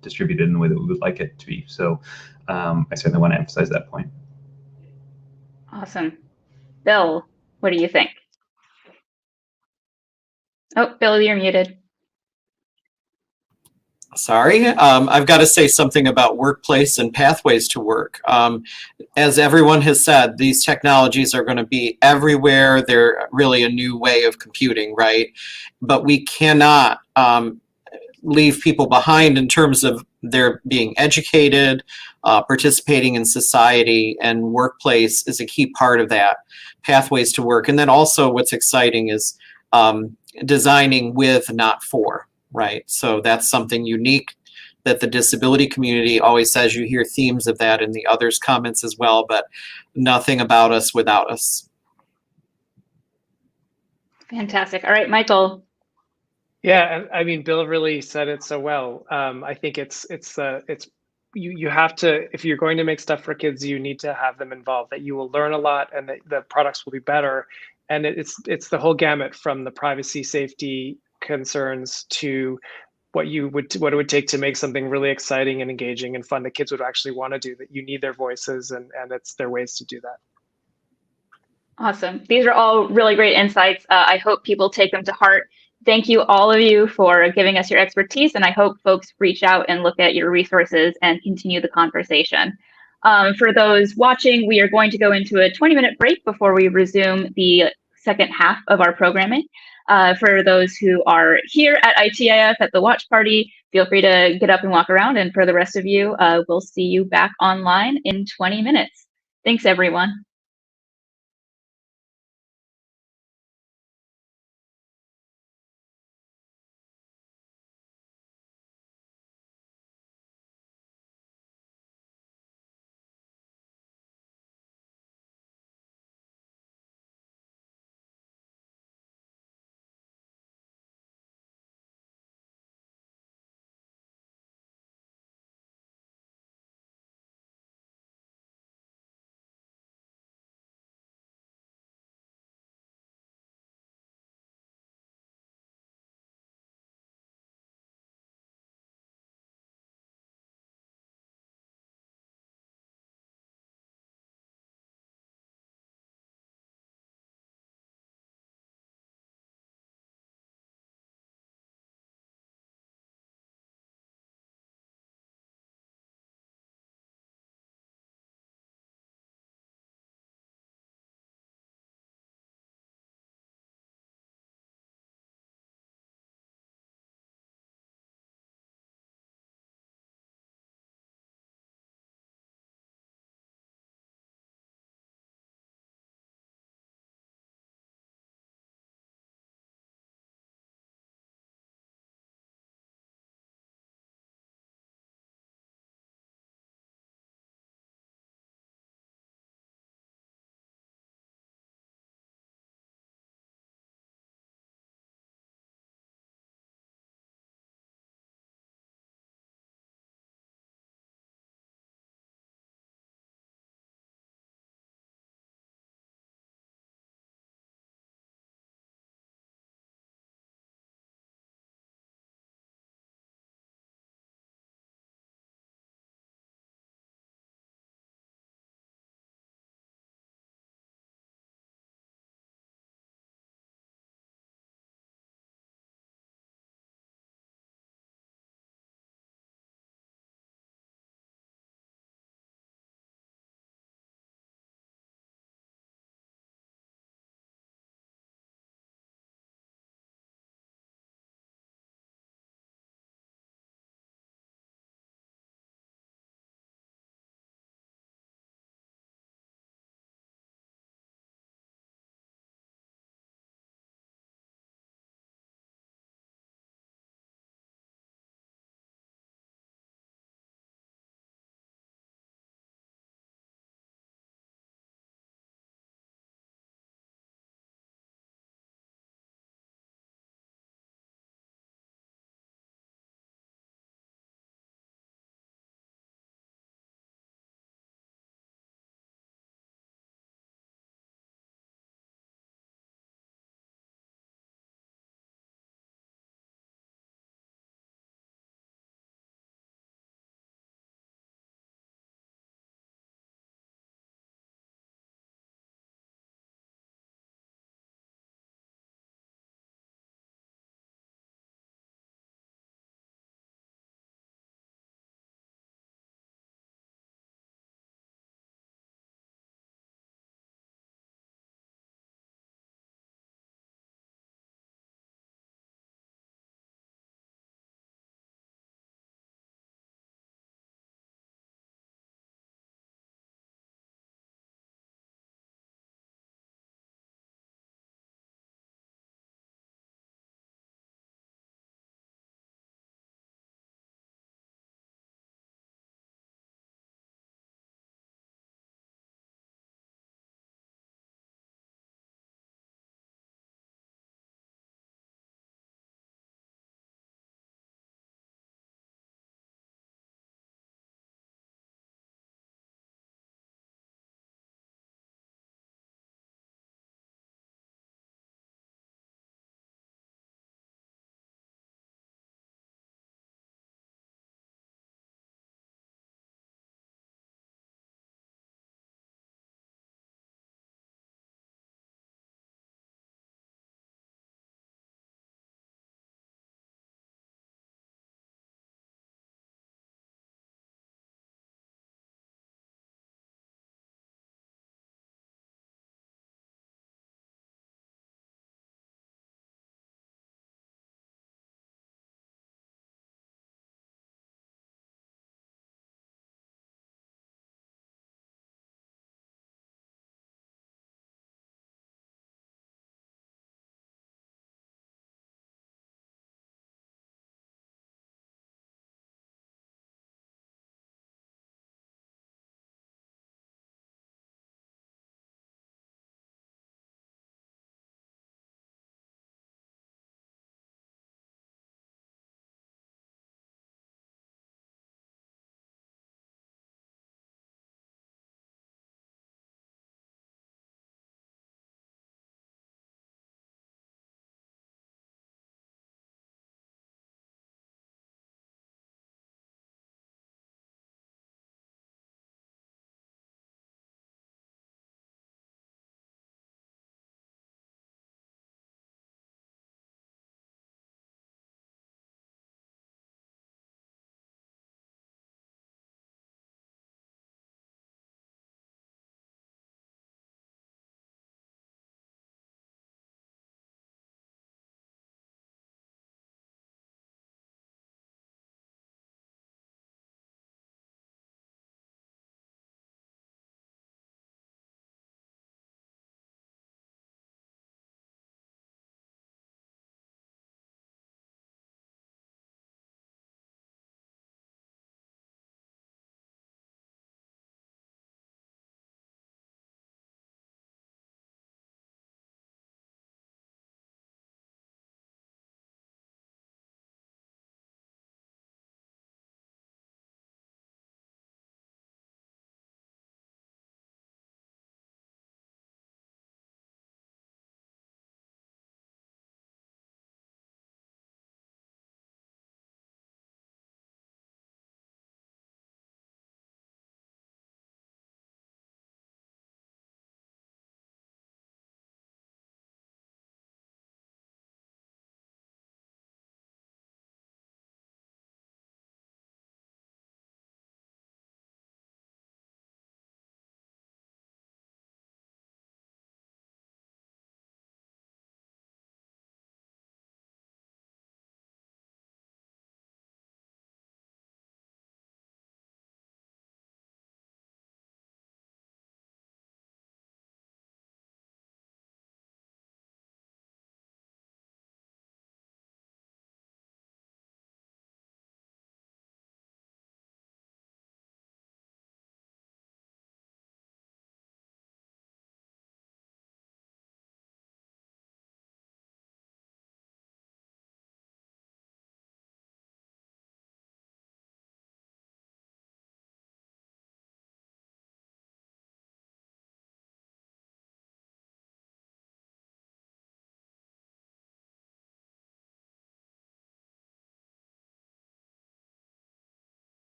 distributed in the way that we would like it to be. So I certainly want to emphasize that point. Awesome. Bill, what do you think? Oh, Bill, you're muted. Sorry, I've got to say something about workplace and pathways to work. As everyone has said, these technologies are going to be everywhere. They're really a new way of computing, right? But we cannot leave people behind in terms of their being educated, participating in society, and workplace is a key part of that, pathways to work. And then also what's exciting is designing with, not for. Right. So that's something unique that the disability community always says. You hear themes of that in the others' comments as well, but nothing about us without us. Fantastic. All right, Michael. Yeah, I mean, Bill really said it so well. I think you have to, if you're going to make stuff for kids, you need to have them involved, that you will learn a lot and that the products will be better. And it's the whole gamut from the privacy, safety concerns to what it would take to make something really exciting and engaging and fun that kids would actually want to do, that you need their voices and it's their ways to do that. Awesome. These are all really great insights. I hope people take them to heart. Thank you, all of you, for giving us your expertise, and I hope folks reach out and look at your resources and continue the conversation. For those watching, we are going to go into a 20-minute break before we resume the second half of our programming. For those who are here at ITIF at the watch party, feel free to get up and walk around. And for the rest of you, we'll see you back online in 20 minutes. Thanks, everyone.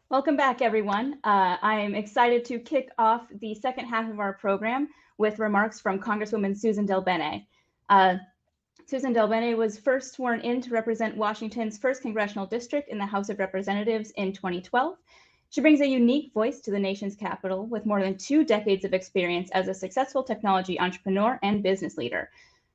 Welcome back, everyone. I'm excited to kick off the second half of our program with remarks from Congresswoman Susan DelBene. Susan DelBene was first sworn in to represent Washington's 1st Congressional District in the House of Representatives in 2012. She brings a unique voice to the nation's capital with more than 2 decades of experience as a successful technology entrepreneur and business leader.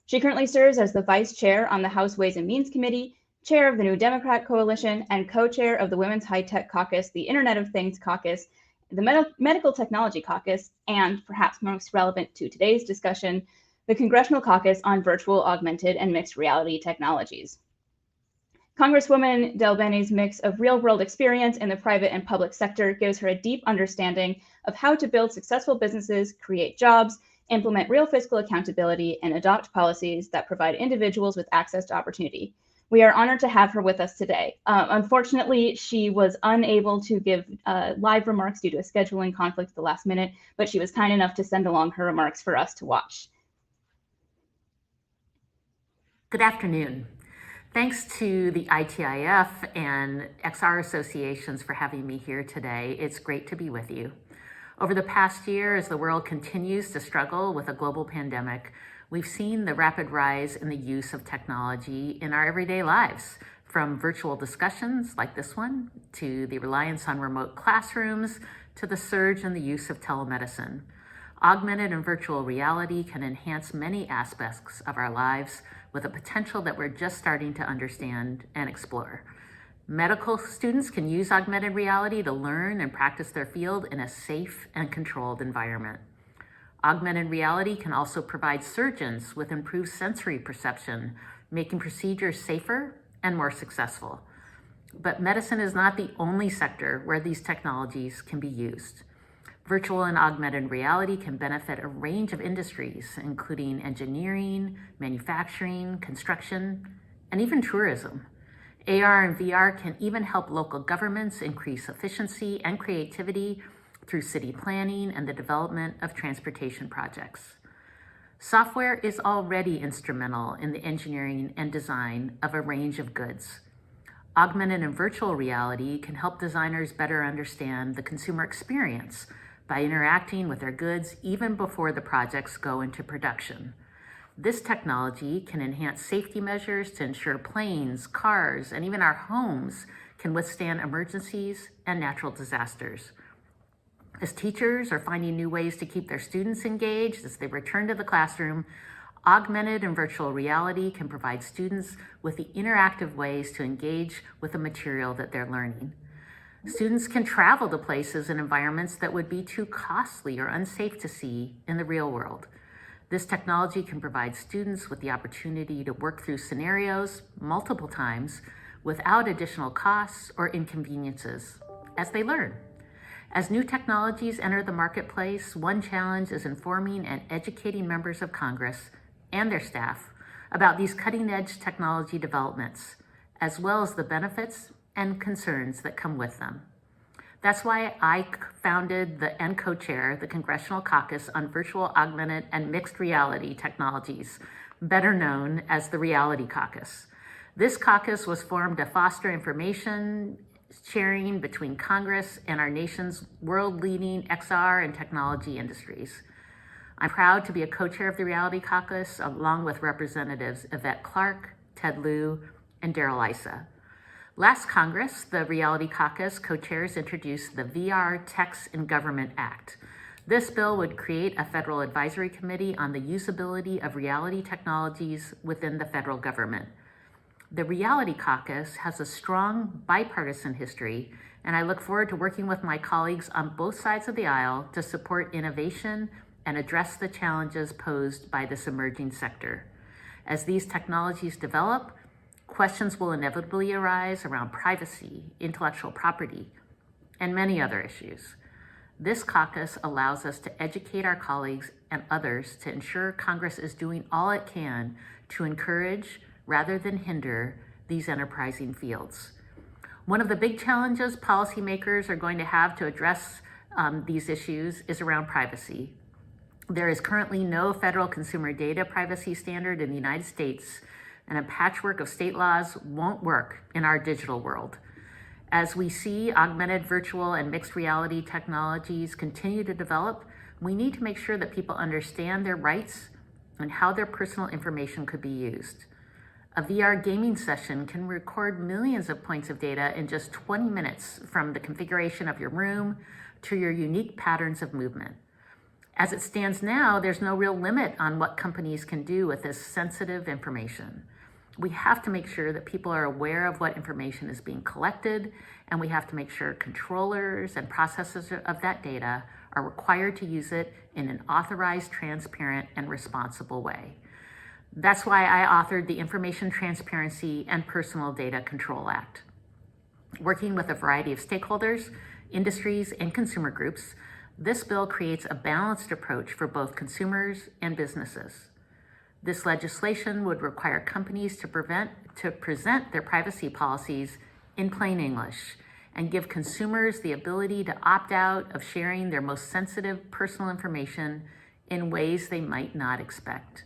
She currently serves as the vice chair on the House Ways and Means Committee, chair of the New Democrat Coalition, and co-chair of the Women's High Tech Caucus, the Internet of Things Caucus, the Medical Technology Caucus, and perhaps most relevant to today's discussion, the Congressional Caucus on Virtual, Augmented, and Mixed Reality Technologies. Congresswoman DelBene's mix of real-world experience in the private and public sector gives her a deep understanding of how to build successful businesses, create jobs, implement real fiscal accountability, and adopt policies that provide individuals with access to opportunity. We are honored to have her with us today. Unfortunately, she was unable to give live remarks due to a scheduling conflict at the last minute, but she was kind enough to send along her remarks for us to watch. Good afternoon. Thanks to the ITIF and XR associations for having me here today. It's great to be with you. Over the past year, as the world continues to struggle with a global pandemic, we've seen the rapid rise in the use of technology in our everyday lives, from virtual discussions like this one, to the reliance on remote classrooms, to the surge in the use of telemedicine. Augmented and virtual reality can enhance many aspects of our lives with a potential that we're just starting to understand and explore. Medical students can use augmented reality to learn and practice their field in a safe and controlled environment. Augmented reality can also provide surgeons with improved sensory perception, making procedures safer and more successful. But medicine is not the only sector where these technologies can be used. Virtual and augmented reality can benefit a range of industries, including engineering, manufacturing, construction, and even tourism. AR and VR can even help local governments increase efficiency and creativity through city planning and the development of transportation projects. Software is already instrumental in the engineering and design of a range of goods. Augmented and virtual reality can help designers better understand the consumer experience by interacting with their goods even before the projects go into production. This technology can enhance safety measures to ensure planes, cars, and even our homes can withstand emergencies and natural disasters. As teachers are finding new ways to keep their students engaged as they return to the classroom, augmented and virtual reality can provide students with the interactive ways to engage with the material that they're learning. Students can travel to places and environments that would be too costly or unsafe to see in the real world. This technology can provide students with the opportunity to work through scenarios multiple times without additional costs or inconveniences as they learn. As new technologies enter the marketplace, one challenge is informing and educating members of Congress and their staff about these cutting-edge technology developments, as well as the benefits and concerns that come with them. That's why I founded and co-chair the Congressional Caucus on Virtual, Augmented, and Mixed Reality Technologies, better known as the Reality Caucus. This caucus was formed to foster information sharing between Congress and our nation's world-leading XR and technology industries. I'm proud to be a co-chair of the Reality Caucus, along with Representatives Yvette Clarke, Ted Lieu, and Darrell Issa. Last Congress, the Reality Caucus co-chairs introduced the VR Techs in Government Act. This bill would create a federal advisory committee on the usability of reality technologies within the federal government. The Reality Caucus has a strong bipartisan history, and I look forward to working with my colleagues on both sides of the aisle to support innovation and address the challenges posed by this emerging sector. As these technologies develop, questions will inevitably arise around privacy, intellectual property, and many other issues. This caucus allows us to educate our colleagues and others to ensure Congress is doing all it can to encourage, rather than hinder, these enterprising fields. One of the big challenges policymakers are going to have to address these issues is around privacy. There is currently no federal consumer data privacy standard in the United States, and a patchwork of state laws won't work in our digital world. As we see augmented, virtual, and mixed reality technologies continue to develop, we need to make sure that people understand their rights and how their personal information could be used. A VR gaming session can record millions of points of data in just 20 minutes, from the configuration of your room to your unique patterns of movement. As it stands now, there's no real limit on what companies can do with this sensitive information. We have to make sure that people are aware of what information is being collected, and we have to make sure controllers and processors of that data are required to use it in an authorized, transparent, and responsible way. That's why I authored the Information Transparency and Personal Data Control Act. Working with a variety of stakeholders, industries, and consumer groups, this bill creates a balanced approach for both consumers and businesses. This legislation would require companies to present their privacy policies in plain English and give consumers the ability to opt out of sharing their most sensitive personal information in ways they might not expect.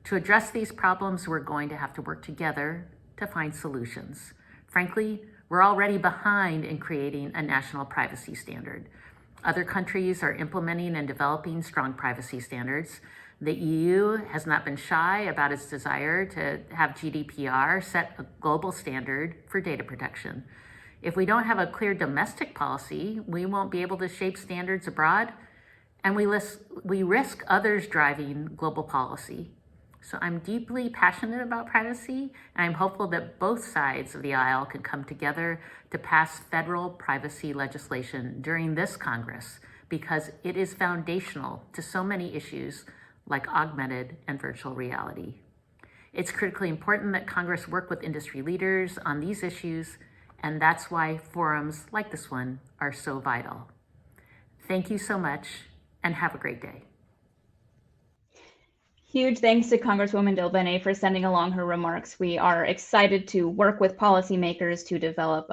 To address these problems, we're going to have to work together to find solutions. Frankly, we're already behind in creating a national privacy standard. Other countries are implementing and developing strong privacy standards. The EU has not been shy about its desire to have GDPR set a global standard for data protection. If we don't have a clear domestic policy, we won't be able to shape standards abroad, and we risk others driving global policy. So I'm deeply passionate about privacy, and I'm hopeful that both sides of the aisle can come together to pass federal privacy legislation during this Congress, because it is foundational to so many issues like augmented and virtual reality. It's critically important that Congress work with industry leaders on these issues, and that's why forums like this one are so vital. Thank you so much, and have a great day. Huge thanks to Congresswoman Delbene for sending along her remarks. We are excited to work with policymakers to develop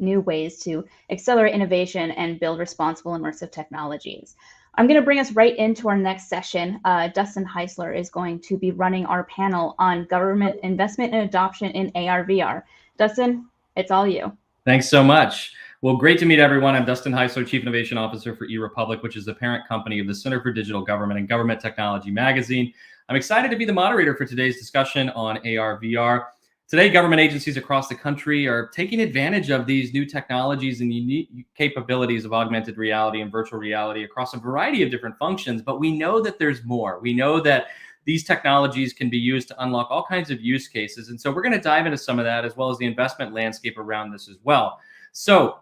new ways to accelerate innovation and build responsible immersive technologies. I'm going to bring us right into our next session. Dustin Heisler is going to be running our panel on government investment and adoption in AR/VR. Dustin, it's all you. Thanks so much. Well, great to meet everyone. I'm Dustin Heisler, Chief Innovation Officer for eRepublic, which is the parent company of the Center for Digital Government and Government Technology magazine. I'm excited to be the moderator for today's discussion on AR/VR. Today, government agencies across the country are taking advantage of these new technologies and unique capabilities of augmented reality and virtual reality across a variety of different functions, but we know that there's more. We know that these technologies can be used to unlock all kinds of use cases. And so we're going to dive into some of that, as well as the investment landscape around this as well. So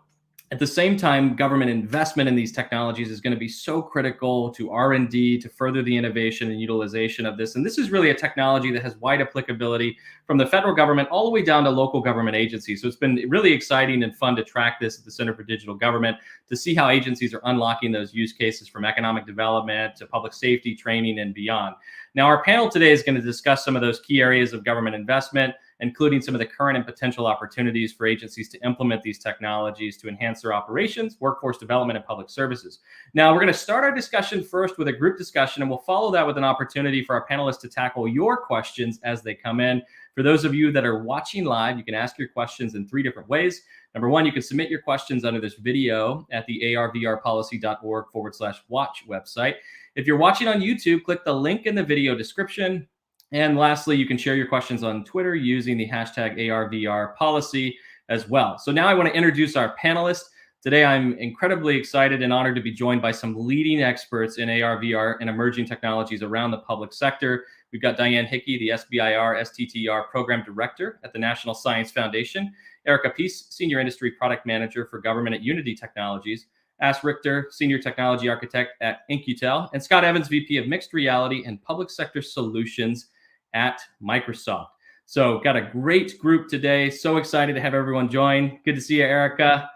at the same time, government investment in these technologies is going to be so critical to R&D to further the innovation and utilization of this. And this is really a technology that has wide applicability from the federal government all the way down to local government agencies. So it's been really exciting and fun to track this at the Center for Digital Government, to see how agencies are unlocking those use cases from economic development to public safety training and beyond. Now, our panel today is going to discuss some of those key areas of government investment, including some of the current and potential opportunities for agencies to implement these technologies to enhance their operations, workforce development, and public services. Now, we're going to start our discussion first with a group discussion, and we'll follow that with an opportunity for our panelists to tackle your questions as they come in. For those of you that are watching live, you can ask your questions in 3 different ways. Number 1, you can submit your questions under this video at the arvrpolicy.org/watch website. If you're watching on YouTube, click the link in the video description. And lastly, you can share your questions on Twitter using the hashtag ARVRPolicy as well. So now I want to introduce our panelists. Today, I'm incredibly excited and honored to be joined by some leading experts in AR/VR and emerging technologies around the public sector. We've got Diane Hickey, the SBIR STTR Program Director at the National Science Foundation, Erica Peace, Senior Industry Product Manager for Government at Unity Technologies, Ash Richter, Senior Technology Architect at Incutel, and Scott Evans, VP of Mixed Reality and Public Sector Solutions at Microsoft. So got a great group today. So excited to have everyone join. Good to see you, Erica.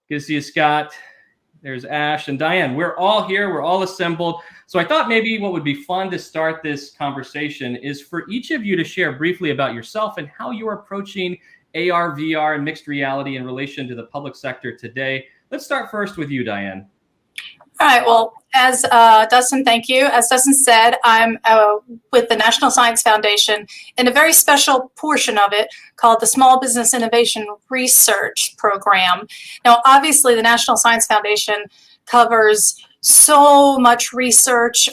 Good to see you, Scott. There's Ash and Diane. We're all here. We're all assembled. So I thought maybe what would be fun to start this conversation is for each of you to share briefly about yourself and how you're approaching AR, VR, and mixed reality in relation to the public sector today. Let's start first with you, Diane. All right, well, as Dustin, thank you. As Dustin said, I'm with the National Science Foundation in a very special portion of it called the Small Business Innovation Research Program. Now, obviously, the National Science Foundation covers so much research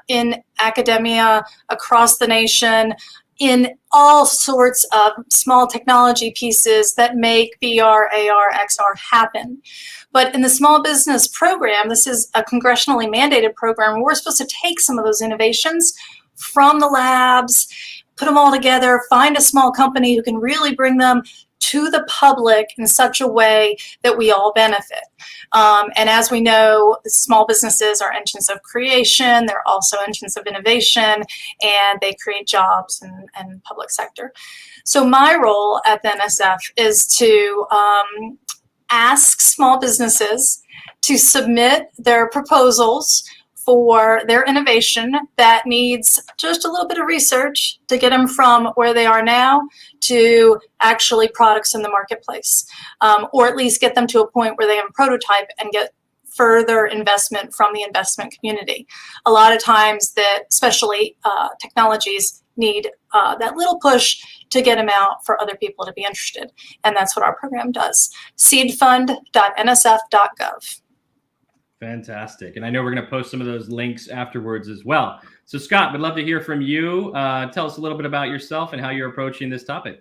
in academia across the nation, in all sorts of small technology pieces that make VR, AR, XR happen. But in the small business program, this is a congressionally mandated program. We're supposed to take some of those innovations from the labs, put them all together, find a small company who can really bring them to the public in such a way that we all benefit. And as we know, small businesses are engines of creation. They're also engines of innovation, and they create jobs and public sector. So my role at the NSF is to ask small businesses to submit their proposals for their innovation that needs just a little bit of research to get them from where they are now to actually products in the marketplace, or at least get them to a point where they have a prototype and get further investment from the investment community. A lot of times that especially technologies need that little push to get them out for other people to be interested. And that's what our program does. seedfund.nsf.gov. Fantastic. And I know we're going to post some of those links afterwards as well. So Scott, we'd love to hear from you. Tell us a little bit about yourself and how you're approaching this topic.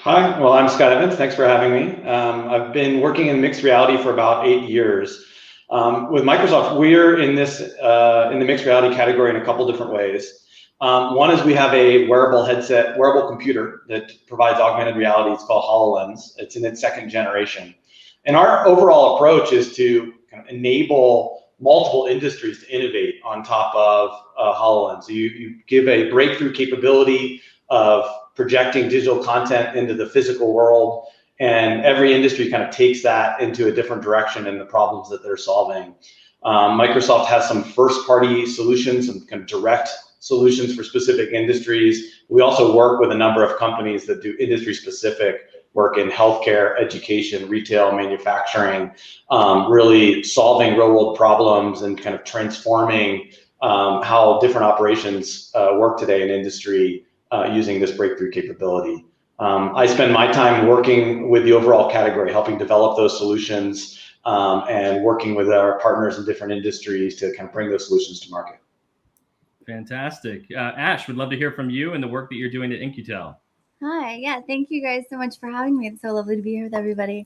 Hi, well, I'm Scott Evans. Thanks for having me. I've been working in mixed reality for about 8 years. With Microsoft, we're in the mixed reality category in a couple different ways. One is we have a wearable headset, wearable computer that provides augmented reality. It's called HoloLens. It's in its second generation. And our overall approach is to kind of enable multiple industries to innovate on top of HoloLens. So you give a breakthrough capability of projecting digital content into the physical world, and every industry kind of takes that into a different direction in the problems that they're solving. Microsoft has some first-party solutions, some kind of direct solutions for specific industries. We also work with a number of companies that do industry-specific work in healthcare, education, retail, manufacturing, really solving real-world problems and kind of transforming how different operations work today in industry using this breakthrough capability. I spend my time working with the overall category, helping develop those solutions and working with our partners in different industries to kind of bring those solutions to market. Fantastic. Ash, would love to hear from you and the work that you're doing at Incutel. Hi, yeah, thank you guys so much for having me. It's so lovely to be here with everybody.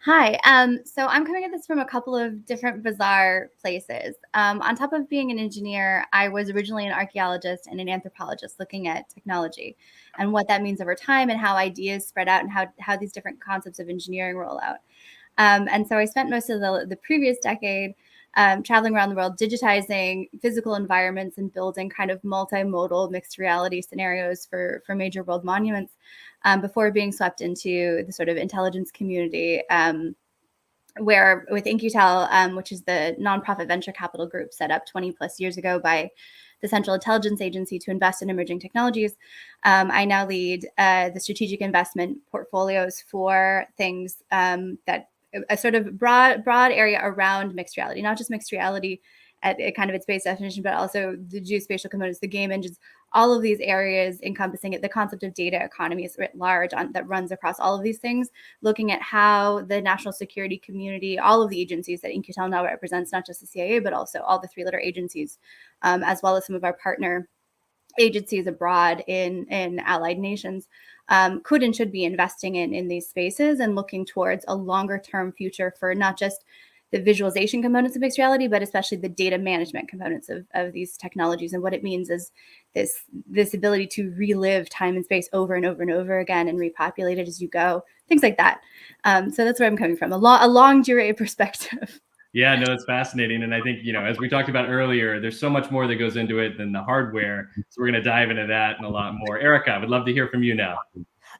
Hi, so I'm coming at this from a couple of different bizarre places. On top of being an engineer, I was originally an archaeologist and an anthropologist looking at technology and what that means over time and how ideas spread out and how these different concepts of engineering roll out. And so I spent most of the previous decade traveling around the world, digitizing physical environments and building kind of multimodal mixed reality scenarios for major world monuments before being swept into the sort of intelligence community, where with Incutel, which is the nonprofit venture capital group set up 20 plus years ago by the Central Intelligence Agency to invest in emerging technologies, I now lead the strategic investment portfolios for things that a sort of broad area around mixed reality, not just mixed reality at kind of its base definition, but also the geospatial components, the game engines, all of these areas encompassing it, the concept of data economies writ large that runs across all of these things, looking at how the national security community, all of the agencies that Incutel now represents, not just the CIA, but also all the three-letter agencies, as well as some of our partner agencies abroad in allied nations, could and should be investing in these spaces and looking towards a longer term future for not just the visualization components of mixed reality, but especially the data management components of these technologies. And what it means is this ability to relive time and space over and over and over again and repopulate it as you go, things like that. So that's where I'm coming from, a long durée perspective. Yeah, no, it's fascinating. And I think, as we talked about earlier, there's so much more that goes into it than the hardware. So we're going to dive into that and a lot more. Erica, I would love to hear from you now.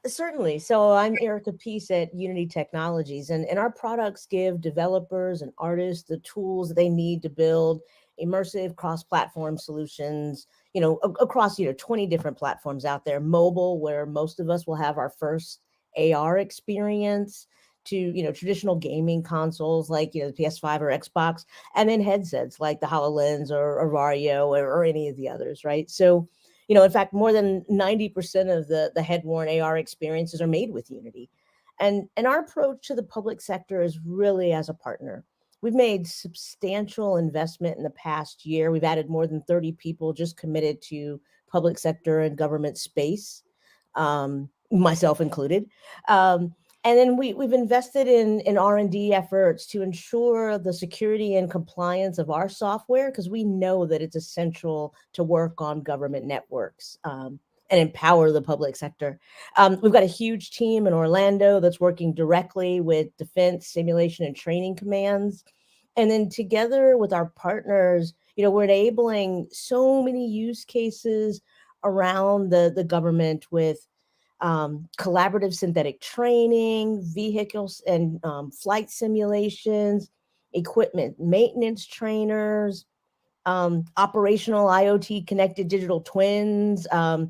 Certainly. So I'm Erica Peace at Unity Technologies, and our products give developers and artists the tools they need to build immersive cross-platform solutions, across 20 different platforms out there. Mobile, where most of us will have our first AR experience, to, traditional gaming consoles like, the PS5 or Xbox, and then headsets like the HoloLens or Vario or any of the others, right? So, in fact, more than 90% of the head-worn AR experiences are made with Unity. And our approach to the public sector is really as a partner. We've made substantial investment in the past year. We've added more than 30 people just committed to public sector and government space, myself included. And then we've invested in R&D efforts to ensure the security and compliance of our software, because we know that it's essential to work on government networks and empower the public sector. We've got a huge team in Orlando that's working directly with defense simulation and training commands. And then together with our partners, we're enabling so many use cases around the government with collaborative synthetic training, vehicles and flight simulations, equipment maintenance trainers, operational IoT connected digital twins, at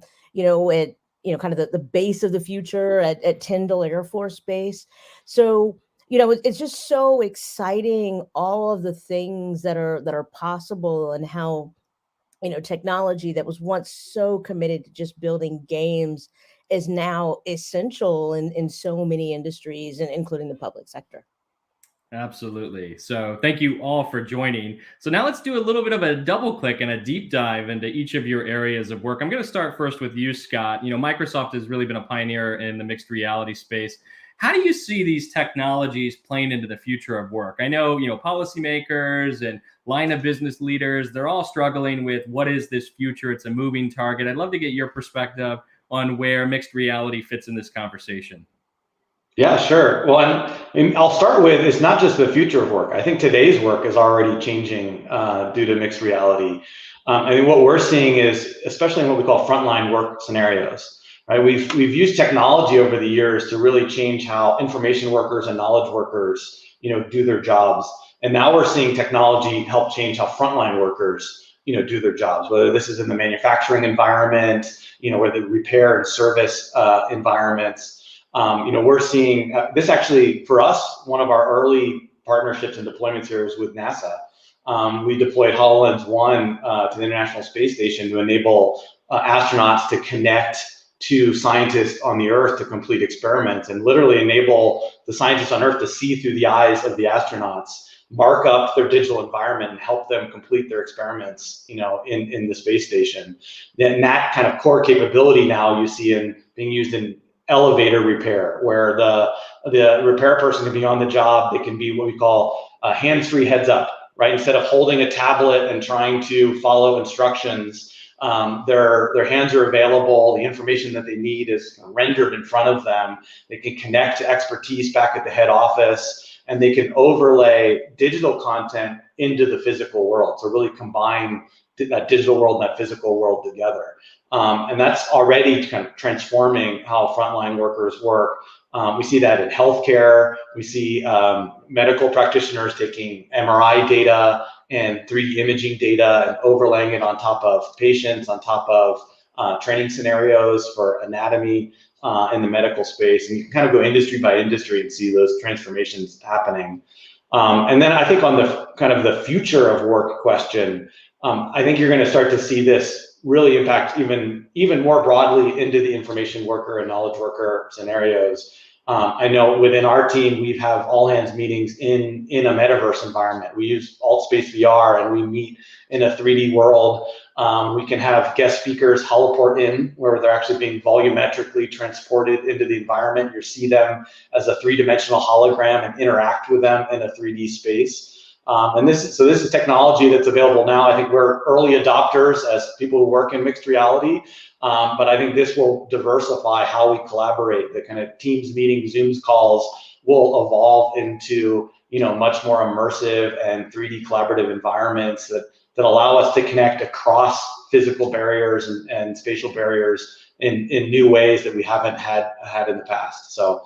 kind of the base of the future at Tyndall Air Force Base. So, it's just so exciting, all of the things that are possible, and how, technology that was once so committed to just building games is now essential in so many industries, and including the public sector. Absolutely. So thank you all for joining. So now let's do a little bit of a double click and a deep dive into each of your areas of work. I'm going to start first with you, Scott. Microsoft has really been a pioneer in the mixed reality space. How do you see these technologies playing into the future of work? I know, policymakers and line of business leaders, they're all struggling with what is this future? It's a moving target. I'd love to get your perspective on where mixed reality fits in this conversation. Yeah, sure. Well, and I'll start with, it's not just the future of work. I think today's work is already changing due to mixed reality. I think what we're seeing is, especially in what we call frontline work scenarios, right? We've used technology over the years to really change how information workers and knowledge workers, do their jobs. And now we're seeing technology help change how frontline workers, do their jobs, whether this is in the manufacturing environment, or the repair and service environments. We're seeing this actually, for us, one of our early partnerships and deployments here is with NASA. We deployed HoloLens 1 to the International Space Station to enable astronauts to connect to scientists on the Earth to complete experiments, and literally enable the scientists on Earth to see through the eyes of the astronauts, mark up their digital environment, and help them complete their experiments, in the space station. Then that kind of core capability now you see being used in elevator repair, where the repair person can be on the job. They can be what we call a hands-free heads up, right? Instead of holding a tablet and trying to follow instructions, their hands are available. The information that they need is rendered in front of them. They can connect to expertise back at the head office, and they can overlay digital content into the physical world. So really combine that digital world and that physical world together. And that's already kind of transforming how frontline workers work. We see that in healthcare. We see medical practitioners taking MRI data and 3D imaging data and overlaying it on top of patients, on top of training scenarios for anatomy in the medical space. And you can kind of go industry by industry and see those transformations happening. And then I think on the kind of the future of work question, I think you're going to start to see this really impact even more broadly into the information worker and knowledge worker scenarios. I know within our team, we have all hands meetings in a metaverse environment. We use AltSpace VR, and we meet in a 3D world. We can have guest speakers holoport in, where they're actually being volumetrically transported into the environment. You see them as a 3-dimensional hologram and interact with them in a 3D space. And this is technology that's available now. I think we're early adopters as people who work in mixed reality, but I think this will diversify how we collaborate. The kind of Teams meetings, Zooms calls will evolve into much more immersive and 3D collaborative environments that allow us to connect across physical barriers and spatial barriers in new ways that we haven't had in the past. So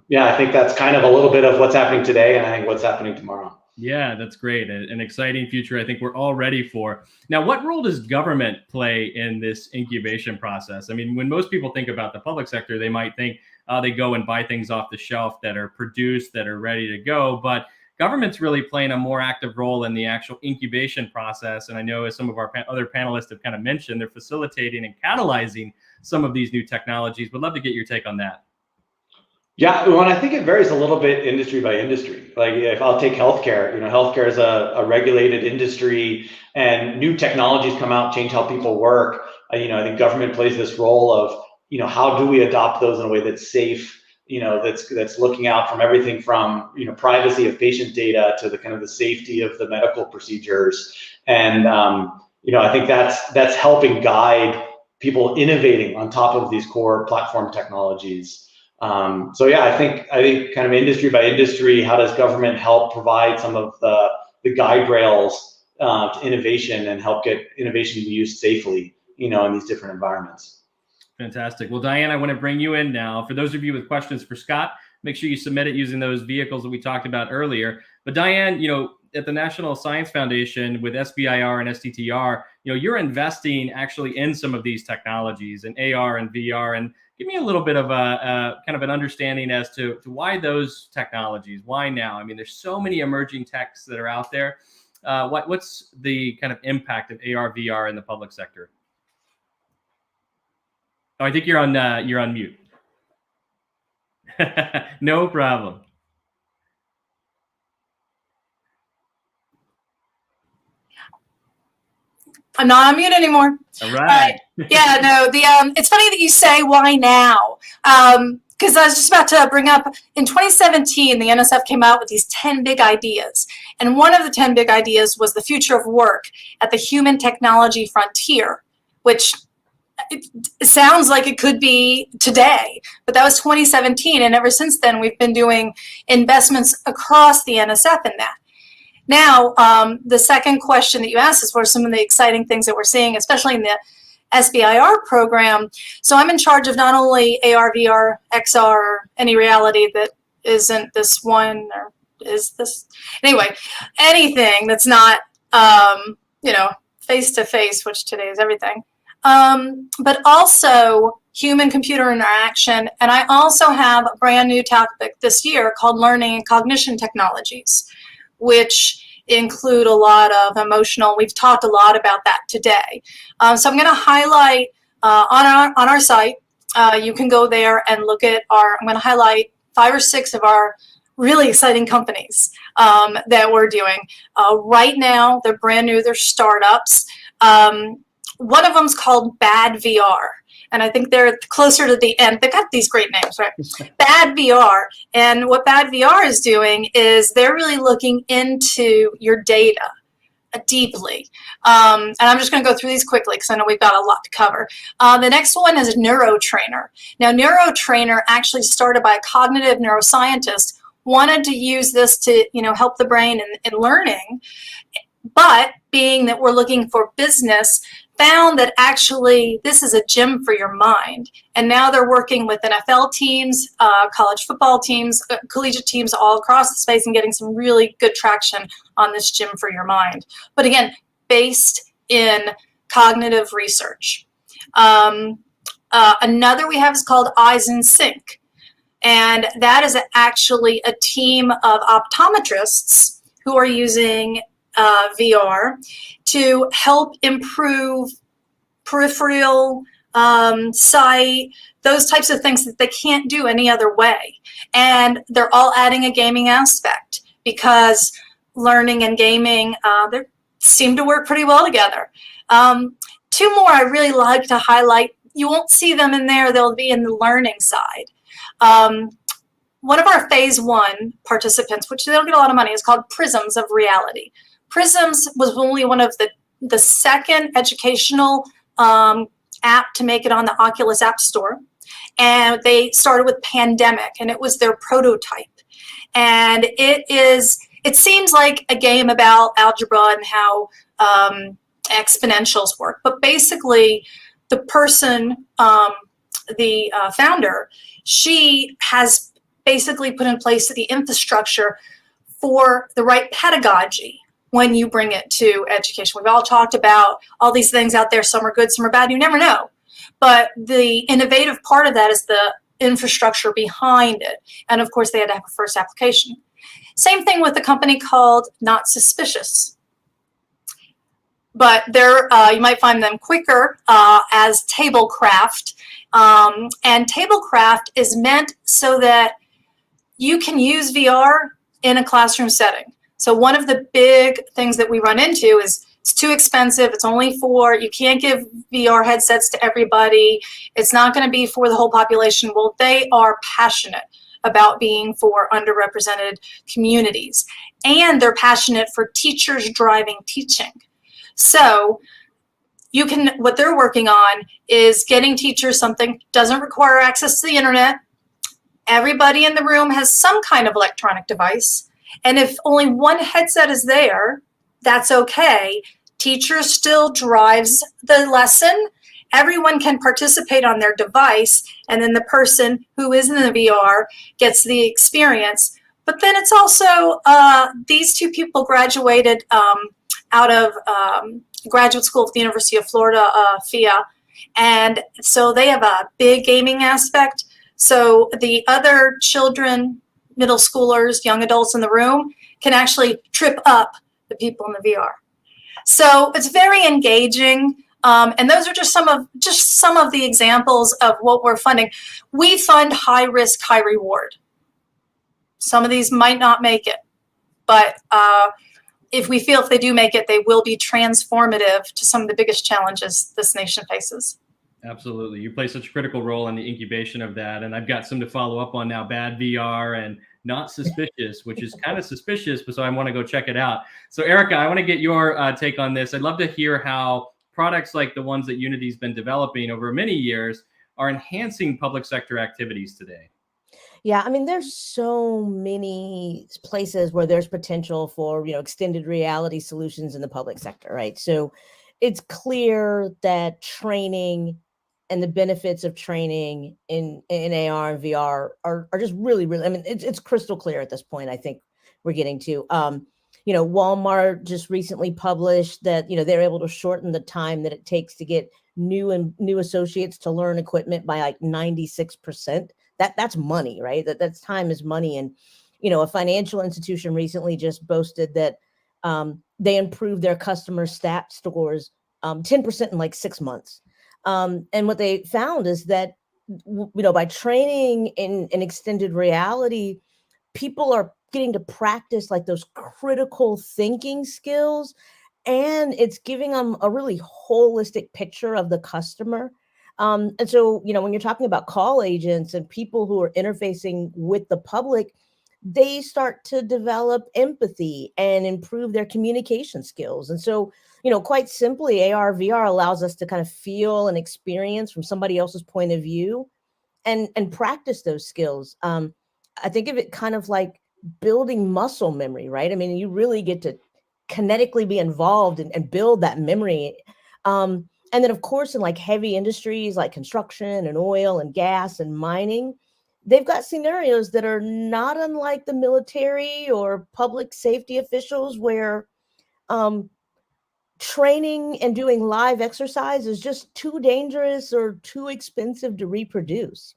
yeah, I think that's kind of a little bit of what's happening today, and I think what's happening tomorrow. Yeah, that's great. An exciting future I think we're all ready for. Now, what role does government play in this incubation process? I mean, when most people think about the public sector, they might think they go and buy things off the shelf that are produced, that are ready to go. But government's really playing a more active role in the actual incubation process. And I know, as some of our other panelists have kind of mentioned, they're facilitating and catalyzing some of these new technologies. Would love to get your take on that. Yeah, well, and I think it varies a little bit industry by industry. Like if I'll take healthcare, healthcare is a regulated industry, and new technologies come out, change how people work. I think government plays this role of, how do we adopt those in a way that's safe, that's looking out from everything from, privacy of patient data to the kind of the safety of the medical procedures. And, I think that's helping guide people innovating on top of these core platform technologies. So yeah, I think kind of industry by industry, how does government help provide some of the guide rails to innovation and help get innovation to be used safely, in these different environments. Fantastic. Well, Diane, I want to bring you in now. For those of you with questions for Scott, make sure you submit it using those vehicles that we talked about earlier. But Diane, at the National Science Foundation with SBIR and STTR, you're investing actually in some of these technologies in AR and VR. And give me a little bit of a kind of an understanding as to why those technologies, why now? I mean, there's so many emerging techs that are out there. What's the kind of impact of AR, VR in the public sector? Oh, I think you're on mute. No problem. I'm not on mute anymore. All right. Yeah, no, it's funny that you say why now, because I was just about to bring up, in 2017, the NSF came out with these 10 big ideas. And one of the 10 big ideas was the future of work at the human technology frontier, which it sounds like it could be today, but that was 2017. And ever since then, we've been doing investments across the NSF in that. Now, the second question that you asked is what are some of the exciting things that we're seeing, especially in the SBIR program. So I'm in charge of not only AR, VR, XR, or any reality that isn't this one, or is this, anyway, anything that's not, face-to-face, which today is everything. But also human-computer interaction. And I also have a brand new topic this year called learning and cognition technologies, which include a lot of emotional. We've talked a lot about that today. So I'm going to highlight on our site. You can go there and look at I'm going to highlight 5 or 6 of our really exciting companies that we're doing. Right now, they're brand new. They're startups. One of them is called Bad VR. And I think they're closer to the end. They've got these great names, right? Bad VR. And what Bad VR is doing is they're really looking into your data deeply. And I'm just going to go through these quickly because I know we've got a lot to cover. The next one is NeuroTrainer. Now, NeuroTrainer actually started by a cognitive neuroscientist, wanted to use this to, help the brain in learning. But being that we're looking for business, found that actually this is a gym for your mind. And now they're working with NFL teams, college football teams, collegiate teams all across the space and getting some really good traction on this gym for your mind. But again, based in cognitive research. Another we have is called Eyes in Sync. And that is actually a team of optometrists who are using VR to help improve peripheral sight, those types of things that they can't do any other way. And they're all adding a gaming aspect because learning and gaming, they seem to work pretty well together. 2 more I really like to highlight. You won't see them in there. They'll be in the learning side. One of our phase 1 participants, which they don't get a lot of money, is called Prisms of Reality. Prisms was only one of the second educational app to make it on the Oculus App Store. And they started with Pandemic, and it was their prototype. And it seems like a game about algebra and how exponentials work. But basically, the person, the founder, she has basically put in place the infrastructure for the right pedagogy when you bring it to education. We've all talked about all these things out there. Some are good, some are bad. You never know. But the innovative part of that is the infrastructure behind it. And of course, they had to have a first application. Same thing with a company called Not Suspicious. But they're, you might find them quicker as Tablecraft. And Tablecraft is meant so that you can use VR in a classroom setting. So one of the big things that we run into is it's too expensive. It's only for, you can't give VR headsets to everybody. It's not going to be for the whole population. Well, they are passionate about being for underrepresented communities. And they're passionate for teachers driving teaching. So you can, what they're working on is getting teachers something, doesn't require access to the internet. Everybody in the room has some kind of electronic device. And if only one headset is there, that's okay. Teacher still drives the lesson. Everyone can participate on their device. And then the person who is in the VR gets the experience. But then it's also, these two people graduated out of graduate school at the University of Florida, FIA. And so they have a big gaming aspect. So the other children, middle schoolers, young adults in the room can actually trip up the people in the VR. So it's very engaging. And those are just some of the examples of what we're funding. We fund high risk, high reward. Some of these might not make it, but if we feel if they do make it, they will be transformative to some of the biggest challenges this nation faces. Absolutely. You play such a critical role in the incubation of that. And I've got some to follow up on now, Bad VR and Not Suspicious, which is kind of suspicious, but so I want to go check it out. So Erica, I want to get your take on this. I'd love to hear how products like the ones that Unity's been developing over many years are enhancing public sector activities today. Yeah, I mean, there's so many places where there's potential for, extended reality solutions in the public sector, right? So it's clear that training and the benefits of training in AR and VR are just really, I mean, it's crystal clear at this point. I think we're getting to, Walmart just recently published that, they're able to shorten the time that it takes to get new associates to learn equipment by like 96%. That's money, right? That's time is money. And, a financial institution recently just boasted that they improved their customer stat scores 10% in like 6 months. And what they found is that, by training in extended reality, people are getting to practice like those critical thinking skills, and it's giving them a really holistic picture of the customer. And so, when you're talking about call agents and people who are interfacing with the public, they start to develop empathy and improve their communication skills. And so, quite simply, AR, VR allows us to kind of feel and experience from somebody else's point of view and practice those skills. I think of it kind of like building muscle memory, right? I mean, you really get to kinetically be involved and build that memory. And then, of course, in like heavy industries like construction and oil and gas and mining, they've got scenarios that are not unlike the military or public safety officials where training and doing live exercise is just too dangerous or too expensive to reproduce.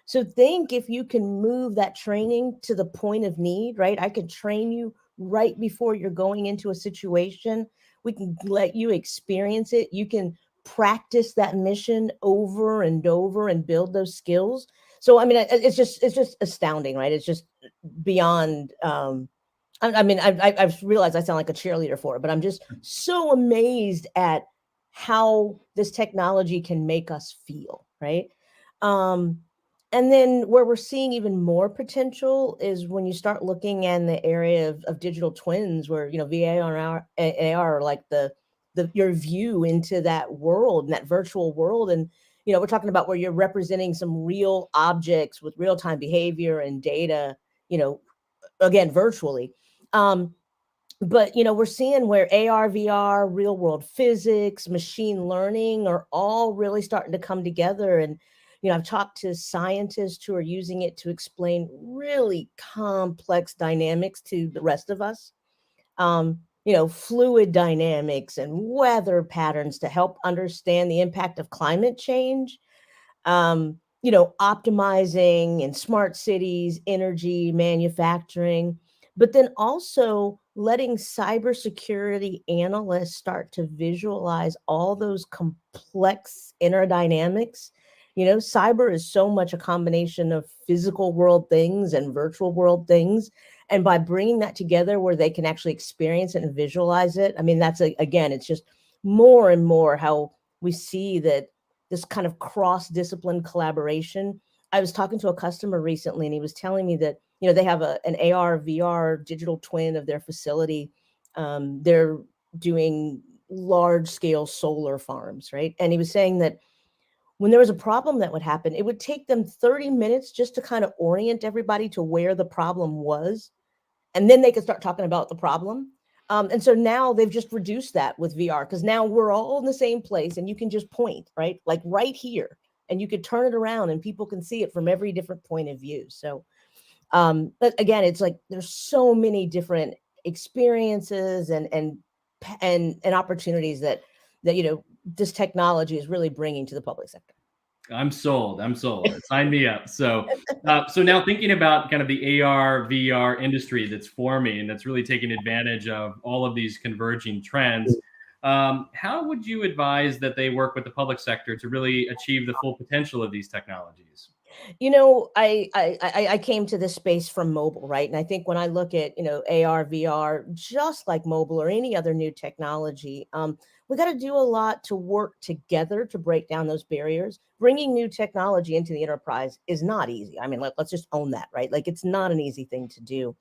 So think if you can move that training to the point of need, right? I could train you right before you're going into a situation. We can let you experience it. You can practice that mission over and over and build those skills. So, I mean, it's just astounding, right? It's just beyond, I've realized I sound like a cheerleader for it, but I'm just so amazed at how this technology can make us feel, right? And then where we're seeing even more potential is when you start looking in the area of digital twins, where VR and AR are like your view into that world and that virtual world. And we're talking about where you're representing some real objects with real-time behavior and data, again, virtually. But we're seeing where AR, VR, real world physics, machine learning are all really starting to come together. And I've talked to scientists who are using it to explain really complex dynamics to the rest of us. Fluid dynamics and weather patterns to help understand the impact of climate change. Optimizing in smart cities, energy, manufacturing, but then also letting cybersecurity analysts start to visualize all those complex inner dynamics. Cyber is so much a combination of physical world things and virtual world things. And by bringing that together where they can actually experience it and visualize it, I mean, again, it's just more and more how we see that this kind of cross-discipline collaboration. I was talking to a customer recently, and he was telling me that, they have an AR, VR digital twin of their facility. They're doing large-scale solar farms, right? And he was saying that when there was a problem that would happen, it would take them 30 minutes just to kind of orient everybody to where the problem was. And then they could start talking about the problem. And so now they've just reduced that with VR, because now we're all in the same place and you can just point, right? Like right here, and you could turn it around and people can see it from every different point of view. So, but again, it's like there's so many different experiences and opportunities that this technology is really bringing to the public sector. I'm sold. Sign me up. So now thinking about kind of the AR, VR industry that's forming and that's really taking advantage of all of these converging trends, how would you advise that they work with the public sector to really achieve the full potential of these technologies? I came to this space from mobile, right? And I think when I look at, AR, VR, just like mobile or any other new technology, we got to do a lot to work together to break down those barriers. Bringing new technology into the enterprise is not easy. I mean, let's just own that, right? Like, it's not an easy thing to do.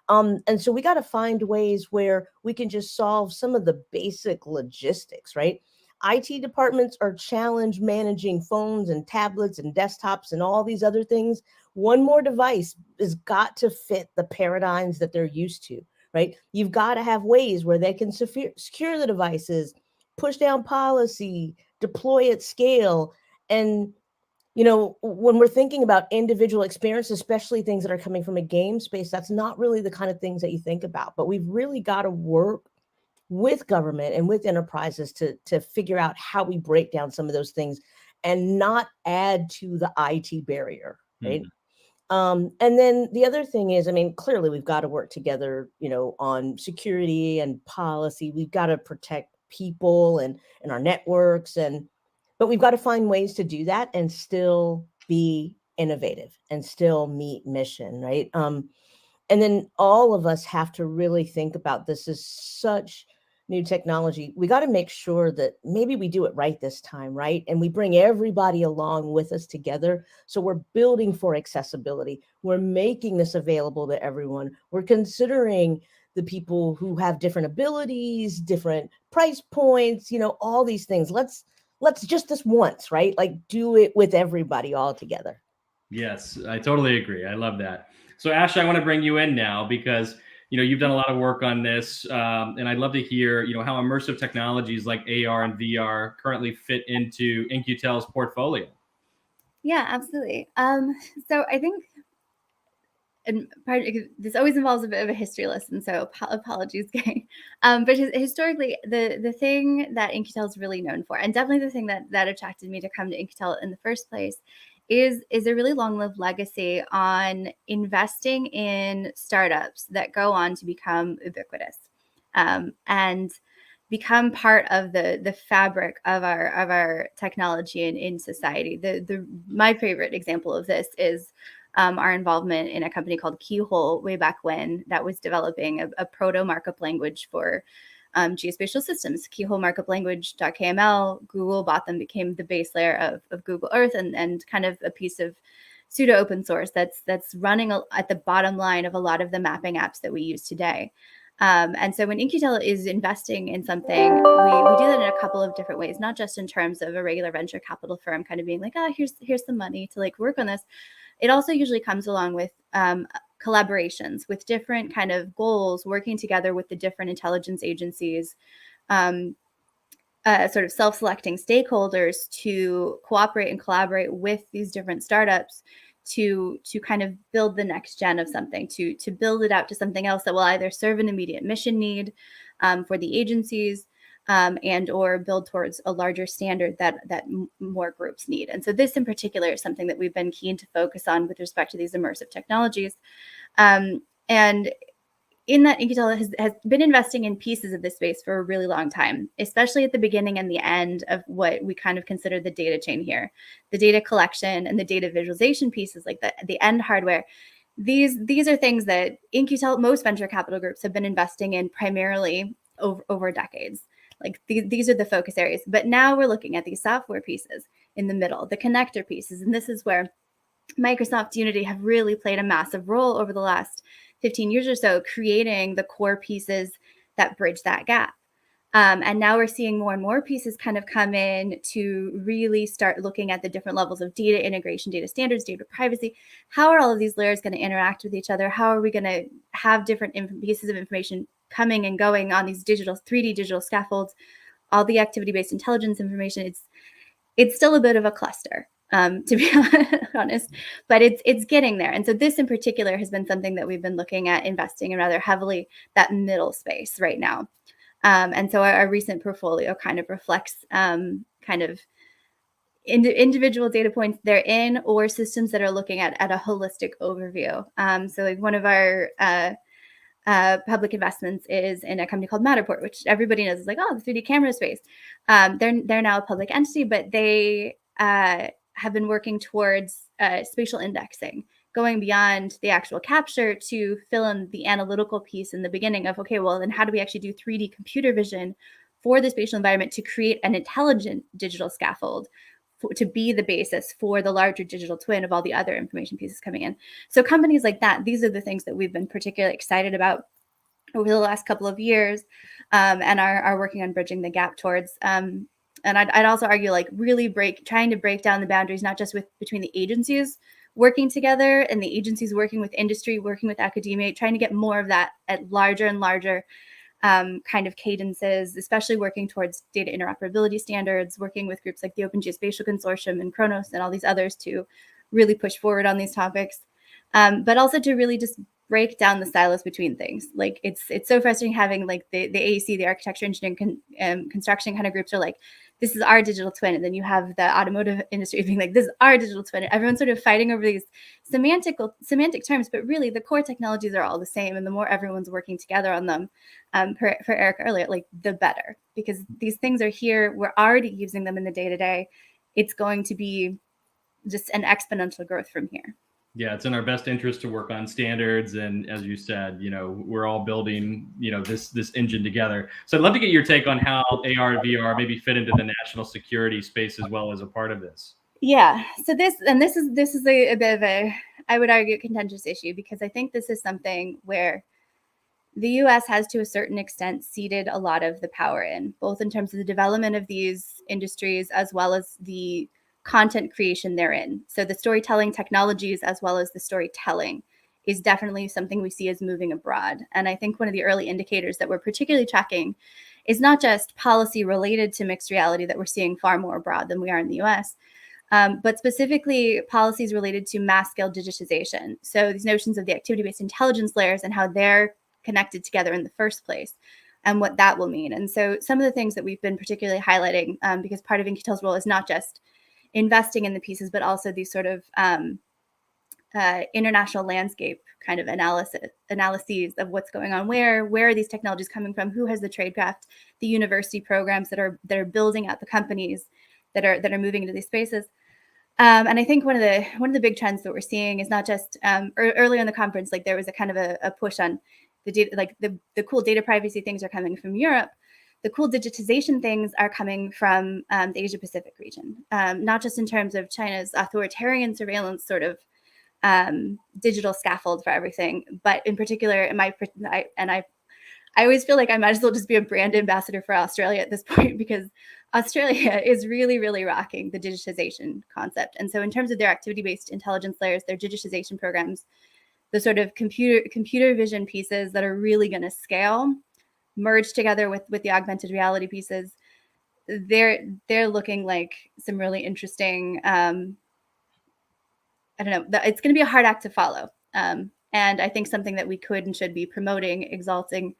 And so we got to find ways where we can just solve some of the basic logistics, right? IT departments are challenged managing phones and tablets and desktops and all these other things. One more device has got to fit the paradigms that they're used to, right? You've got to have ways where they can secure the devices, push down policy, deploy at scale. And, when we're thinking about individual experience, especially things that are coming from a game space, that's not really the kind of things that you think about. But we've really got to work with government and with enterprises to figure out how we break down some of those things and not add to the IT barrier, right? And then the other thing is, I mean, clearly we've got to work together, on security and policy. We've got to protect people and our networks, but we've got to find ways to do that and still be innovative and still meet mission, right? And then all of us have to really think about this as such new technology. We got to make sure that maybe we do it right this time, right? And we bring everybody along with us together. So we're building for accessibility. We're making this available to everyone. We're considering the people who have different abilities, different price points, all these things. Let's just this once, right? Like, do it with everybody all together. Yes, I totally agree. I love that. So Ash, I want to bring you in now because you've done a lot of work on this, and I'd love to hear how immersive technologies like AR and VR currently fit into In-Q-Tel's portfolio. Yeah, absolutely. So I think, and this always involves a bit of a history lesson, so apologies, gang. But historically, the thing that In-Q-Tel is really known for, and definitely the thing that attracted me to come to In-Q-Tel in the first place, is a really long-lived legacy on investing in startups that go on to become ubiquitous, and become part of the fabric of our technology in society. My favorite example of this is our involvement in a company called Keyhole way back when, that was developing a proto markup language for geospatial systems. Keyhole markup language.kml, Google bought them, became the base layer of Google Earth, and kind of a piece of pseudo open source that's running at the bottom line of a lot of the mapping apps that we use today. And so when In-Q-Tel is investing in something, we do that in a couple of different ways, not just in terms of a regular venture capital firm kind of being like, here's some money to like work on this. It also usually comes along with collaborations with different kind of goals, working together with the different intelligence agencies sort of self-selecting stakeholders to cooperate and collaborate with these different startups to kind of build the next gen of something, to build it out to something else that will either serve an immediate mission need for the agencies and or build towards a larger standard that more groups need. And so this in particular is something that we've been keen to focus on with respect to these immersive technologies. And in that, In-Q-Tel has been investing in pieces of this space for a really long time, especially at the beginning and the end of what we kind of consider the data chain here. The data collection and the data visualization pieces, like the end hardware. These are things that In-Q-Tel, most venture capital groups have been investing in primarily over decades. Like these are the focus areas. But now we're looking at these software pieces in the middle, the connector pieces. And this is where Microsoft Unity have really played a massive role over the last 15 years or so, creating the core pieces that bridge that gap. And now we're seeing more and more pieces kind of come in to really start looking at the different levels of data integration, data standards, data privacy. How are all of these layers going to interact with each other? How are we going to have different pieces of information coming and going on these 3D digital scaffolds, all the activity-based intelligence information? It's still a bit of a cluster. To be honest, but it's getting there. And so this in particular has been something that we've been looking at investing in rather heavily, that middle space right now. And so our recent portfolio kind of reflects kind of individual data points they're in or systems that are looking at a holistic overview. So like one of our public investments is in a company called Matterport, which everybody knows is like, oh, the 3D camera space. They're now a public entity, but they have been working towards spatial indexing, going beyond the actual capture to fill in the analytical piece in the beginning of, okay, well, then how do we actually do 3D computer vision for the spatial environment to create an intelligent digital scaffold to be the basis for the larger digital twin of all the other information pieces coming in. So companies like that, these are the things that we've been particularly excited about over the last couple of years and are working on bridging the gap towards. And I'd also argue like really trying to break down the boundaries, not just between the agencies working together and the agencies working with industry, working with academia, trying to get more of that at larger and larger kind of cadences, especially working towards data interoperability standards, working with groups like the Open Geospatial Consortium and Kronos and all these others to really push forward on these topics. But also to really just break down the silos between things. Like it's so frustrating having like the AEC, the architecture, engineering, construction kind of groups are like, this is our digital twin. And then you have the automotive industry being like, this is our digital twin. And everyone's sort of fighting over these semantic terms, but really the core technologies are all the same. And the more everyone's working together on them, for Eric earlier, like the better, because these things are here. We're already using them in the day-to-day. It's going to be just an exponential growth from here. Yeah, it's in our best interest to work on standards, and as you said, we're all building, this engine together. So I'd love to get your take on how AR and VR maybe fit into the national security space as well as a part of this. Yeah. So this is a bit of a, I would argue, contentious issue, because I think this is something where the U.S. has to a certain extent ceded a lot of the power in, both in terms of the development of these industries as well as the content creation therein. So the storytelling technologies as well as the storytelling is definitely something we see as moving abroad. And I think one of the early indicators that we're particularly tracking is not just policy related to mixed reality that we're seeing far more abroad than we are in the US, but specifically policies related to mass scale digitization. So these notions of the activity-based intelligence layers and how they're connected together in the first place and what that will mean. And so some of the things that we've been particularly highlighting, because part of In-Q-Tel's role is not just investing in the pieces, but also these sort of international landscape kind of analyses of what's going on, where are these technologies coming from, who has the tradecraft, the university programs that are building out the companies that are moving into these spaces. And I think one of the big trends that we're seeing is not just earlier in the conference, like there was a kind of a push on the data, like the cool data privacy things are coming from Europe. The cool digitization things are coming from the Asia Pacific region, not just in terms of China's authoritarian surveillance sort of digital scaffold for everything, but in particular, I always feel like I might as well just be a brand ambassador for Australia at this point, because Australia is really, really rocking the digitization concept. And so in terms of their activity-based intelligence layers, their digitization programs, the sort of computer vision pieces that are really going to scale, merge together with the augmented reality pieces, they're looking like some really interesting, I don't know, it's going to be a hard act to follow. And I think something that we could and should be promoting, exalting,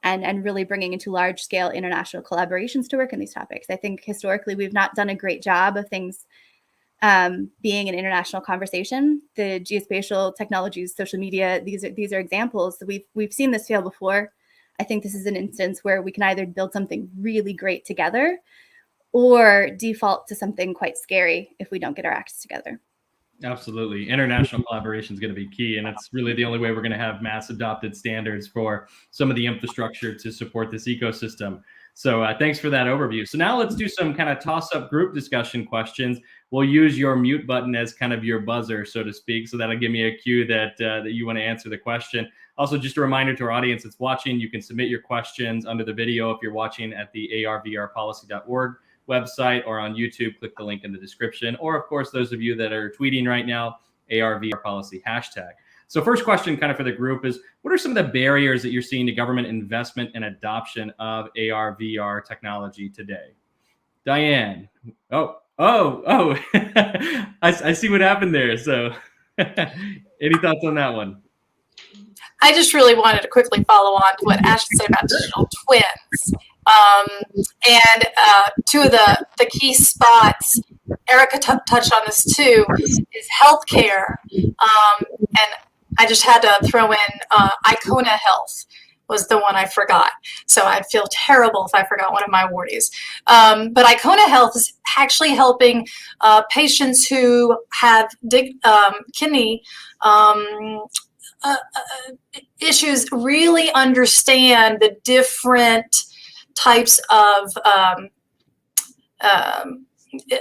and really bringing into large scale international collaborations to work on these topics. I think historically we've not done a great job of things being an international conversation. The geospatial technologies, social media, these are examples. We've seen this fail before. I think this is an instance where we can either build something really great together or default to something quite scary if we don't get our acts together. Absolutely. International collaboration is going to be key. And it's really the only way we're going to have mass adopted standards for some of the infrastructure to support this ecosystem. So thanks for that overview. So now let's do some kind of toss-up group discussion questions. We'll use your mute button as kind of your buzzer, so to speak. So that'll give me a cue that you want to answer the question. Also, just a reminder to our audience that's watching, you can submit your questions under the video if you're watching at the arvrpolicy.org website or on YouTube. Click the link in the description. Or, of course, those of you that are tweeting right now, ARVRPolicy hashtag. So first question kind of for the group is, what are some of the barriers that you're seeing to government investment and adoption of AR/VR technology today? Diane. Oh. I see what happened there. So any thoughts on that one? I just really wanted to quickly follow on to what Ash said about digital twins. And two of the key spots, Erica touched on this too, is healthcare. And I just had to throw in Icona Health was the one I forgot. So I'd feel terrible if I forgot one of my awardees. But Icona Health is actually helping patients who have kidney issues really understand the different types of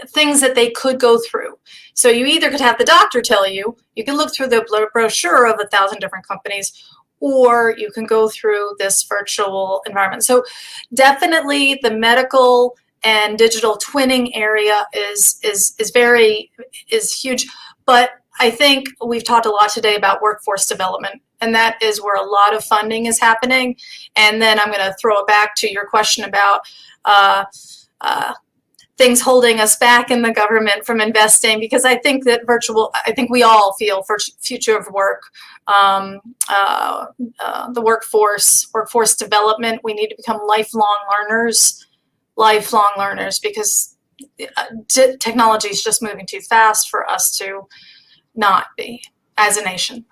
things that they could go through. So you either could have the doctor tell you, you can look through the brochure of 1,000 different companies, or you can go through this virtual environment. So definitely the medical and digital twinning area is huge. But I think we've talked a lot today about workforce development, and that is where a lot of funding is happening. And then I'm going to throw it back to your question about things holding us back in the government from investing, because I think that I think we all feel for future of work, the workforce development, we need to become lifelong learners, because technology is just moving too fast for us to not be as a nation.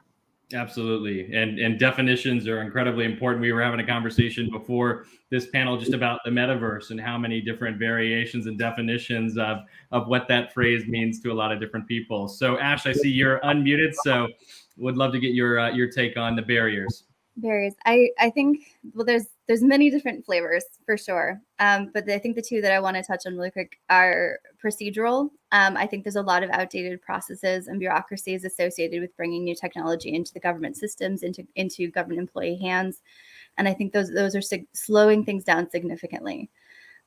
Absolutely. And definitions are incredibly important. We were having a conversation before this panel just about the metaverse and how many different variations and definitions of what that phrase means to a lot of different people. So Ash, I see you're unmuted, so would love to get your take on the barriers. Barriers. I think, well, there's many different flavors for sure. But I think the two that I want to touch on really quick are procedural. I think there's a lot of outdated processes and bureaucracies associated with bringing new technology into the government systems, into government employee hands. And I think those are slowing things down significantly.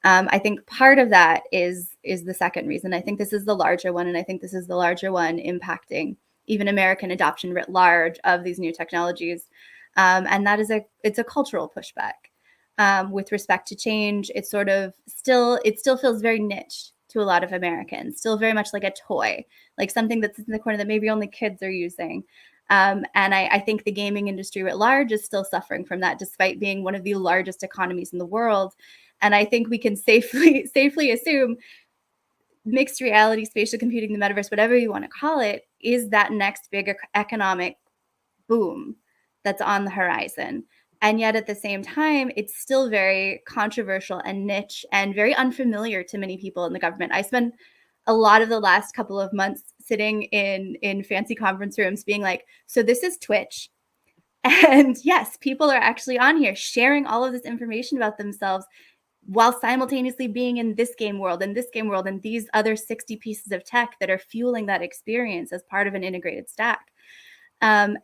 I think part of that is the second reason. I think this is the larger one, and I think this is the larger one impacting even American adoption writ large of these new technologies. And that is it's a cultural pushback with respect to change. It still feels very niche to a lot of Americans, still very much like a toy, like something that's in the corner that maybe only kids are using. And I think the gaming industry writ large is still suffering from that, despite being one of the largest economies in the world. And I think we can safely assume mixed reality, spatial computing, the metaverse, whatever you want to call it, is that next big economic boom that's on the horizon. And yet at the same time, it's still very controversial and niche and very unfamiliar to many people in the government. I spent a lot of the last couple of months sitting in fancy conference rooms being like, so this is Twitch. And yes, people are actually on here sharing all of this information about themselves while simultaneously being in this game world and this game world and these other 60 pieces of tech that are fueling that experience as part of an integrated stack. And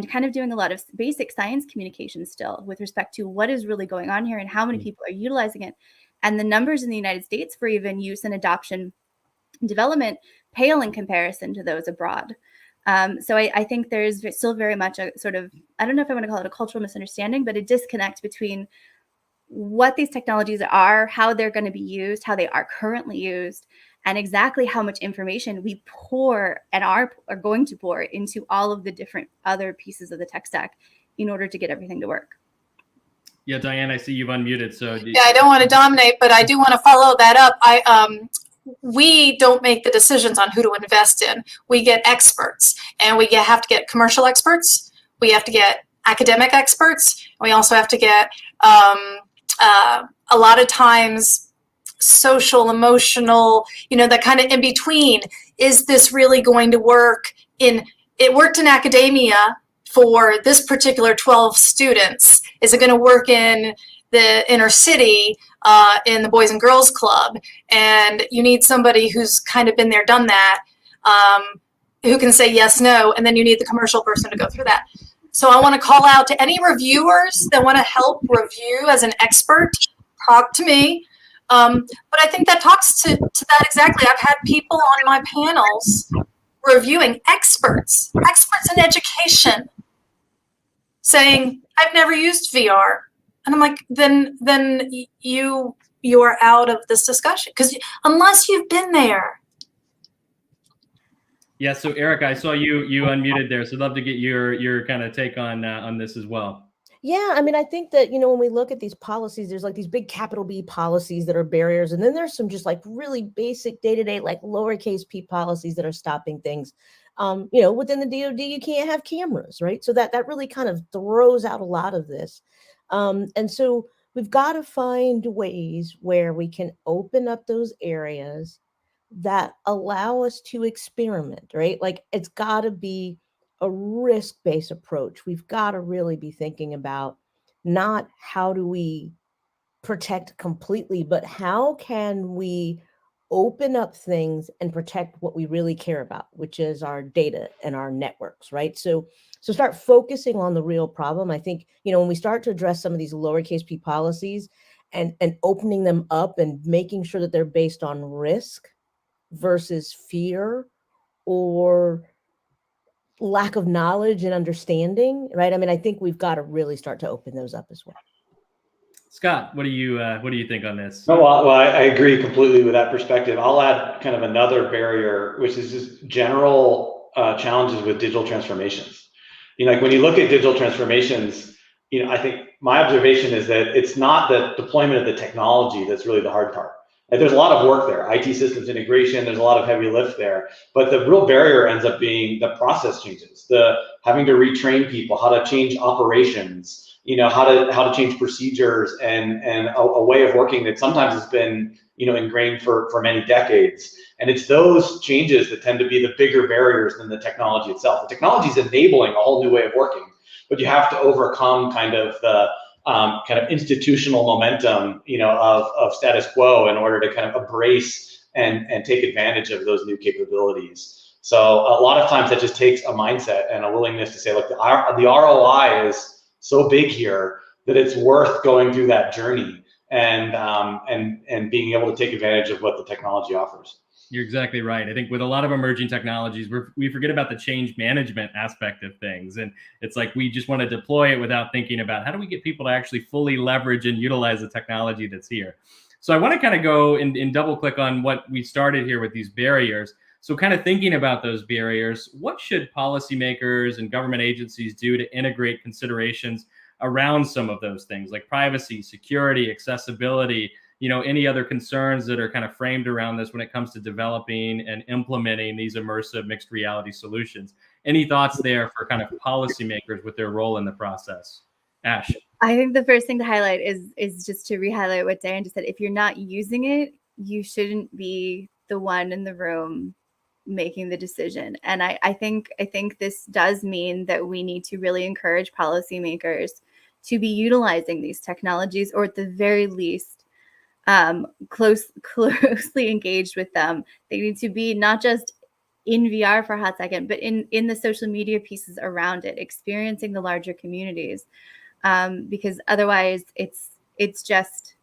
kind of doing a lot of basic science communication still with respect to what is really going on here and how many people are utilizing it. And the numbers in the United States for even use and adoption and development pale in comparison to those abroad. So I think there's still very much a sort of, I don't know if I want to call it a cultural misunderstanding, but a disconnect between what these technologies are, how they're going to be used, how they are currently used, and exactly how much information we pour and are going to pour into all of the different other pieces of the tech stack in order to get everything to work. Yeah, Diane, I see you've unmuted. So yeah, I don't want to dominate, but I do want to follow that up. We don't make the decisions on who to invest in. We get experts, and we have to get commercial experts. We have to get academic experts. We also have to get a lot of times social, emotional, that kind of in between. Is this really going to work? It worked in academia for this particular 12 students. Is it going to work in the inner city, in the Boys and Girls Club? And you need somebody who's kind of been there, done that, who can say yes, no, and then you need the commercial person to go through that. So I want to call out to any reviewers that want to help review as an expert, talk to me. But I think that talks to that exactly. I've had people on my panels reviewing experts in education, saying, I've never used VR. And I'm like, then you are out of this discussion, because unless you've been there. Yeah, so Eric, I saw you unmuted there, so I'd love to get your kind of take on this as well. Yeah, I mean, I think that, when we look at these policies, there's like these big capital B policies that are barriers. And then there's some just like really basic day-to-day, like lowercase p policies that are stopping things. Within the DoD, you can't have cameras, right? So that really kind of throws out a lot of this. And so we've got to find ways where we can open up those areas that allow us to experiment, right? Like it's got to be a risk-based approach. We've got to really be thinking about not how do we protect completely, but how can we open up things and protect what we really care about, which is our data and our networks, right? So start focusing on the real problem. I think, when we start to address some of these lowercase p policies and opening them up and making sure that they're based on risk versus fear or lack of knowledge and understanding, right? I mean, I think we've got to really start to open those up as well. Scott, what do you think on this? No, well, I agree completely with that perspective. I'll add kind of another barrier, which is just general challenges with digital transformations. Like when you look at digital transformations, I think my observation is that it's not the deployment of the technology that's really the hard part. Like there's a lot of work there, IT systems integration, there's a lot of heavy lift there, but the real barrier ends up being the process changes, the having to retrain people, how to change operations, how to change procedures and a way of working that sometimes has been, ingrained for many decades. And it's those changes that tend to be the bigger barriers than the technology itself. The technology is enabling a whole new way of working, but you have to overcome kind of the institutional momentum, of status quo in order to kind of embrace and take advantage of those new capabilities. So a lot of times that just takes a mindset and a willingness to say, look, the ROI is so big here that it's worth going through that journey and being able to take advantage of what the technology offers. You're exactly right. I think with a lot of emerging technologies, we forget about the change management aspect of things. And it's like we just want to deploy it without thinking about how do we get people to actually fully leverage and utilize the technology that's here. So I want to kind of go and double click on what we started here with these barriers. So kind of thinking about those barriers, what should policymakers and government agencies do to integrate considerations around some of those things like privacy, security, accessibility, any other concerns that are kind of framed around this when it comes to developing and implementing these immersive mixed reality solutions? Any thoughts there for kind of policymakers with their role in the process? Ash. I think the first thing to highlight is just to re-highlight what Diane just said. If you're not using it, you shouldn't be the one in the room making the decision. And I think this does mean that we need to really encourage policymakers to be utilizing these technologies, or at the very least, closely engaged with them. They need to be not just in VR for a hot second, but in the social media pieces around it, experiencing the larger communities, because otherwise it's just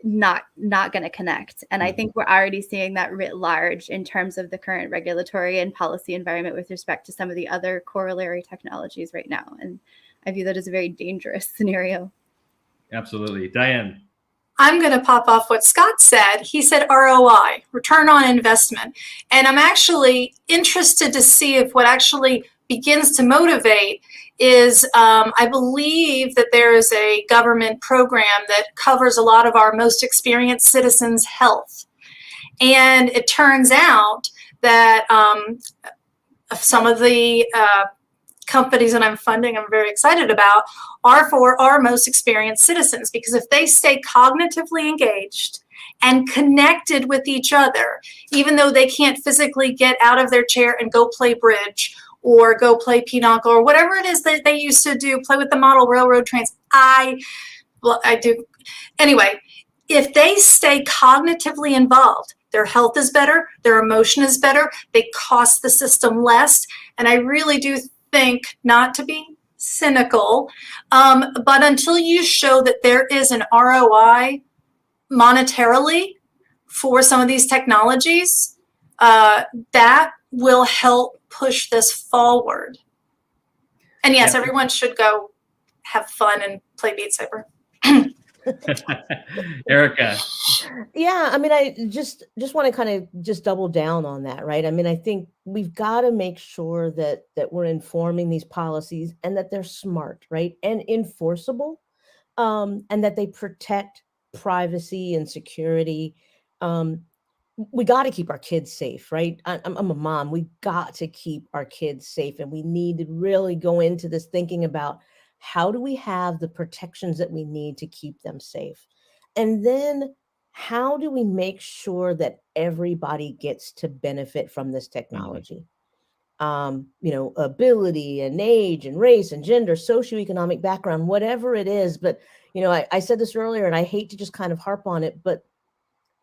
not going to connect. And I think we're already seeing that writ large in terms of the current regulatory and policy environment with respect to some of the other corollary technologies right now. And I view that as a very dangerous scenario. Absolutely. Diane. I'm going to pop off what Scott said. He said ROI, return on investment. And I'm actually interested to see if what actually begins to motivate is I believe that there is a government program that covers a lot of our most experienced citizens' health. And it turns out that some of the companies that I'm funding, I'm very excited about, are for our most experienced citizens, because if they stay cognitively engaged and connected with each other, even though they can't physically get out of their chair and go play bridge or go play pinochle or whatever it is that they used to do, play with the model railroad trains. I do. Anyway, if they stay cognitively involved, their health is better, their emotion is better, they cost the system less. And I really do think, not to be cynical, but until you show that there is an ROI monetarily for some of these technologies, that will help push this forward. And yes, everyone should go have fun and play Beat Saber. Erica. Yeah, I mean, I just want to kind of just double down on that, right? I mean, I think we've got to make sure that we're informing these policies and that they're smart, right, and enforceable, and that they protect privacy and security. We got to keep our kids safe, right? I'm a mom. We got to keep our kids safe, and we need to really go into this thinking about how do we have the protections that we need to keep them safe. And then how do we make sure that everybody gets to benefit from this technology? Ability and age and race and gender, socioeconomic background, whatever it is. But, I said this earlier, and I hate to just kind of harp on it, but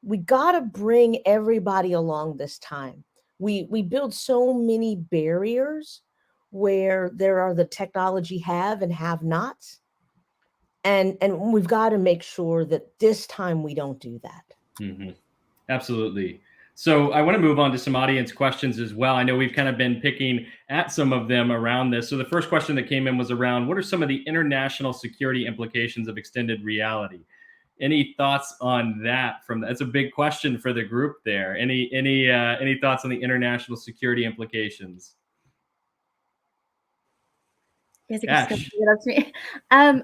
we got to bring everybody along this time. We build so many barriers where there are the technology have and have nots. And we've got to make sure that this time we don't do that. Mm-hmm. Absolutely. So I want to move on to some audience questions as well. I know we've kind of been picking at some of them around this. So the first question that came in was around, what are some of the international security implications of extended reality? Any thoughts on that? That's a big question for the group there. Any thoughts on the international security implications? Ash. It up to me. I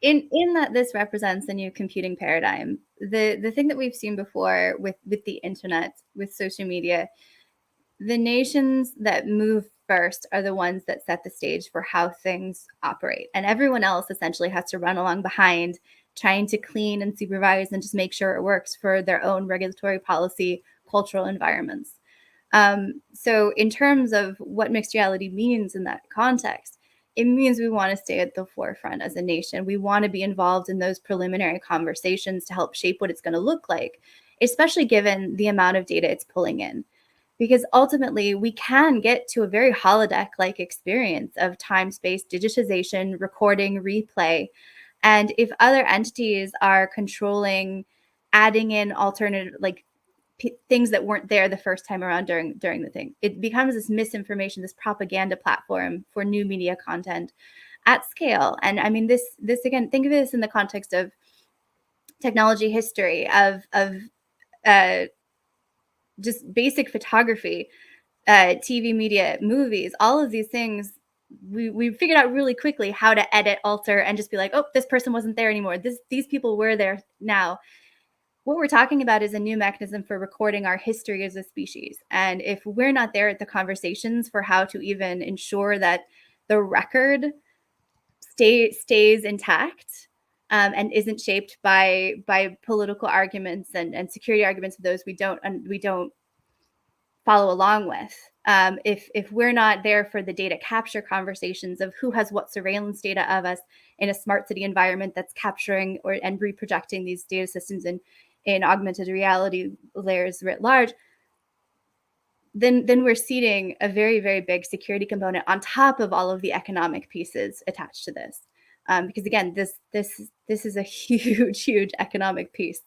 think in that this represents a new computing paradigm. The thing that we've seen before with the internet, with social media, the nations that move first are the ones that set the stage for how things operate, and everyone else essentially has to run along behind, trying to clean and supervise and just make sure it works for their own regulatory policy, cultural environments. So in terms of what mixed reality means in that context, it means we want to stay at the forefront as a nation. We want to be involved in those preliminary conversations to help shape what it's going to look like, especially given the amount of data it's pulling in. Because ultimately, we can get to a very holodeck-like experience of time-space digitization, recording, replay. And if other entities are controlling, adding in alternative, things that weren't there the first time around during the thing, it becomes this misinformation, this propaganda platform for new media content at scale. And I mean, this again, think of this in the context of technology history, of just basic photography, TV media, movies, all of these things. We figured out really quickly how to edit, alter, and just be like, oh, this person wasn't there anymore. These people were there now. What we're talking about is a new mechanism for recording our history as a species. And if we're not there at the conversations for how to even ensure that the record stays intact and isn't shaped by political arguments and security arguments of those we don't follow along with, if we're not there for the data capture conversations of who has what surveillance data of us in a smart city environment that's capturing and reprojecting these data systems in augmented reality layers writ large, then we're seeding a very, very big security component on top of all of the economic pieces attached to this. Because again, this is a huge economic piece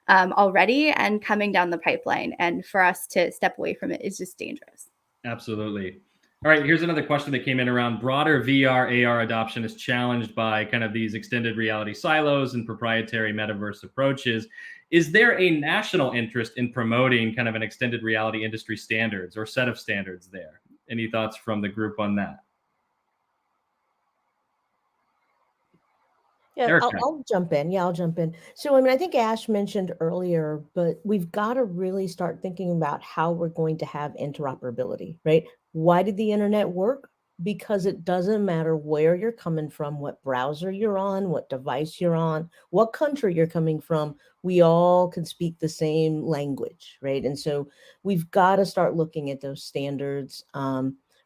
already and coming down the pipeline. And for us to step away from it is just dangerous. Absolutely. All right, here's another question that came in around broader VR, AR adoption is challenged by kind of these extended reality silos and proprietary metaverse approaches. Is there a national interest in promoting kind of an extended reality industry standards or set of standards there? Any thoughts from the group on that? Yeah, I'll jump in. Yeah, I'll jump in. So, I mean, I think Ash mentioned earlier, but we've got to really start thinking about how we're going to have interoperability, right? Why did the internet work? Because it doesn't matter where you're coming from, what browser you're on, what device you're on, what country you're coming from, we all can speak the same language, right? And so we've got to start looking at those standards.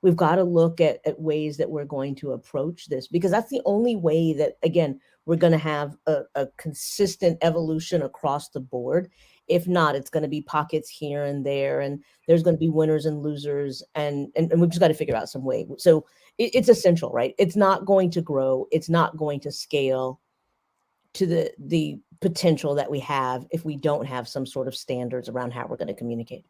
We've got to look at ways that we're going to approach this, because that's the only way that, again, we're going to have a consistent evolution across the board. If not, it's going to be pockets here and there, and there's going to be winners and losers, and we've just got to figure out some way. So it's essential, right? It's not going to grow. It's not going to scale to the potential that we have if we don't have some sort of standards around how we're going to communicate.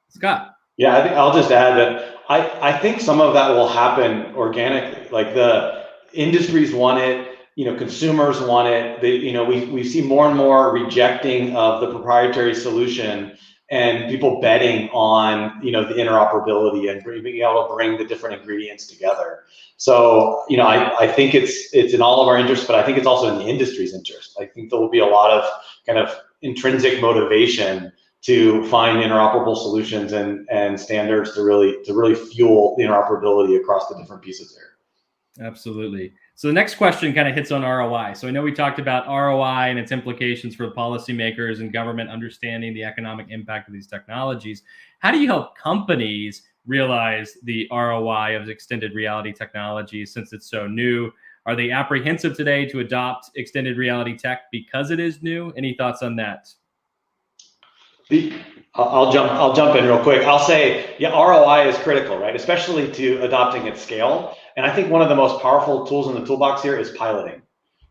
Scott. Yeah, I think I'll just add that I think some of that will happen organically. Like the industries want it, consumers want it. We see more and more rejecting of the proprietary solution and people betting on, the interoperability and being able to bring the different ingredients together. So, I think it's in all of our interests, but I think it's also in the industry's interest. I think there will be a lot of kind of intrinsic motivation to find interoperable solutions and standards to really fuel the interoperability across the different pieces there. Absolutely. So the next question kind of hits on ROI. So I know we talked about ROI and its implications for policymakers and government understanding the economic impact of these technologies. How do you help companies realize the ROI of extended reality technology since it's so new? Are they apprehensive today to adopt extended reality tech because it is new? Any thoughts on that? I'll jump in real quick. I'll say, yeah, ROI is critical, right? Especially to adopting at scale. And I think one of the most powerful tools in the toolbox here is piloting.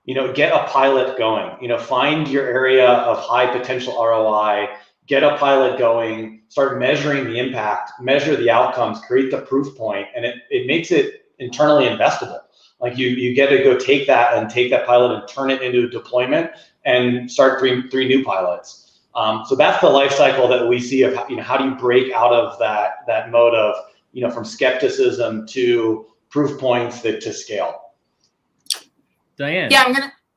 Get a pilot going. Find your area of high potential ROI, get a pilot going, start measuring the impact, measure the outcomes, create the proof point, and it makes it internally investable. Like you get to go take that pilot and turn it into a deployment and start three new pilots. So that's the life cycle that we see of how do you break out of that mode of from skepticism to proof points to scale. Diane. Yeah,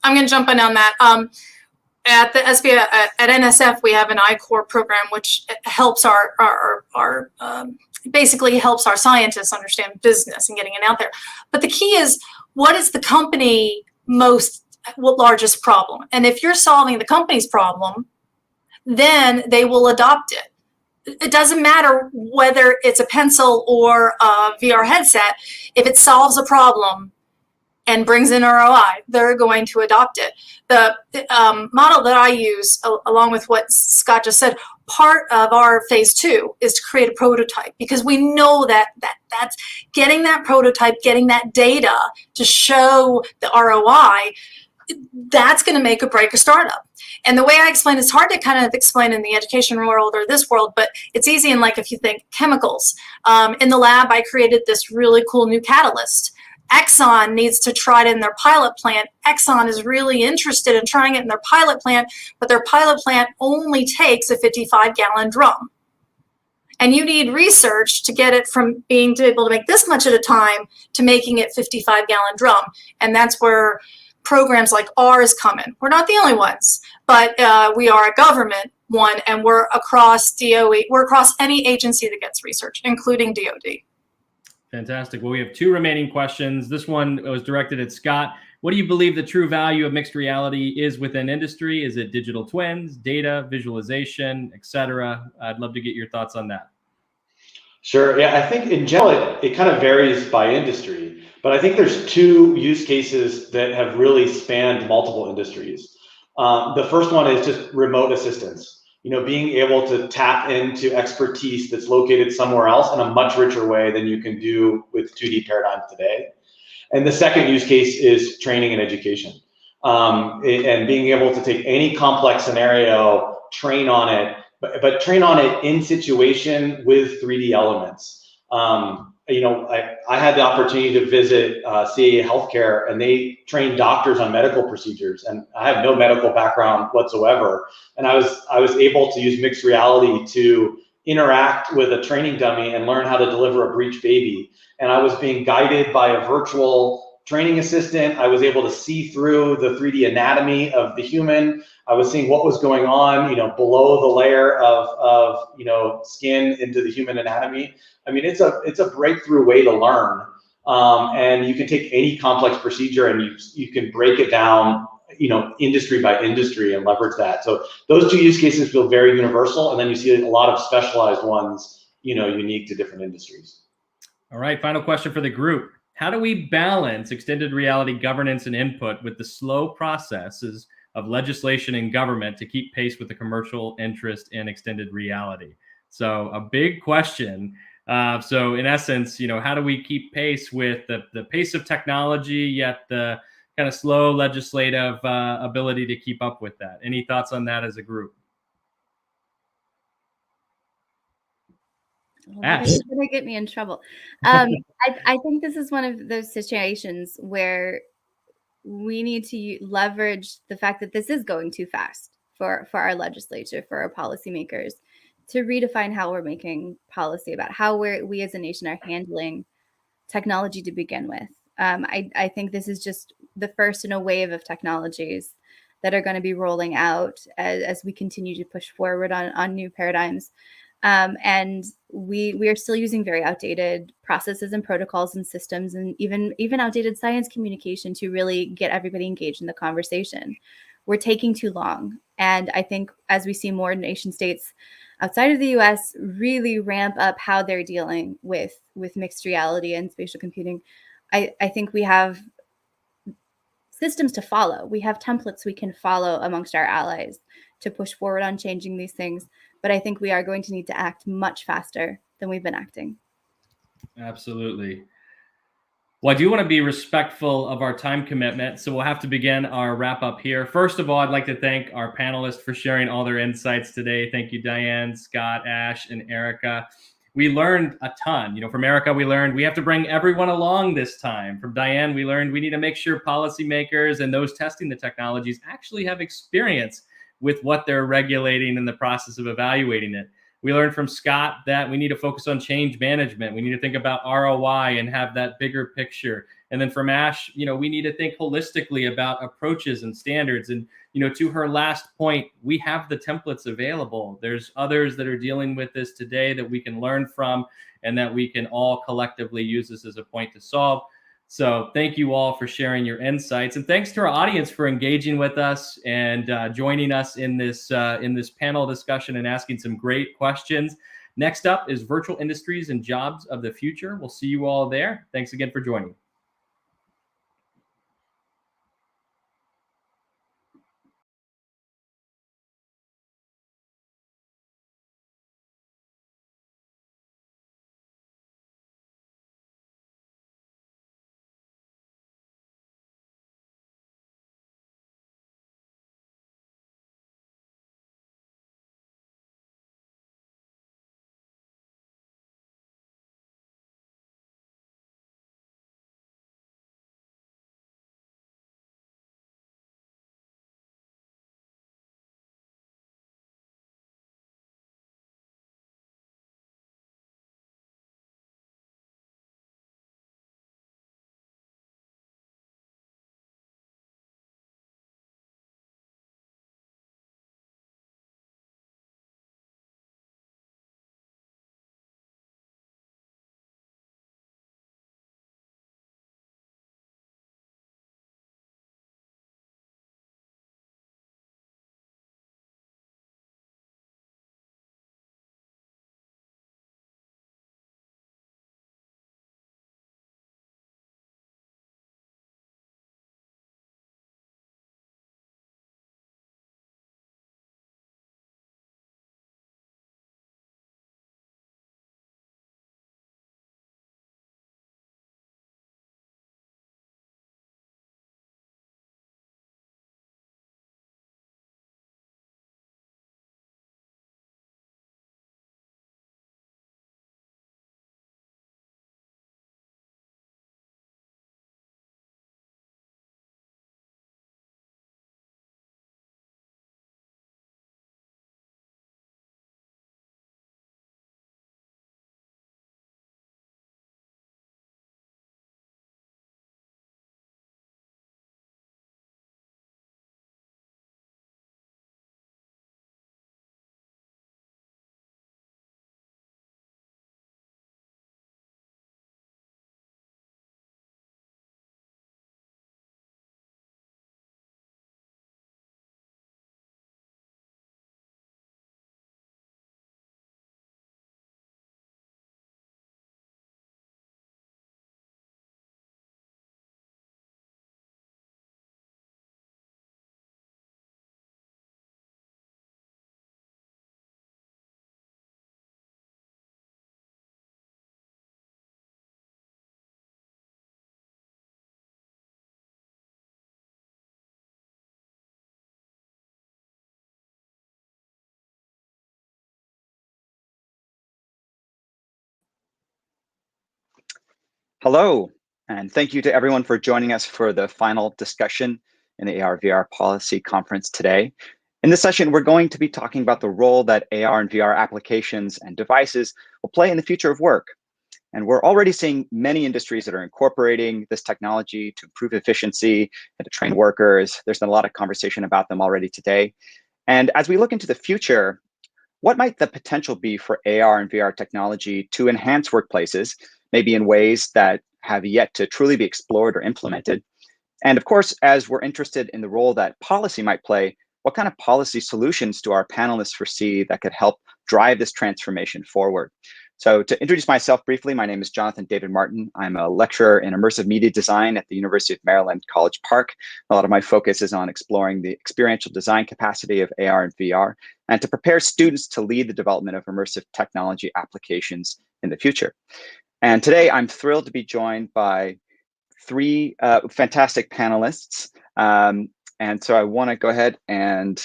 I'm gonna jump in on that. At the SBA at NSF, we have an I-Core program which helps our basically helps our scientists understand business and getting it out there. But the key is, what is the company largest problem? And if you're solving the company's problem, then they will adopt it. It doesn't matter whether it's a pencil or a VR headset. If it solves a problem and brings in ROI, they're going to adopt it. The model that I use, along with what Scott just said, part of our phase 2 is to create a prototype, because we know that's getting that prototype, getting that data to show the ROI, that's going to make or break a startup. And the way I explain, it's hard to kind of explain in the education world or this world, but it's easy in, like, if you think chemicals. In the lab, I created this really cool new catalyst. Exxon needs to try it in their pilot plant. Exxon is really interested in trying it in their pilot plant, but their pilot plant only takes a 55-gallon drum. And you need research to get it from being able to make this much at a time to making it 55-gallon drum. And that's where programs like ours come in. We're not the only ones, but we are a government one, and we're across DOE. We're across any agency that gets research, including DOD. Fantastic. Well, we have 2 remaining questions. This one was directed at Scott. What do you believe the true value of mixed reality is within industry? Is it digital twins, data, visualization, etc.? I'd love to get your thoughts on that. Sure. Yeah, I think in general, it kind of varies by industry, but I think there's 2 use cases that have really spanned multiple industries. The first one is just remote assistance. Being able to tap into expertise that's located somewhere else in a much richer way than you can do with 2D paradigms today. And the second use case is training and education, and being able to take any complex scenario, train on it, but train on it in situation with 3D elements. I had the opportunity to visit CAA Healthcare, and they train doctors on medical procedures, and I have no medical background whatsoever. And I was able to use mixed reality to interact with a training dummy and learn how to deliver a breech baby. And I was being guided by a virtual training assistant. I was able to see through the 3D anatomy of the human. I was seeing what was going on, below the layer of skin into the human anatomy. I mean, it's a breakthrough way to learn. And you can take any complex procedure and you can break it down, industry by industry and leverage that. So those two use cases feel very universal, and then you see a lot of specialized ones, unique to different industries. All right, final question for the group. How do we balance extended reality governance and input with the slow processes of legislation and government to keep pace with the commercial interest in extended reality? So a big question. So in essence, how do we keep pace with the pace of technology, yet the kind of slow legislative ability to keep up with that? Any thoughts on that as a group? Ash. You're gonna get me in trouble. I think this is one of those situations where we need to leverage the fact that this is going too fast for our legislature, for our policymakers, to redefine how we're making policy about how we as a nation are handling technology to begin with. I think this is just the first in a wave of technologies that are going to be rolling out as we continue to push forward on new paradigms. And we are still using very outdated processes and protocols and systems, and even outdated science communication to really get everybody engaged in the conversation. We're taking too long. And I think as we see more nation states outside of the US really ramp up how they're dealing with mixed reality and spatial computing, I think we have systems to follow. We have templates we can follow amongst our allies to push forward on changing these things. But I think we are going to need to act much faster than we've been acting. Absolutely. Well, I do want to be respectful of our time commitment, so we'll have to begin our wrap up here. First of all, I'd like to thank our panelists for sharing all their insights today. Thank you, Diane, Scott, Ash, and Erica. We learned a ton. From Erica, we learned we have to bring everyone along this time. From Diane, we learned we need to make sure policymakers and those testing the technologies actually have experience with what they're regulating in the process of evaluating it. We learned from Scott that we need to focus on change management. We need to think about ROI and have that bigger picture. And then from Ash, we need to think holistically about approaches and standards. And, to her last point, we have the templates available. There's others that are dealing with this today that we can learn from and that we can all collectively use this as a point to solve. So thank you all for sharing your insights, and thanks to our audience for engaging with us and joining us in this panel discussion and asking some great questions. Next up is Virtual Industries and Jobs of the Future. We'll see you all there. Thanks again for joining. Hello, and thank you to everyone for joining us for the final discussion in the AR/VR policy conference today. In this session, we're going to be talking about the role that AR and VR applications and devices will play in the future of work. And we're already seeing many industries that are incorporating this technology to improve efficiency and to train workers. There's been a lot of conversation about them already today. And as we look into the future, what might the potential be for AR and VR technology to enhance workplaces, maybe in ways that have yet to truly be explored or implemented? And of course, as we're interested in the role that policy might play, what kind of policy solutions do our panelists foresee that could help drive this transformation forward? So to introduce myself briefly, my name is Jonathan David Martin. I'm a lecturer in immersive media design at the University of Maryland, College Park. A lot of my focus is on exploring the experiential design capacity of AR and VR, and to prepare students to lead the development of immersive technology applications in the future. And today I'm thrilled to be joined by three fantastic panelists. And so I want to go ahead and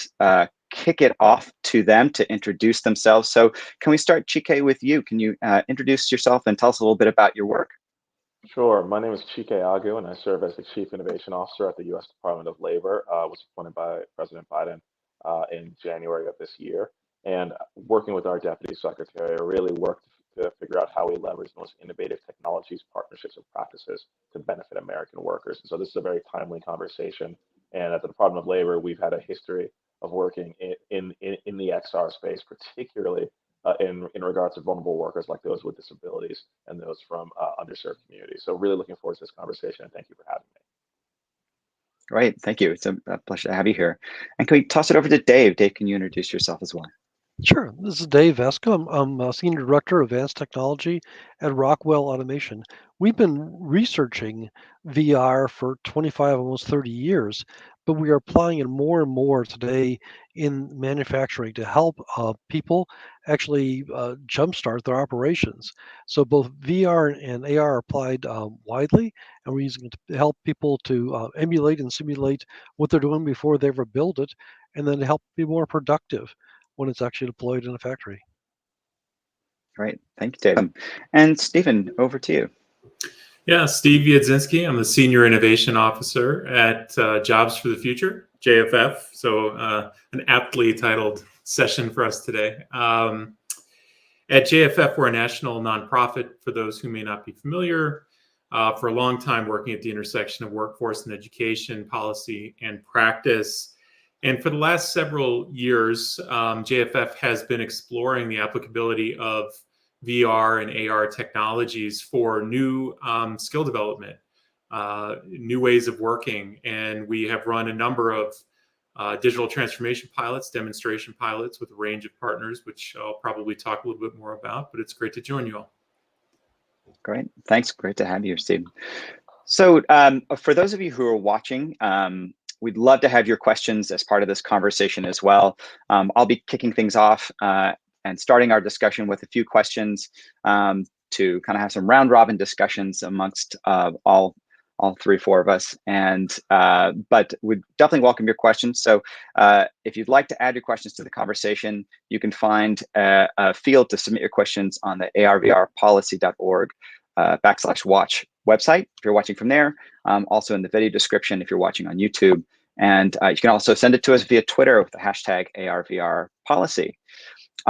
kick it off to them to introduce themselves. So can we start, Chike, with you? Can you introduce yourself and tell us a little bit about your work? Sure. My name is Chike Agu, and I serve as the Chief Innovation Officer at the U.S. Department of Labor. Was appointed by President Biden in January of this year. And working with our Deputy Secretary, I really worked to figure out how we leverage the most innovative technologies, partnerships, and practices to benefit American workers. And so this is a very timely conversation. And at the Department of Labor, we've had a history of working in the XR space, particularly in regards to vulnerable workers like those with disabilities and those from underserved communities. So really looking forward to this conversation, and thank you for having me. Great, thank you. It's a pleasure to have you here. And can we toss it over to Dave? Dave, can you introduce yourself as well? Sure. This is Dave Vesco. I'm a Senior Director of Advanced Technology at Rockwell Automation. We've been researching VR for 25, almost 30 years, but we are applying it more and more today in manufacturing to help people actually jumpstart their operations. So both VR and AR are applied widely, and we're using it to help people to emulate and simulate what they're doing before they ever build it, and then to help be more productive when it's actually deployed in a factory. Great, thank you, Dave. And Stephen, over to you. Yeah, Steve Yadzinski. I'm the Senior Innovation Officer at Jobs for the Future, JFF. So an aptly titled session for us today. At JFF, we're a national nonprofit, for those who may not be familiar. For a long time working at the intersection of workforce and education, policy and practice. And for the last several years, JFF has been exploring the applicability of VR and AR technologies for new skill development, new ways of working. And we have run a number of digital transformation pilots, demonstration pilots with a range of partners, which I'll probably talk a little bit more about, but it's great to join you all. Great, thanks. Great to have you, Steve. So for those of you who are watching, we'd love to have your questions as part of this conversation as well. I'll be kicking things off and starting our discussion with a few questions to kind of have some round robin discussions amongst all three, four of us. And but we'd definitely welcome your questions. So if you'd like to add your questions to the conversation, you can find a field to submit your questions on the arvrpolicy.org /watch website if you're watching from there. Also in the video description if you're watching on YouTube. And you can also send it to us via Twitter with the hashtag ARVRPolicy.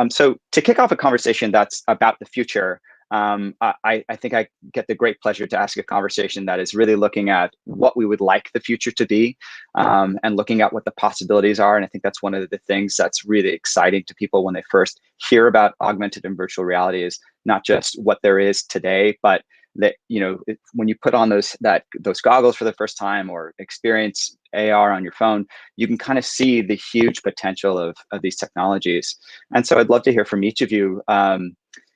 So to kick off a conversation that's about the future, I think I get the great pleasure to ask a conversation that is really looking at what we would like the future to be and looking at what the possibilities are. And I think that's one of the things that's really exciting to people when they first hear about augmented and virtual reality is not just what there is today, but that, you know, when you put on those goggles for the first time or experience AR on your phone, you can kind of see the huge potential of these technologies. And so I'd love to hear from each of you.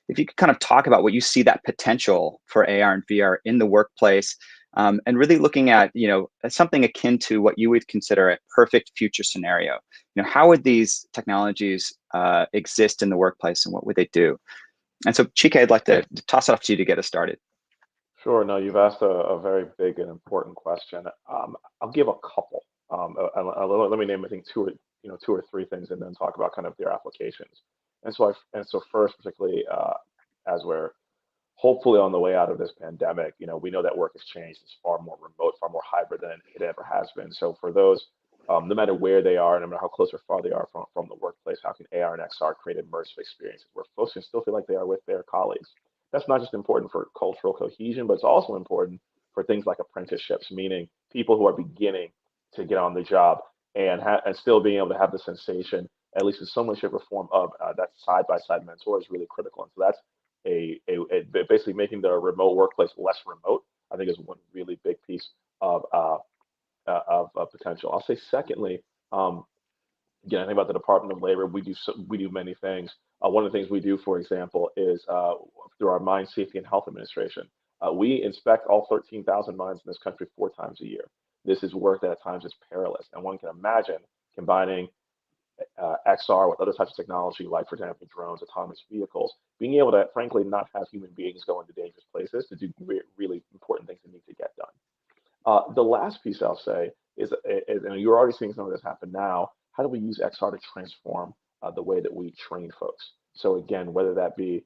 If you could kind of talk about what you see that potential for AR and VR in the workplace, and really looking at, you know, something akin to what you would consider a perfect future scenario. You know, how would these technologies exist in the workplace and what would they do? And so Chike, I'd like to toss it off to you to get us started. Sure. No, you've asked a very big and important question. I'll give a couple. Let me name, I think, two or three things, and then talk about kind of their applications. And so first, particularly as we're hopefully on the way out of this pandemic, we know that work has changed. It's far more remote, far more hybrid than it ever has been. So for those, no matter where they are, no matter how close or far they are from the workplace, how can AR and XR create immersive experiences where folks can still feel like they are with their colleagues? That's not just important for cultural cohesion, but it's also important for things like apprenticeships, meaning people who are beginning to get on the job and still being able to have the sensation, at least in some way, shape, or form, of that side-by-side mentor is really critical. And so that's basically making the remote workplace less remote, I think, is one really big piece of potential. I'll say secondly, again, I think about the Department of Labor. We do many things. One of the things we do, for example, is through our Mine Safety and Health Administration. We inspect all 13,000 mines in this country 4 times a year. This is work that at times is perilous, and one can imagine combining XR with other types of technology, like, for example, drones, autonomous vehicles, being able to, frankly, not have human beings go into dangerous places to do really important things that need to get done. The last piece I'll say is, and you're already seeing some of this happen now, how do we use XR to transform the way that we train folks? So again, whether that be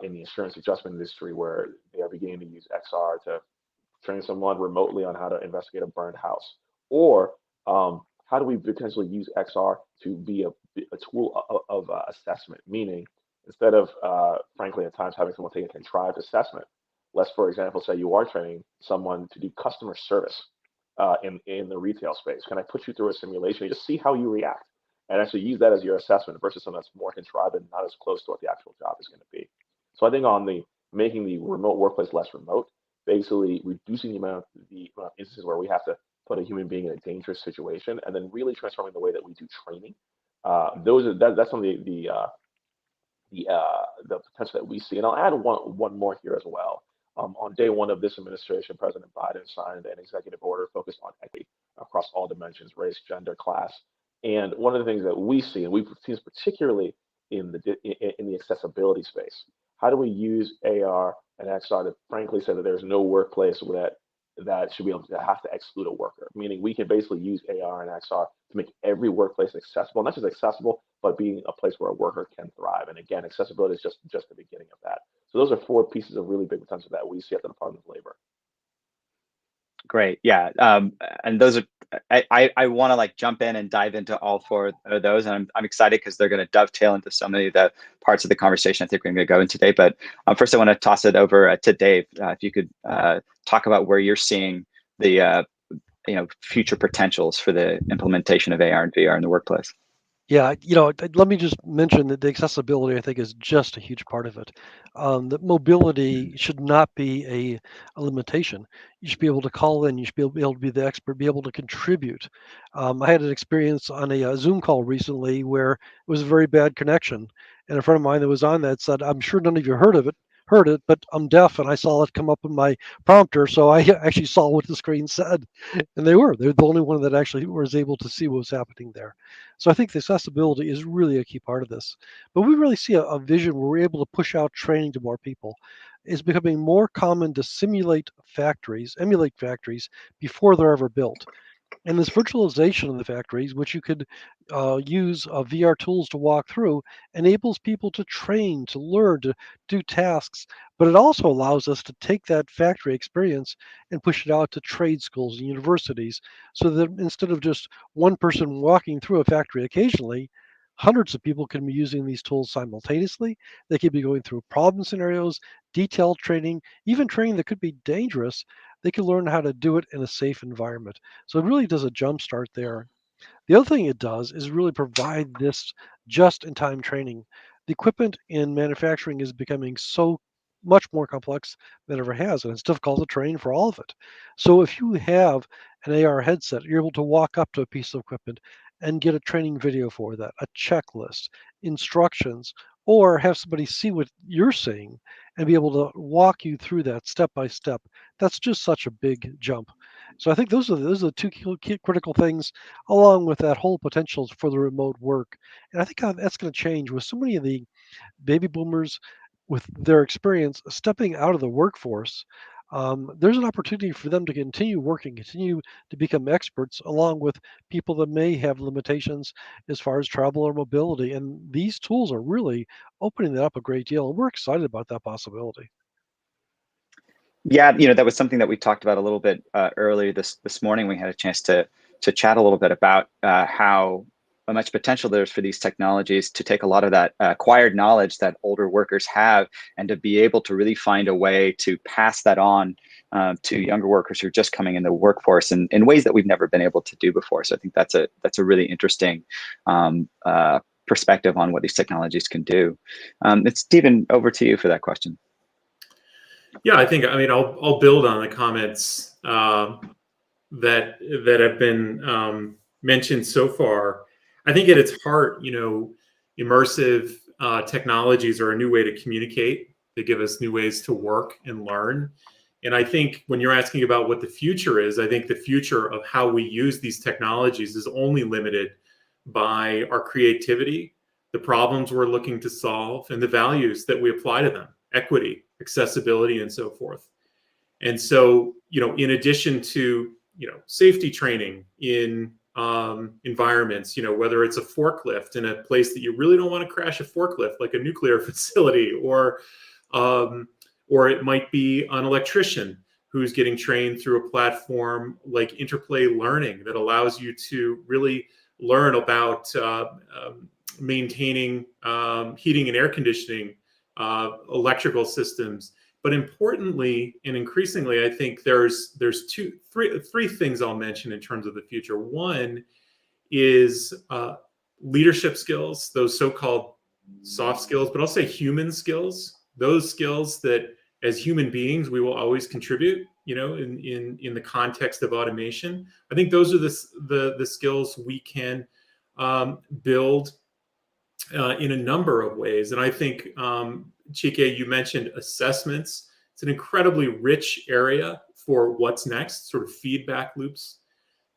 in the insurance adjustment industry, where they are beginning to use XR to train someone remotely on how to investigate a burned house, or how do we potentially use XR to be a tool of assessment? Meaning, instead of, frankly, at times having someone take a contrived assessment, let's, for example, say you are training someone to do customer service in the retail space. Can I put you through a simulation and just see how you react, and actually use that as your assessment versus something that's more contrived and not as close to what the actual job is going to be? So I think on the making the remote workplace less remote, basically reducing the amount of instances where we have to put a human being in a dangerous situation, and then really transforming the way that we do training. That's some of the potential that we see. And I'll add one more here as well. On day one of this administration, President Biden signed an executive order focused on equity across all dimensions: race, gender, class. And one of the things that we see, and we've seen this particularly in the accessibility space, how do we use AR and XR to, frankly, say that there's no workplace that should be able to have to exclude a worker? Meaning, we can basically use AR and XR to make every workplace accessible, not just accessible, but being a place where a worker can thrive. And again, accessibility is just the beginning of that. So those are 4 pieces of really big potential that we see at the Department of Labor. Great. Yeah. And those are, I want to like jump in and dive into all 4 of those. And I'm excited because they're going to dovetail into so many of the parts of the conversation I think we're going to go into today. But first, I want to toss it over to Dave. If you could talk about where you're seeing the future potentials for the implementation of AR and VR in the workplace. Yeah, let me just mention that the accessibility, I think, is just a huge part of it. That mobility should not be a limitation. You should be able to call in. You should be able to be the expert, be able to contribute. I had an experience on a Zoom call recently where it was a very bad connection, and a friend of mine that was on that said, "I'm sure none of you heard it, but I'm deaf and I saw it come up in my prompter, so I actually saw what the screen said." And they're the only one that actually was able to see what was happening there. So I think the accessibility is really a key part of this. But we really see a vision where we're able to push out training to more people. It's becoming more common to emulate factories before they're ever built. And this virtualization of the factories, which you could use VR tools to walk through, enables people to train, to learn, to do tasks. But it also allows us to take that factory experience and push it out to trade schools and universities, so that instead of just one person walking through a factory occasionally, hundreds of people can be using these tools simultaneously. They could be going through problem scenarios, detailed training, even training that could be dangerous. They can learn how to do it in a safe environment. So it really does a jump start there. The other thing it does is really provide this just-in-time training. The equipment in manufacturing is becoming so much more complex than it ever has, and it's difficult to train for all of it. So if you have an AR headset, you're able to walk up to a piece of equipment and get a training video for that, a checklist, instructions, or have somebody see what you're seeing and be able to walk you through that step by step. That's just such a big jump. So I think those are the 2 key critical things, along with that whole potential for the remote work. And I think that's going to change with so many of the baby boomers with their experience stepping out of the workforce. There's an opportunity for them to continue working, continue to become experts, along with people that may have limitations as far as travel or mobility. And these tools are really opening that up a great deal. And we're excited about that possibility. Yeah, that was something that we talked about a little bit earlier this morning. We had a chance to chat a little bit about how much potential there's for these technologies to take a lot of that acquired knowledge that older workers have, and to be able to really find a way to pass that on to younger workers who are just coming in the workforce in ways that we've never been able to do before. So I think that's a really interesting perspective on what these technologies can do. It's Stephen, over to you for that question. Yeah, I'll build on the comments that have been mentioned so far. I think at its heart, immersive technologies are a new way to communicate. They give us new ways to work and learn. And I think when you're asking about what the future is, I think the future of how we use these technologies is only limited by our creativity, the problems we're looking to solve, and the values that we apply to them, equity, accessibility, and so forth. And so, in addition to, safety training in environments, whether it's a forklift in a place that you really don't want to crash a forklift, like a nuclear facility, or it might be an electrician who's getting trained through a platform like Interplay Learning that allows you to really learn about maintaining heating and air conditioning, electrical systems. But importantly and increasingly, I think there's three things I'll mention in terms of the future. One is leadership skills, those so-called soft skills, but I'll say human skills, those skills that as human beings we will always contribute, in the context of automation. I think those are the skills we can build in a number of ways. And I think, Chike, you mentioned assessments. It's an incredibly rich area for what's next, sort of feedback loops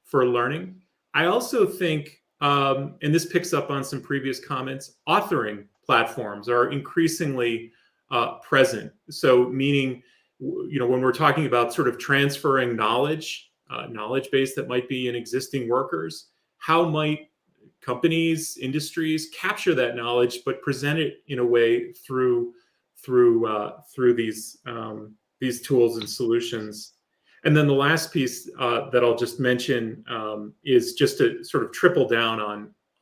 for learning. I also think, and this picks up on some previous comments, authoring platforms are increasingly present. So meaning, when we're talking about sort of transferring knowledge base that might be in existing workers, how might companies, industries capture that knowledge, but present it in a way through these tools and solutions. And then the last piece that I'll just mention is just to sort of triple down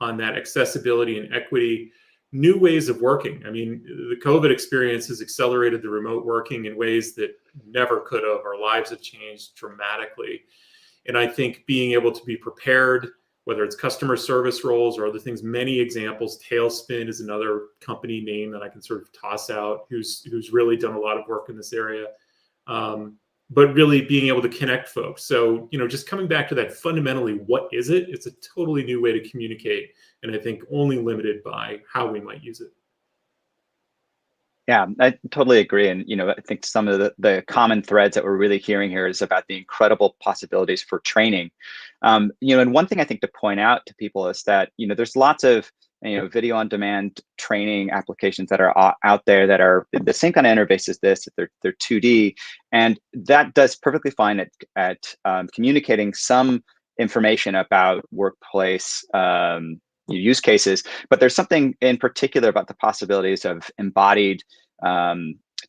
on that accessibility and equity, new ways of working. I mean, the COVID experience has accelerated the remote working in ways that never could have. Our lives have changed dramatically. And I think being able to be prepared, whether it's customer service roles or other things, many examples. Tailspin is another company name that I can sort of toss out, who's really done a lot of work in this area. But really being able to connect folks. So, just coming back to that, fundamentally, what is it? It's a totally new way to communicate, and I think only limited by how we might use it. Yeah, I totally agree. And, I think some of the common threads that we're really hearing here is about the incredible possibilities for training. And one thing I think to point out to people is that, there's lots of, video on demand training applications that are out there that are the same kind of interface as this. They're 2D, and that does perfectly fine at communicating some information about workplace use cases. But there's something in particular about the possibilities of embodied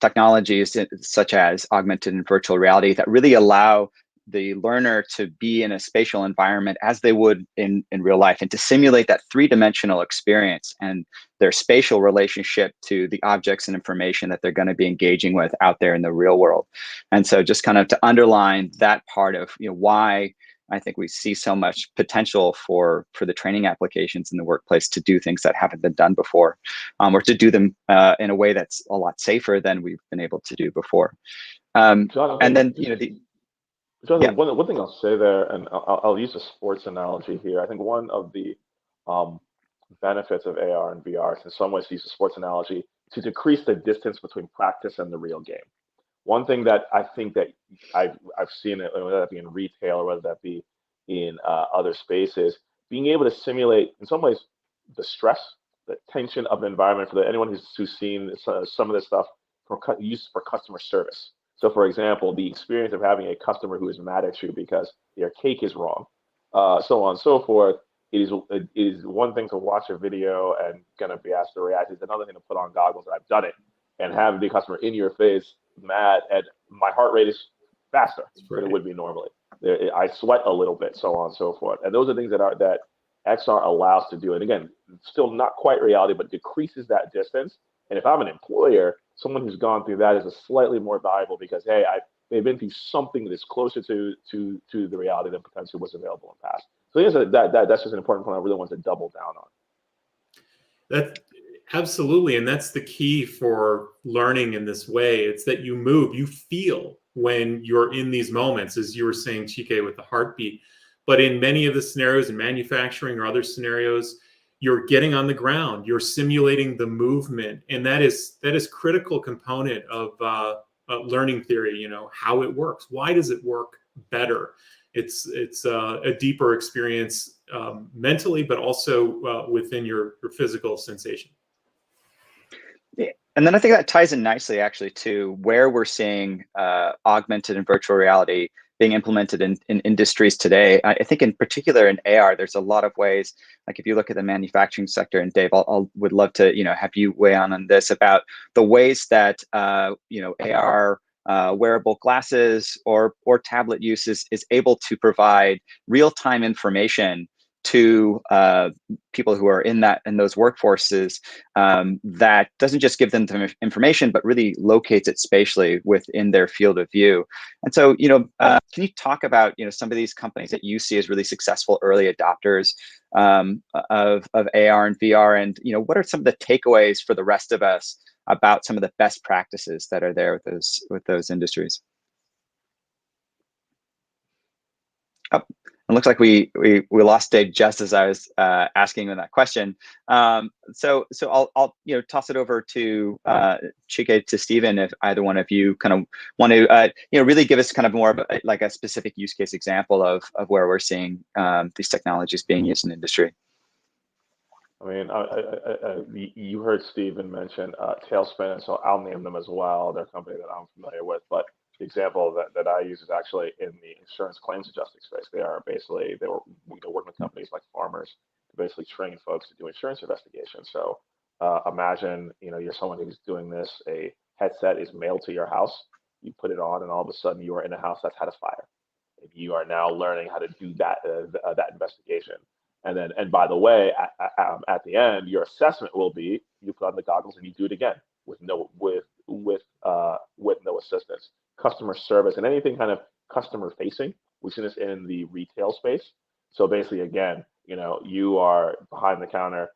technologies such as augmented and virtual reality that really allow the learner to be in a spatial environment as they would in real life, and to simulate that three-dimensional experience and their spatial relationship to the objects and information that they're going to be engaging with out there in the real world. And so just kind of to underline that part of why I think we see so much potential for the training applications in the workplace to do things that haven't been done before, or to do them in a way that's a lot safer than we've been able to do before. John, and then John, yeah. one thing I'll say there, and I'll use a sports analogy here. I think one of the benefits of AR and VR is in some ways to use a sports analogy to decrease the distance between practice and the real game. One thing that I think that I've seen, whether that be in retail or whether that be in other spaces, being able to simulate, in some ways, the stress, the tension of the environment for anyone who's seen some of this stuff used for customer service. So, for example, the experience of having a customer who is mad at you because their cake is wrong, so on and so forth. It is one thing to watch a video and gonna be asked to react. It's another thing to put on goggles, and I've done it, and have the customer in your face mad, and my heart rate is faster than it would be normally. I sweat a little bit, so on and so forth. And those are things that XR allows to do. And again, still not quite reality, but decreases that distance. And if I'm an employer, someone who's gone through that is a slightly more valuable because, hey, they've been through something that's closer to the reality than potentially was available in the past. So I guess that's just an important point I really want to double down on. That absolutely, and that's the key for learning in this way. It's that you move, you feel when you're in these moments, as you were saying, Chike, with the heartbeat. But in many of the scenarios in manufacturing or other scenarios, you're getting on the ground, you're simulating the movement, and that is critical component of learning theory. You know, how it works. Why does it work better? It's a deeper experience mentally, but also within your physical sensation. Yeah. And then I think that ties in nicely, actually, to where we're seeing augmented and virtual reality being implemented in industries today. I think in particular in AR, there's a lot of ways, like if you look at the manufacturing sector, and Dave, would love to, have you weigh on this about the ways that, AR wearable glasses or tablet use is able to provide real-time information to people who are in those workforces that doesn't just give them the information, but really locates it spatially within their field of view. And so, can you talk about some of these companies that you see as really successful early adopters of AR and VR, and what are some of the takeaways for the rest of us about some of the best practices that are there with those industries? Oh. It looks like we lost Dave just as I was asking him that question. So I'll toss it over to Chike, to Stephen, if either one of you kind of want to really give us kind of more of a specific use case example of where we're seeing these technologies being used in industry. I mean, you heard Stephen mention Tailspin, so I'll name them as well. They're a company that I'm familiar with, but the example that I use is actually in the insurance claims adjusting space. They were working with companies like Farmers to basically train folks to do insurance investigations. So imagine you're someone who's doing this. A headset is mailed to your house. You put it on, and all of a sudden you are in a house that's had a fire. And you are now learning how to do that investigation. And by the way, at the end, your assessment will be you put on the goggles and you do it again with no assistance. Customer service and anything kind of customer facing. We've seen this in the retail space. So basically, again, you are behind the counter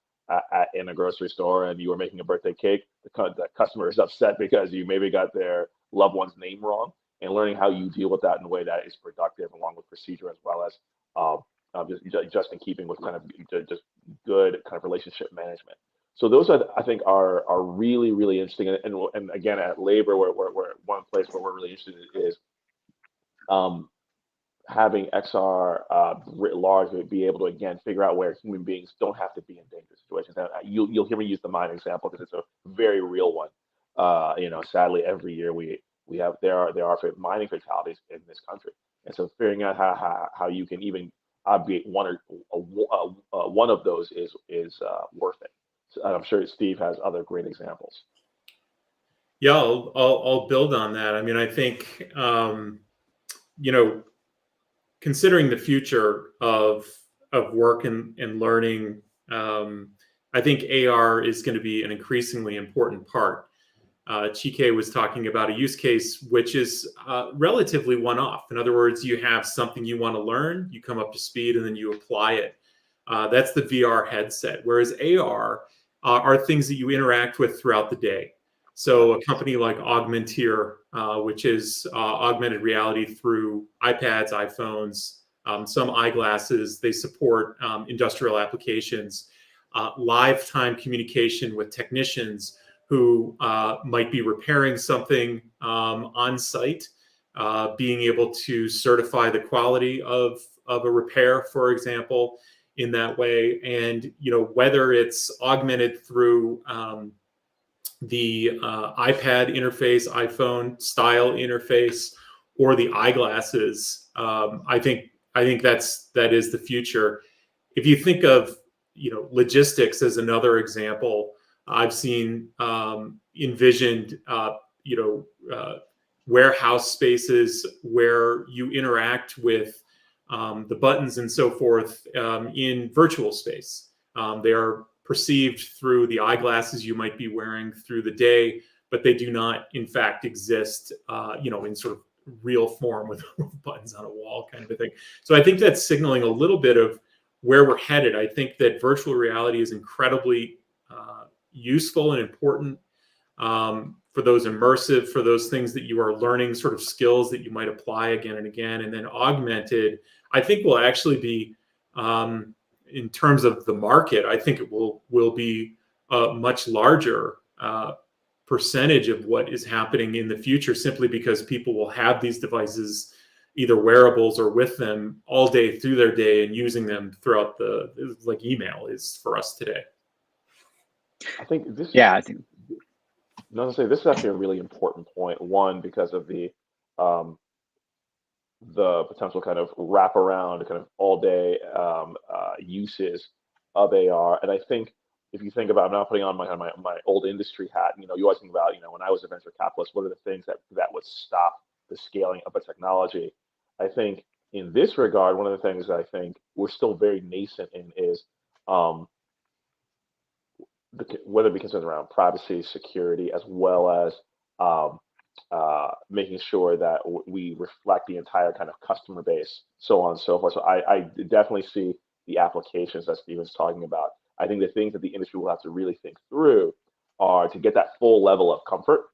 in a grocery store and you are making a birthday cake. The customer is upset because you maybe got their loved one's name wrong, and learning how you deal with that in a way that is productive, along with procedure, as well as just in keeping with kind of just good kind of relationship management. So those I think are really, really interesting. And again, at Labor, where one place where we're really interested is having XR writ large to be able to, again, figure out where human beings don't have to be in dangerous situations. And you'll hear me use the mine example because it's a very real one. Sadly, every year there are mining fatalities in this country. And so figuring out how you can even obviate one of those is worth it. So I'm sure Steve has other great examples. Yeah, I'll build on that. I mean, I think considering the future of work and learning, I think AR is going to be an increasingly important part. Chike was talking about a use case which is relatively one-off. In other words, you have something you want to learn, you come up to speed, and then you apply it. That's the VR headset. Whereas AR are things that you interact with throughout the day. So a company like Augmented, which is augmented reality through iPads, iPhones, some eyeglasses. They support industrial applications, live time communication with technicians who might be repairing something on site, being able to certify the quality of a repair, for example, in that way. And whether it's augmented through the iPad interface, iPhone style interface, or the eyeglasses, I think that is the future. If you think of logistics as another example, I've seen envisioned warehouse spaces where you interact with the buttons and so forth in virtual space. They are perceived through the eyeglasses you might be wearing through the day, but they do not, in fact, exist, in sort of real form with buttons on a wall kind of a thing. So I think that's signaling a little bit of where we're headed. I think that virtual reality is incredibly useful and important for those immersive, for those things that you are learning, sort of skills that you might apply again and again. And then augmented, I think will actually be, in terms of the market, I think it will be a much larger percentage of what is happening in the future, simply because people will have these devices, either wearables or with them all day through their day, and using them throughout like email is for us today. I think this. Yeah, I think. No, say this is actually a really important point. One, because of the potential kind of wraparound, kind of all day uses of AR, and I think if you think about, I'm now putting on my old industry hat. You always think about, when I was a venture capitalist, what are the things that would stop the scaling of a technology? I think in this regard, one of the things that I think we're still very nascent in is whether it be concerns around privacy, security, as well as making sure that we reflect the entire kind of customer base, so on and so forth. So I definitely see the applications that Steven's talking about. I think the things that the industry will have to really think through are to get that full level of comfort.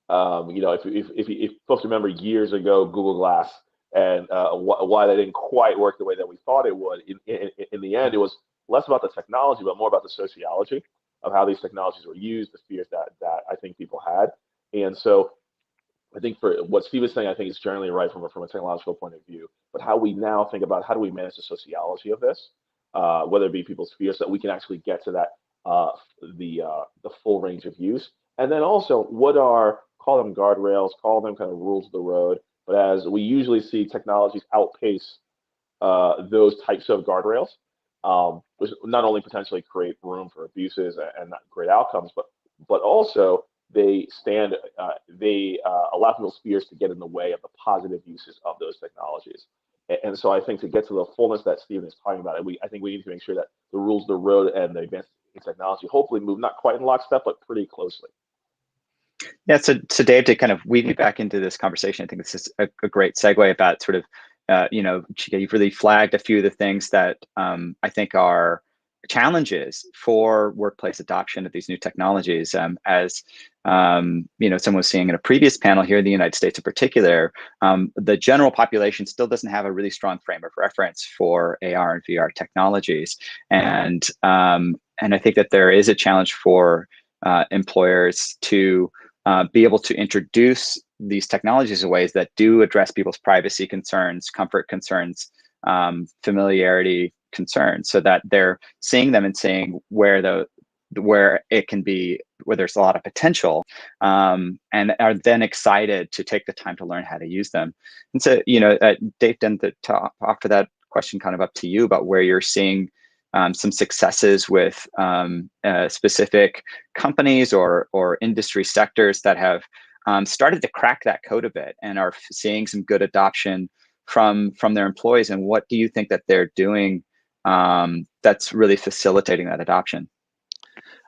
If folks remember years ago, Google Glass, and why that didn't quite work the way that we thought it would. In the end, it was less about the technology, but more about the sociology of how these technologies were used, the fears that I think people had. And so I think for what Steve is saying, I think is generally right from a technological point of view, but how we now think about how do we manage the sociology of this, whether it be people's fears, so that we can actually get to that the full range of use. And then also, what are, call them guardrails, call them kind of rules of the road, but as we usually see technologies outpace those types of guardrails, which not only potentially create room for abuses and not great outcomes, but also they allow people's fears to get in the way of the positive uses of those technologies. And so I think to get to the fullness that Stephen is talking about, I think we need to make sure that the rules of the road and the advanced technology hopefully move not quite in lockstep, but pretty closely. Yeah, so Dave, to kind of weave you back into this conversation, I think this is a great segue about sort of, Chika, you've really flagged a few of the things that I think are challenges for workplace adoption of these new technologies. As someone was saying in a previous panel here in the United States in particular, the general population still doesn't have a really strong frame of reference for AR and VR technologies. And I think that there is a challenge for employers to be able to introduce these technologies in ways that do address people's privacy concerns, comfort concerns, familiarity concerns, so that they're seeing them and seeing where it can be, where there's a lot of potential, and are then excited to take the time to learn how to use them. And so, Dave, then to offer that question kind of up to you about where you're seeing some successes with specific companies or industry sectors that have started to crack that code a bit and are seeing some good adoption from their employees. And what do you think that they're doing that's really facilitating that adoption?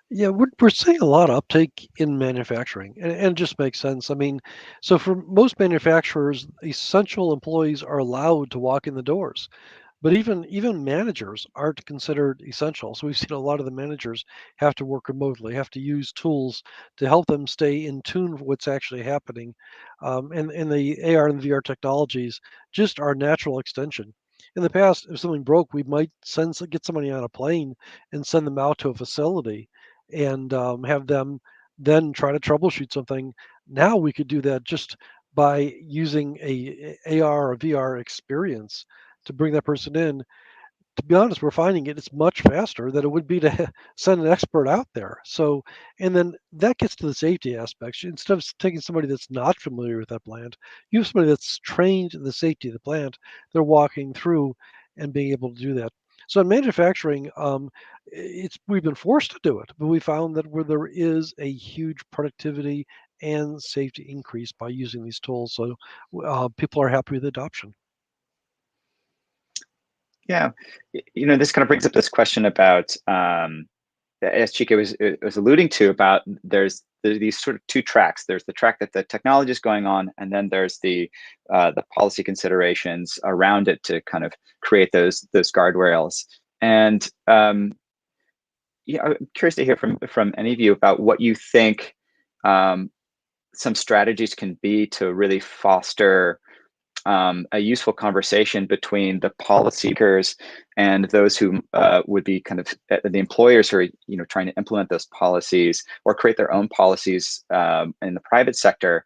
Yeah, we're seeing a lot of uptake in manufacturing, and it just makes sense. I mean, so for most manufacturers, essential employees are allowed to walk in the doors. But even managers aren't considered essential. So we've seen a lot of the managers have to work remotely, have to use tools to help them stay in tune with what's actually happening. And the AR and VR technologies just are natural extension. In the past, if something broke, we might get somebody on a plane and send them out to a facility and have them then try to troubleshoot something. Now we could do that just by using a AR or VR experience to bring that person in. To be honest, we're finding it's much faster than it would be to send an expert out there. So, and then that gets to the safety aspects. Instead of taking somebody that's not familiar with that plant, you have somebody that's trained in the safety of the plant. They're walking through and being able to do that. So in manufacturing, we've been forced to do it, but we found that where there is a huge productivity and safety increase by using these tools. So people are happy with adoption. Yeah, this kind of brings up this question about, as Chike was alluding to, about there's these sort of two tracks. There's the track that the technology is going on, and then there's the policy considerations around it to kind of create those guardrails. And I'm curious to hear from any of you about what you think some strategies can be to really foster a useful conversation between the policymakers and those who would be kind of the employers who are trying to implement those policies or create their own policies in the private sector,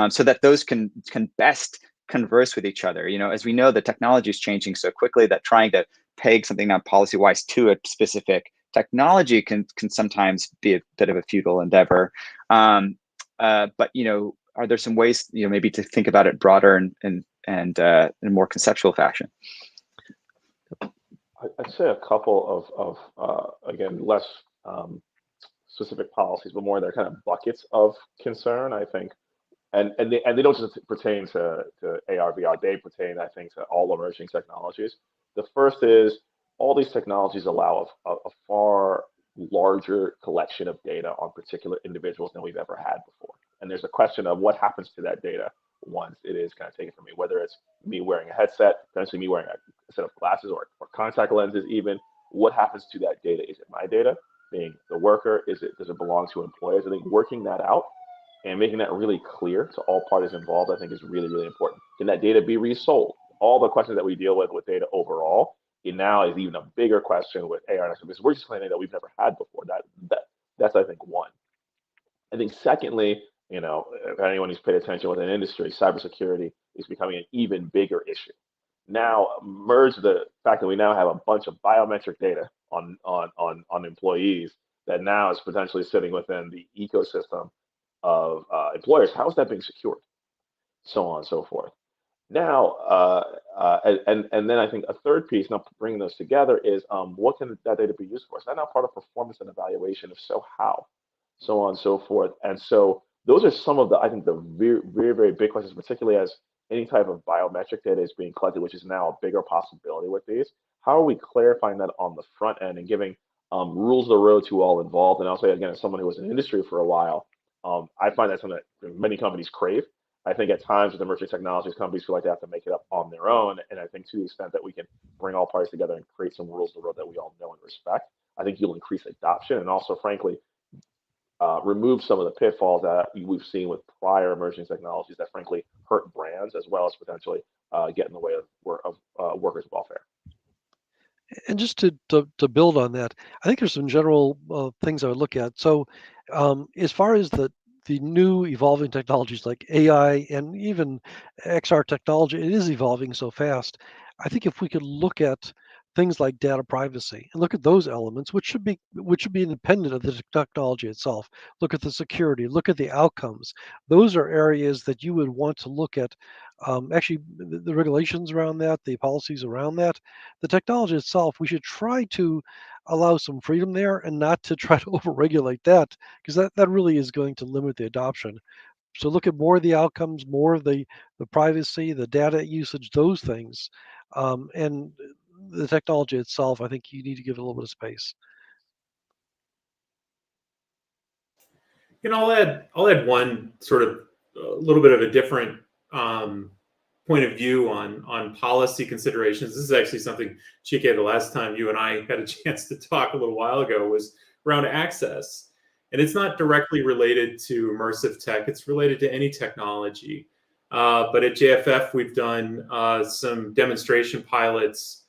so that those can best converse with each other. As we know, the technology is changing so quickly that trying to peg something not policy-wise to a specific technology can sometimes be a bit of a futile endeavor. But are there some ways maybe to think about it broader and in a more conceptual fashion? I'd say a couple of again, less specific policies, but more their kind of buckets of concern, I think. And they don't just pertain to AR, VR, they pertain, I think, to all emerging technologies. The first is all these technologies allow a far larger collection of data on particular individuals than we've ever had before. And there's a question of what happens to that data once it is kind of taken from me, whether it's me wearing a headset, potentially me wearing a set of glasses or contact lenses even. What happens to that data? Is it my data, being the worker? Does it belong to employers? I think working that out and making that really clear to all parties involved, I think, is really, really important. Can that data be resold? All the questions that we deal with data overall, it now is even a bigger question with AR and XR, because we're just claiming that we've never had before. That's I think one. I think secondly, if anyone who's paid attention within industry, cybersecurity is becoming an even bigger issue. Now, merge the fact that we now have a bunch of biometric data on employees that now is potentially sitting within the ecosystem of employers. How is that being secured? So on and so forth. Now, and then I think a third piece, now bringing those together, is what can that data be used for? Is that now part of performance and evaluation? If so, how? So on and so forth. And so those are some of the, I think, the very, very, very big questions, particularly as any type of biometric data is being collected, which is now a bigger possibility with these. How are we clarifying that on the front end and giving rules of the road to all involved? And I'll say again, as someone who was in industry for a while, I find that something that many companies crave. I think at times with emerging technologies, companies feel like they have to make it up on their own. And I think to the extent that we can bring all parties together and create some rules of the road that we all know and respect, I think you'll increase adoption and also, frankly, remove some of the pitfalls that we've seen with prior emerging technologies that frankly hurt brands as well as potentially get in the way of workers' welfare. And just to build on that, I think there's some general things I would look at. So as far as the new evolving technologies like AI and even XR technology, it is evolving so fast. I think if we could look at things like data privacy and look at those elements, which should be independent of the technology itself. Look at the security, look at the outcomes. Those are areas that you would want to look at. Actually, the regulations around that, the policies around that, the technology itself, we should try to allow some freedom there and not to try to overregulate that, because that really is going to limit the adoption. So look at more of the outcomes, more of the privacy, the data usage, those things. And the technology itself, I think you need to give it a little bit of space. I'll add one sort of a little bit of a different point of view on policy considerations. This is actually something, Chike, the last time you and I had a chance to talk a little while ago was around access. And it's not directly related to immersive tech. It's related to any technology. But at JFF, we've done some demonstration pilots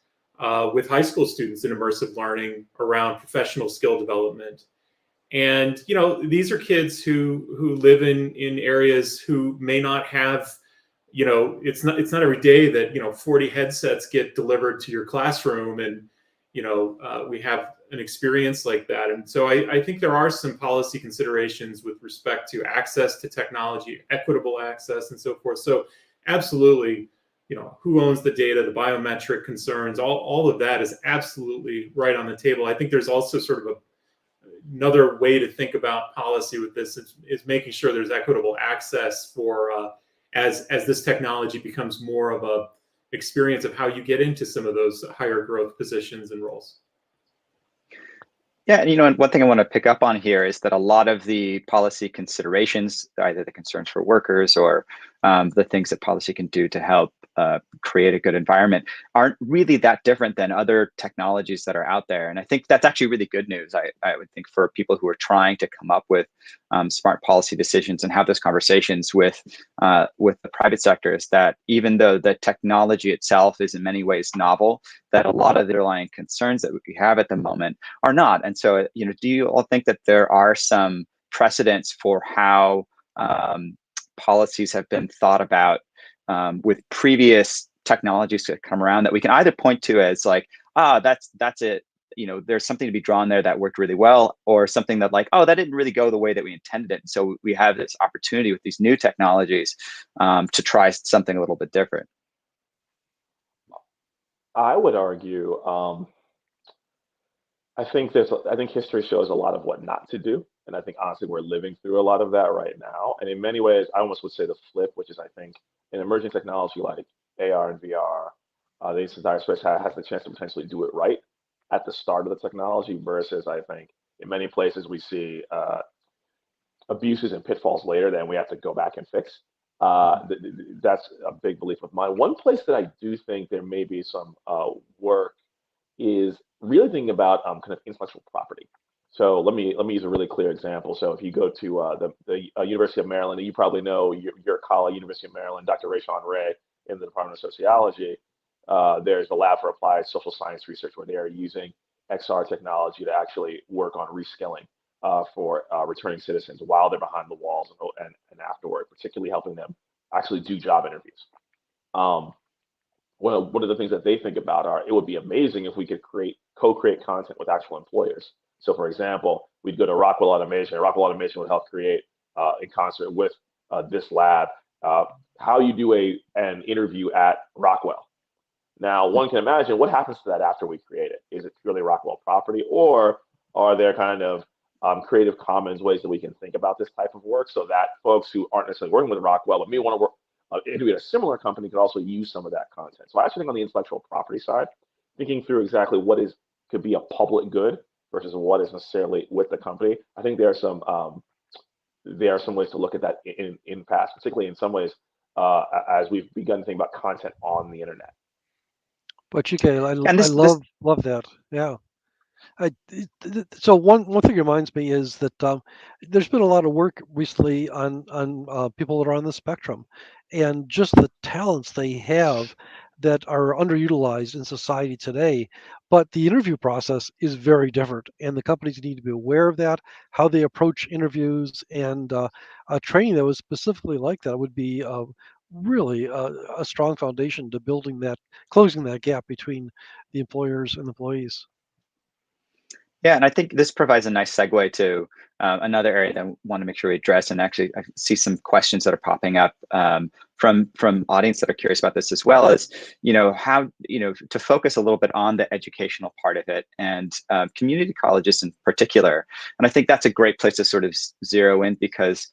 with high school students in immersive learning around professional skill development. And, these are kids who live in areas who may not have, it's not every day that, 40 headsets get delivered to your classroom and, we have an experience like that. And so I think there are some policy considerations with respect to access to technology, equitable access and so forth. So absolutely, who owns the data, the biometric concerns, all of that is absolutely right on the table. I think there's also sort of another way to think about policy with this is making sure there's equitable access for as this technology becomes more of a experience of how you get into some of those higher growth positions and roles. Yeah, and one thing I want to pick up on here is that a lot of the policy considerations, either the concerns for workers or the things that policy can do to help create a good environment, aren't really that different than other technologies that are out there. And I think that's actually really good news. I would think for people who are trying to come up with smart policy decisions and have those conversations with the private sector, is that even though the technology itself is in many ways novel, that a lot of the underlying concerns that we have at the moment are not. And so, do you all think that there are some precedents for how policies have been thought about with previous technologies that come around that we can either point to as like, that's it, there's something to be drawn there that worked really well, or something that like, that didn't really go the way that we intended it. And so we have this opportunity with these new technologies to try something a little bit different. I would argue, I think history shows a lot of what not to do. And I think honestly, we're living through a lot of that right now. And in many ways, I almost would say the flip, which is I think in emerging technology like AR and VR, the instant space has the chance to potentially do it right at the start of the technology, versus I think in many places we see abuses and pitfalls later that we have to go back and fix. That's a big belief of mine. One place that I do think there may be some work is really thinking about kind of intellectual property. So let me use a really clear example. So if you go to the University of Maryland, you probably know your colleague, University of Maryland, Dr. Rayshawn Ray in the Department of Sociology. There's a lab for applied social science research where they are using XR technology to actually work on reskilling for returning citizens while they're behind the walls and afterward, particularly helping them actually do job interviews. One of the things that they think about are, it would be amazing if we could co-create content with actual employers. So for example, we'd go to Rockwell Automation, and Rockwell Automation would help create, in concert with this lab, how you do an interview at Rockwell. Now, one can imagine what happens to that after we create it. Is it purely Rockwell property, or are there kind of Creative Commons ways that we can think about this type of work, so that folks who aren't necessarily working with Rockwell but may want to work interview at a similar company could also use some of that content? So I actually think on the intellectual property side, thinking through exactly what could be a public good versus what is necessarily with the company, I think there are some ways to look at that in past, particularly in some ways as we've begun to think about content on the internet. But I love that. Yeah. So one thing reminds me is that there's been a lot of work recently on people that are on the spectrum, and just the talents they have that are underutilized in society today. But the interview process is very different, and the companies need to be aware of that, how they approach interviews, and a training that was specifically like that would be really a strong foundation to closing that gap between the employers and employees. Yeah, and I think this provides a nice segue to another area that I want to make sure we address. And actually, I see some questions that are popping up from audience that are curious about this, as well as, how, to focus a little bit on the educational part of it, and community colleges in particular. And I think that's a great place to sort of zero in, because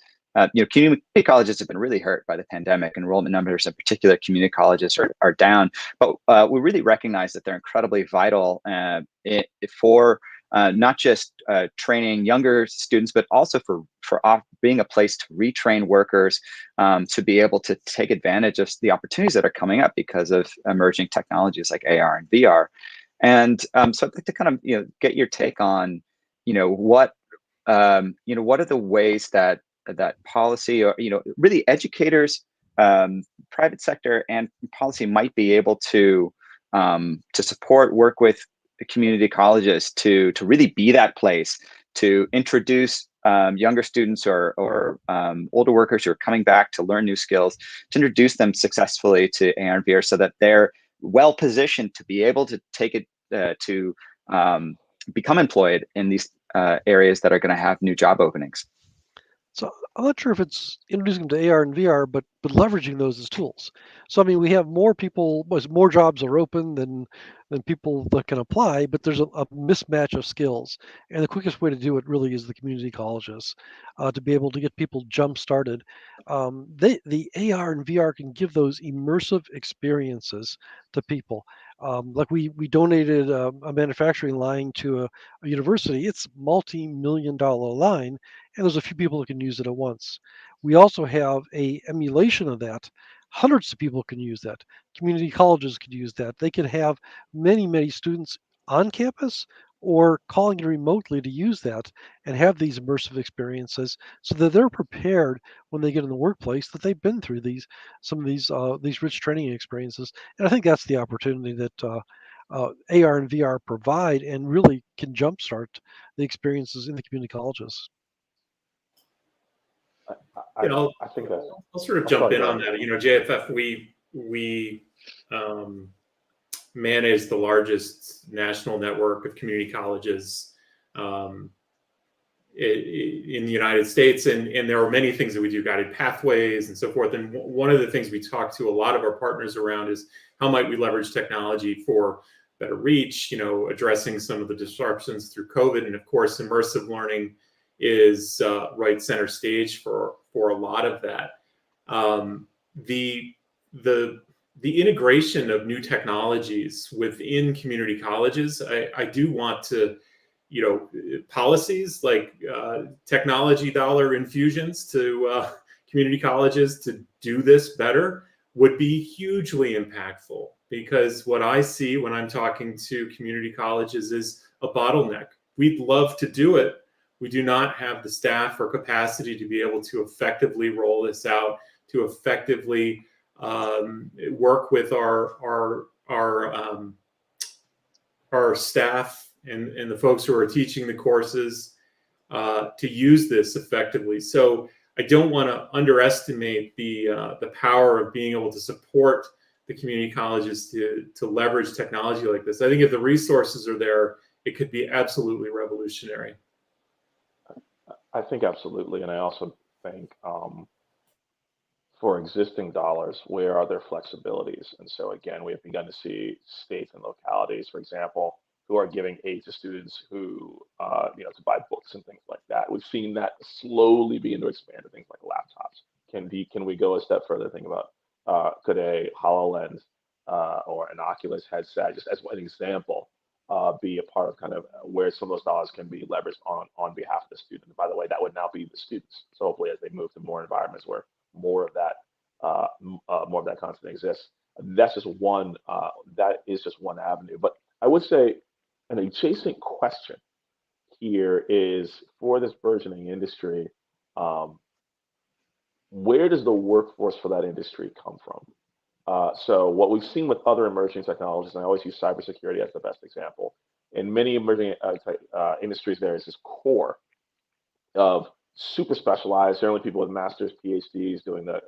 community colleges have been really hurt by the pandemic. Enrollment numbers in particular community colleges are down, but we really recognize that they're incredibly vital for not just training younger students, but also for being a place to retrain workers to be able to take advantage of the opportunities that are coming up because of emerging technologies like AR and VR. And so I'd like to kind of get your take on what are the ways that policy, or really educators, private sector, and policy might be able to support, work with the community colleges to really be that place to introduce younger students or older workers who are coming back to learn new skills, to introduce them successfully to AR and VR, so that they're well positioned to be able to take it to become employed in these areas that are going to have new job openings. So I'm not sure if it's introducing them to AR and VR, but leveraging those as tools. So I mean, we have more people, more jobs are open than people that can apply, but there's a mismatch of skills, and the quickest way to do it really is the community colleges, to be able to get people jump started. The AR and VR can give those immersive experiences to people. Like we donated a manufacturing line to a university. It's multi-million-dollar line, and there's a few people that can use it at once. We also have a emulation of that. Hundreds of people can use that. Community colleges could use that. They can have many students on campus or calling in remotely to use that and have these immersive experiences so that they're prepared when they get in the workplace that they've been through some of these rich training experiences. And I think that's the opportunity that AR and VR provide and really can jumpstart the experiences in the community colleges. I think that's. I'll sort of jump in on that. JFF, we manage the largest national network of community colleges in the United States, and there are many things that we do, guided pathways and so forth. And one of the things we talk to a lot of our partners around is how might we leverage technology for better reach, addressing some of the disruptions through COVID, and of course, immersive learning is right center stage for a lot of that. The integration of new technologies within community colleges, I do want to, policies like technology dollar infusions to community colleges to do this better would be hugely impactful, because what I see when I'm talking to community colleges is a bottleneck. We'd love to do it. We do not have the staff or capacity to be able to effectively roll this out, to effectively work with our staff and the folks who are teaching the courses to use this effectively. So I don't want to underestimate the power of being able to support the community colleges to leverage technology like this. I think if the resources are there, it could be absolutely revolutionary. I think absolutely, and I also think for existing dollars, where are their flexibilities? And so again, we have begun to see states and localities, for example, who are giving aid to students who, to buy books and things like that. We've seen that slowly begin to expand to things like laptops. Can we go a step further? Think about could a HoloLens or an Oculus headset, just as an example, be a part of kind of where some of those dollars can be leveraged on behalf of the student. And by the way, that would now be the students. So hopefully, as they move to more environments where more of that content exists, that's just one. That is just one avenue. But I would say an adjacent question here is, for this burgeoning industry, where does the workforce for that industry come from? So what we've seen with other emerging technologies, and I always use cybersecurity as the best example, in many emerging industries, there is this core of super specialized, generally people with masters, PhDs, doing the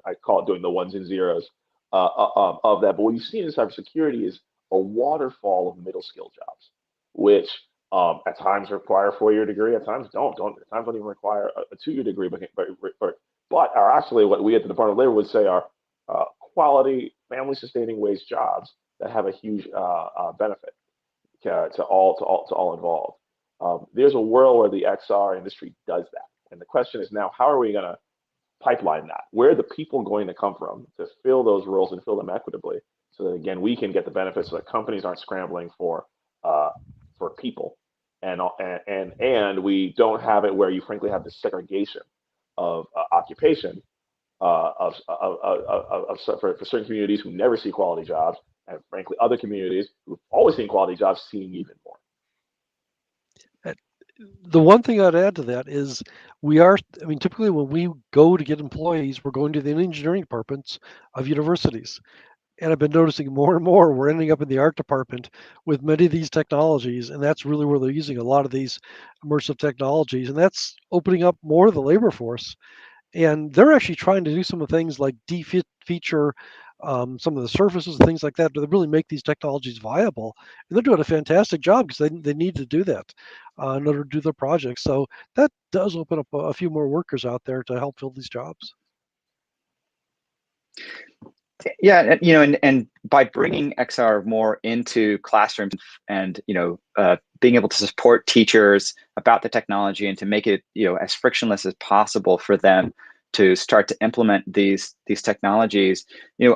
ones and zeros of that. But what you see in cybersecurity is a waterfall of middle skill jobs, which at times require a 4-year degree, at times don't. At times don't even require a 2-year degree, but are actually what we at the Department of Labor would say are quality, family-sustaining wage jobs that have a huge benefit to all involved. There's a world where the XR industry does that, and the question is now, how are we going to pipeline that? Where are the people going to come from to fill those roles and fill them equitably, so that again we can get the benefits, so that companies aren't scrambling for people, and we don't have it where you frankly have this segregation of occupation for certain communities who never see quality jobs, and frankly other communities who've always seen quality jobs seeing even more. The one thing I'd add to that is typically when we go to get employees, we're going to the engineering departments of universities. And I've been noticing more and more we're ending up in the art department with many of these technologies, and that's really where they're using a lot of these immersive technologies, and that's opening up more of the labor force. And they're actually trying to do some of the things like de-feature some of the surfaces and things like that to really make these technologies viable. And they're doing a fantastic job because they need to do that in order to do their projects. So that does open up a few more workers out there to help fill these jobs. Yeah, and by bringing XR more into classrooms and being able to support teachers about the technology and to make it as frictionless as possible for them to start to implement these technologies,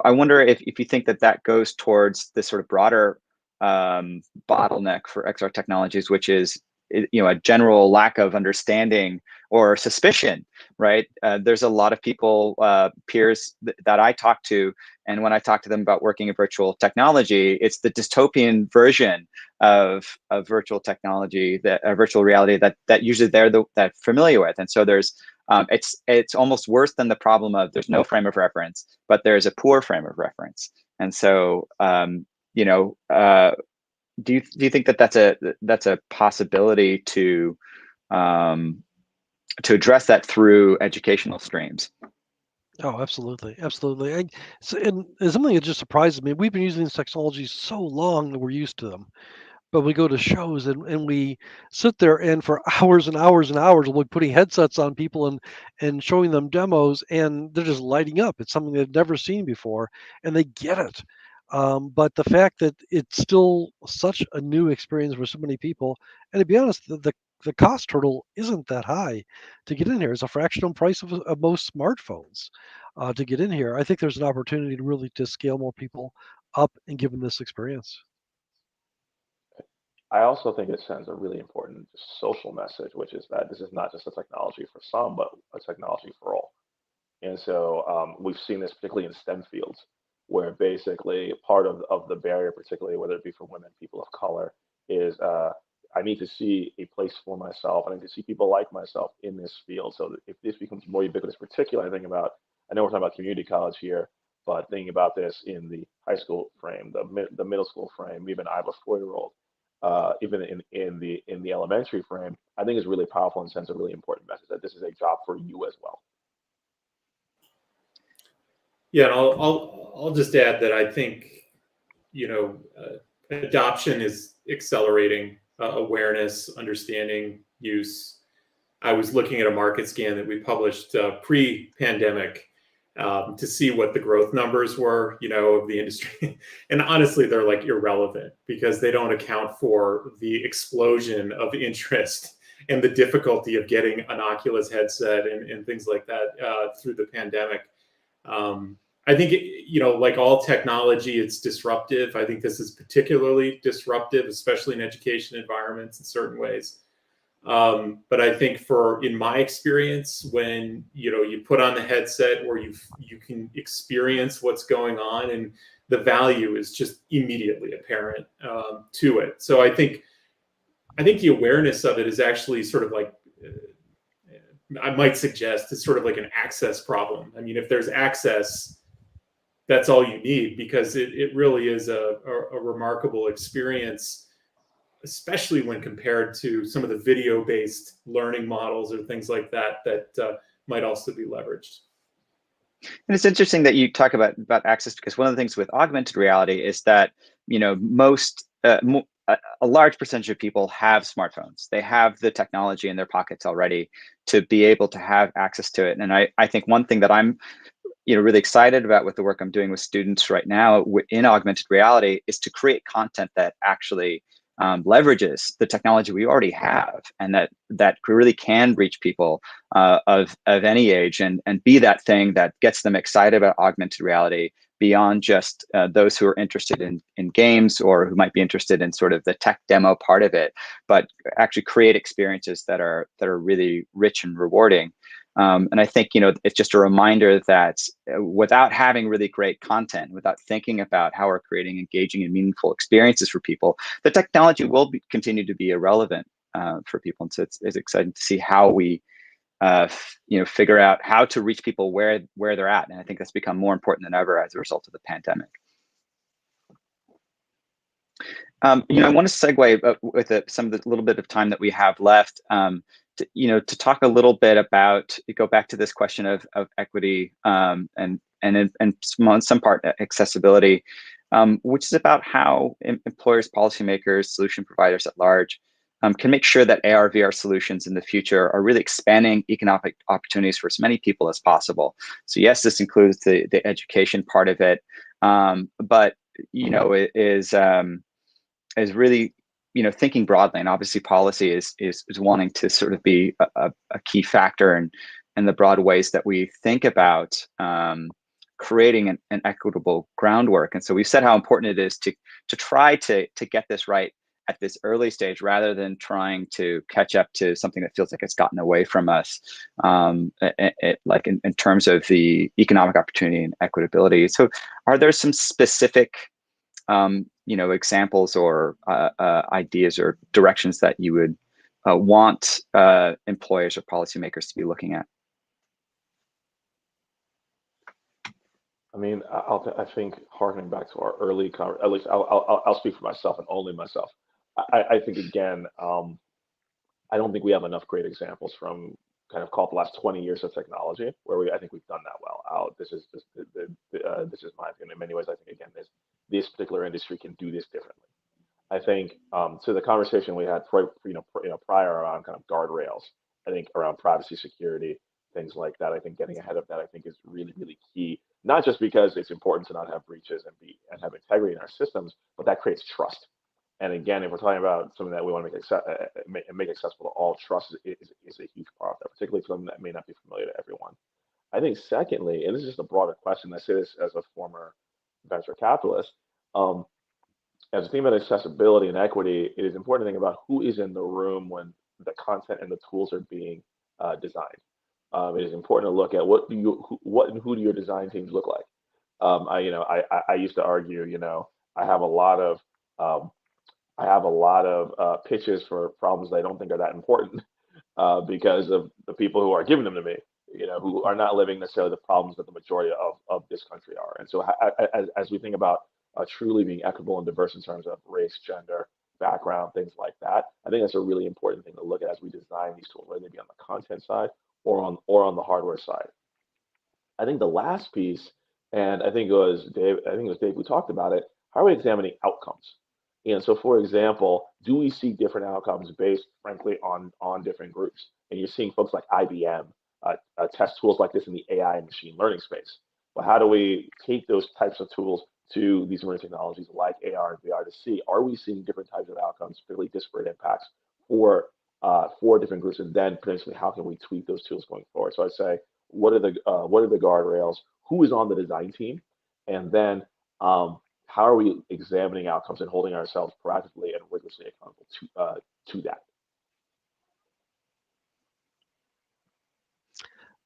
I wonder if you think that goes towards this sort of broader bottleneck for XR technologies, which is a general lack of understanding or suspicion, right? There's a lot of people, peers that I talk to, and when I talk to them about working in virtual technology, it's the dystopian version of virtual technology, that virtual reality that usually they're that familiar with. And so there's it's almost worse than the problem of there's no frame of reference, but there's a poor frame of reference. And so do you think that's a possibility to address that through educational streams? Oh, absolutely, absolutely. And something that just surprises me. We've been using these technologies so long that we're used to them. But we go to shows and we sit there and for hours and hours and hours we're putting headsets on people and showing them demos, and they're just lighting up. It's something they've never seen before, and they get it. But the fact that it's still such a new experience for so many people, and to be honest, the cost hurdle isn't that high to get in here. It's a fractional price of most smartphones to get in here. I think there's an opportunity to really to scale more people up and give them this experience. I also think it sends a really important social message, which is that this is not just a technology for some, but a technology for all. And so we've seen this particularly in STEM fields, where basically part of the barrier, particularly whether it be for women, people of color, is I need to see a place for myself. I need to see people like myself in this field. So that if this becomes more ubiquitous, particularly I know we're talking about community college here, but thinking about this in the high school frame, the middle school frame, even I have a 4-year-old. Even in the elementary frame, I think is really powerful and sends a really important message that this is a job for you as well. Yeah, and I'll just add that I think adoption is accelerating, awareness, understanding, use. I was looking at a market scan that we published pre-pandemic to see what the growth numbers were, of the industry. And honestly, they're like irrelevant because they don't account for the explosion of interest and the difficulty of getting an Oculus headset and things like that through the pandemic. I think, like all technology, it's disruptive. I think this is particularly disruptive, especially in education environments in certain ways. But I think in my experience, when you put on the headset where you can experience what's going on, and the value is just immediately apparent to it. So I think the awareness of it is actually sort of like I might suggest it's sort of like an access problem. I mean, if there's access, that's all you need, because it really is a remarkable experience, especially when compared to some of the video-based learning models or things like that might also be leveraged. And it's interesting that you talk about access, because one of the things with augmented reality is that a large percentage of people have smartphones. They have the technology in their pockets already to be able to have access to it. And I think one thing that I'm really excited about with the work I'm doing with students right now in augmented reality is to create content that actually leverages the technology we already have, and that really can reach people of any age and be that thing that gets them excited about augmented reality beyond just those who are interested in games or who might be interested in sort of the tech demo part of it, but actually create experiences that are really rich and rewarding. And I think, it's just a reminder that without having really great content, without thinking about how we're creating engaging and meaningful experiences for people, the technology will continue to be irrelevant for people. And so it's exciting to see how we, figure out how to reach people where they're at. And I think that's become more important than ever as a result of the pandemic. I want to segue with some of the little bit of time that we have left to talk a little bit about, go back to this question of equity and in some part accessibility, which is about how employers, policymakers, solution providers at large can make sure that AR, VR solutions in the future are really expanding economic opportunities for as many people as possible. So yes, this includes the education part of it, but it is really thinking broadly, and obviously policy is wanting to sort of be a key factor in the broad ways that we think about creating an equitable groundwork. And so we've said how important it is to try to get this right at this early stage, rather than trying to catch up to something that feels like it's gotten away from us, like in terms of the economic opportunity and equitability. So are there some specific examples or ideas or directions that you would want employers or policymakers to be looking at? I mean, I think harkening back to our early at least I'll speak for myself and only myself. I think again, I don't think we have enough great examples from kind of call it the last 20 years of technology where I think we've done that well. This is my opinion. In many ways, I think again, this particular industry can do this differently. I think to the conversation we had prior around kind of guardrails, I think around privacy, security, things like that. I think getting ahead of that, I think, is really, really key. Not just because it's important to not have breaches and have integrity in our systems, but that creates trust. And again, if we're talking about something that we want to make accessible to all, trust is a huge part of that, particularly for something that may not be familiar to everyone. I think secondly, and this is just a broader question, I say this as a former venture capitalist, as a theme about accessibility and equity, it is important to think about who is in the room when the content and the tools are being designed. It is important to look at what and who do your design teams look like. I used to argue, I have a lot of pitches for problems that I don't think are that important because of the people who are giving them to me, who are not living necessarily the problems that the majority of this country are. And so as we think about truly being equitable and diverse in terms of race, gender, background, things like that, I think that's a really important thing to look at as we design these tools, whether they be on the content side or on the hardware side. I think the last piece, and I think it was Dave who talked about it, how are we examining outcomes? And so, for example, do we see different outcomes based, frankly, on different groups? And you're seeing folks like IBM test tools like this in the AI and machine learning space. But how do we take those types of tools to these emerging technologies like AR and VR to see, are we seeing different types of outcomes, particularly disparate impacts for different groups, and then potentially how can we tweak those tools going forward? So I'd say, what are the guardrails? Who is on the design team? And then how are we examining outcomes and holding ourselves proactively and rigorously accountable to that?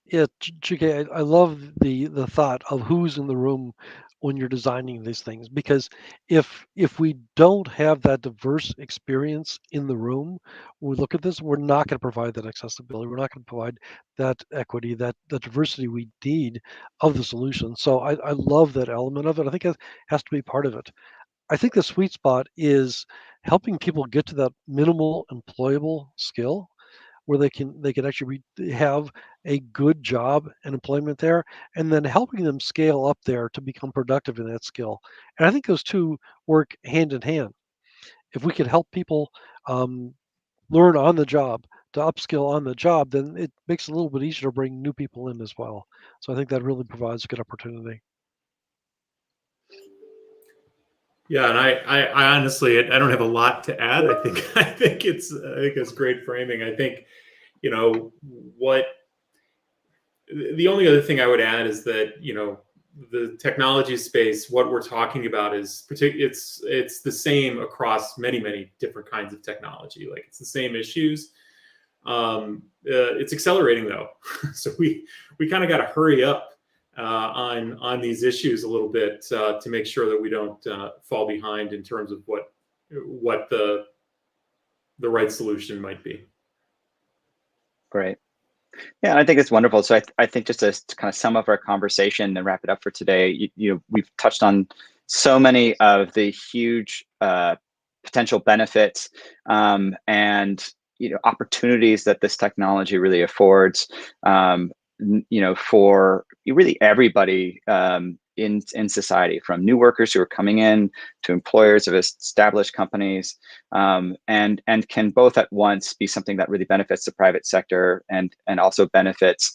Yeah, Chike, I love the thought of who's in the room when you're designing these things, because if we don't have that diverse experience in the room, when we look at this, we're not going to provide that accessibility. We're not going to provide that equity, that the diversity we need of the solution. So I love that element of it. I think it has to be part of it. I think the sweet spot is helping people get to that minimal employable skill where they can actually have a good job and employment there, and then helping them scale up there to become productive in that skill. And I think those two work hand in hand. If we can help people learn on the job, to upskill on the job, then it makes it a little bit easier to bring new people in as well. So I think that really provides a good opportunity. Yeah, and I honestly, I don't have a lot to add. I think it's great framing. I think, what the only other thing I would add is that, the technology space, what we're talking about is it's the same across many different kinds of technology. Like, it's the same issues. It's accelerating though, so we kind of got to hurry up on these issues a little bit to make sure that we don't fall behind in terms of what the right solution might be. Great. Yeah, I think it's wonderful. So I think just to kind of sum up our conversation and wrap it up for today, we've touched on so many of the huge potential benefits and opportunities that this technology really affords, for really everybody in society, from new workers who are coming in to employers of established companies, and can both at once be something that really benefits the private sector and also benefits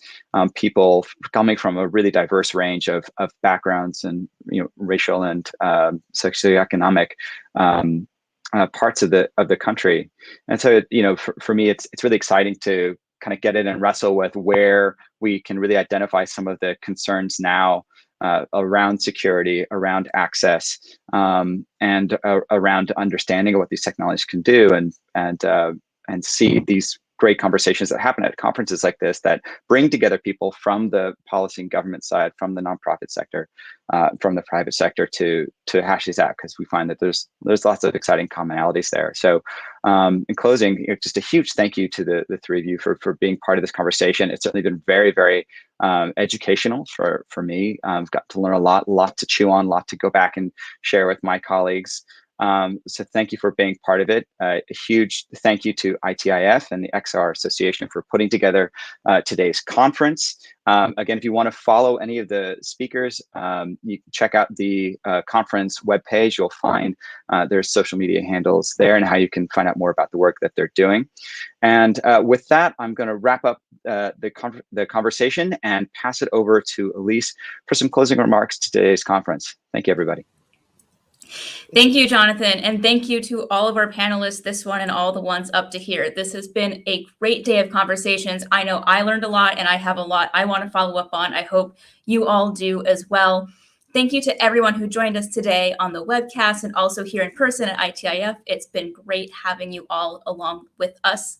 people coming from a really diverse range of backgrounds and racial and socioeconomic parts of the country. And so for me, it's really exciting to kind of get in and wrestle with where we can really identify some of the concerns now around security, around access, and around understanding of what these technologies can do, and see these great conversations that happen at conferences like this that bring together people from the policy and government side, from the nonprofit sector, from the private sector to hash these out, because we find that there's lots of exciting commonalities there. So in closing, just a huge thank you to the three of you for being part of this conversation. It's certainly been very, very educational for me. I've got to learn a lot to chew on, a lot to go back and share with my colleagues. So thank you for being part of it. A huge thank you to ITIF and the XR Association for putting together today's conference. Again, if you want to follow any of the speakers, you can check out the conference webpage. You'll find their social media handles there and how you can find out more about the work that they're doing. And with that, I'm going to wrap up the conversation and pass it over to Elise for some closing remarks to today's conference. Thank you, everybody. Thank you, Jonathan, and thank you to all of our panelists, this one and all the ones up to here. This has been a great day of conversations. I know I learned a lot, and I have a lot I want to follow up on. I hope you all do as well. Thank you to everyone who joined us today on the webcast and also here in person at ITIF. It's been great having you all along with us.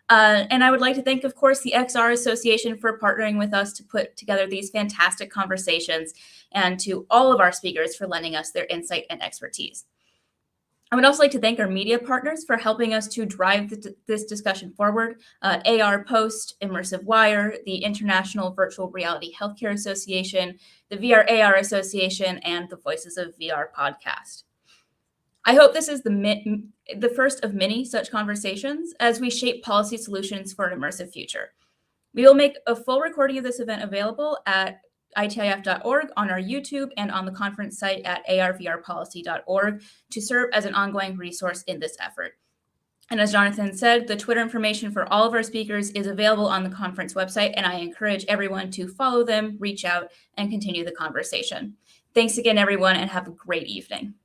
And I would like to thank, of course, the XR Association for partnering with us to put together these fantastic conversations, and to all of our speakers for lending us their insight and expertise. I would also like to thank our media partners for helping us to drive this discussion forward. AR Post, Immersive Wire, the International Virtual Reality Healthcare Association, the VR AR Association, and the Voices of VR podcast. I hope this is the first of many such conversations as we shape policy solutions for an immersive future. We will make a full recording of this event available at itif.org, on our YouTube, and on the conference site at arvrpolicy.org to serve as an ongoing resource in this effort. And as Jonathan said, the Twitter information for all of our speakers is available on the conference website, and I encourage everyone to follow them, reach out, and continue the conversation. Thanks again, everyone, and have a great evening.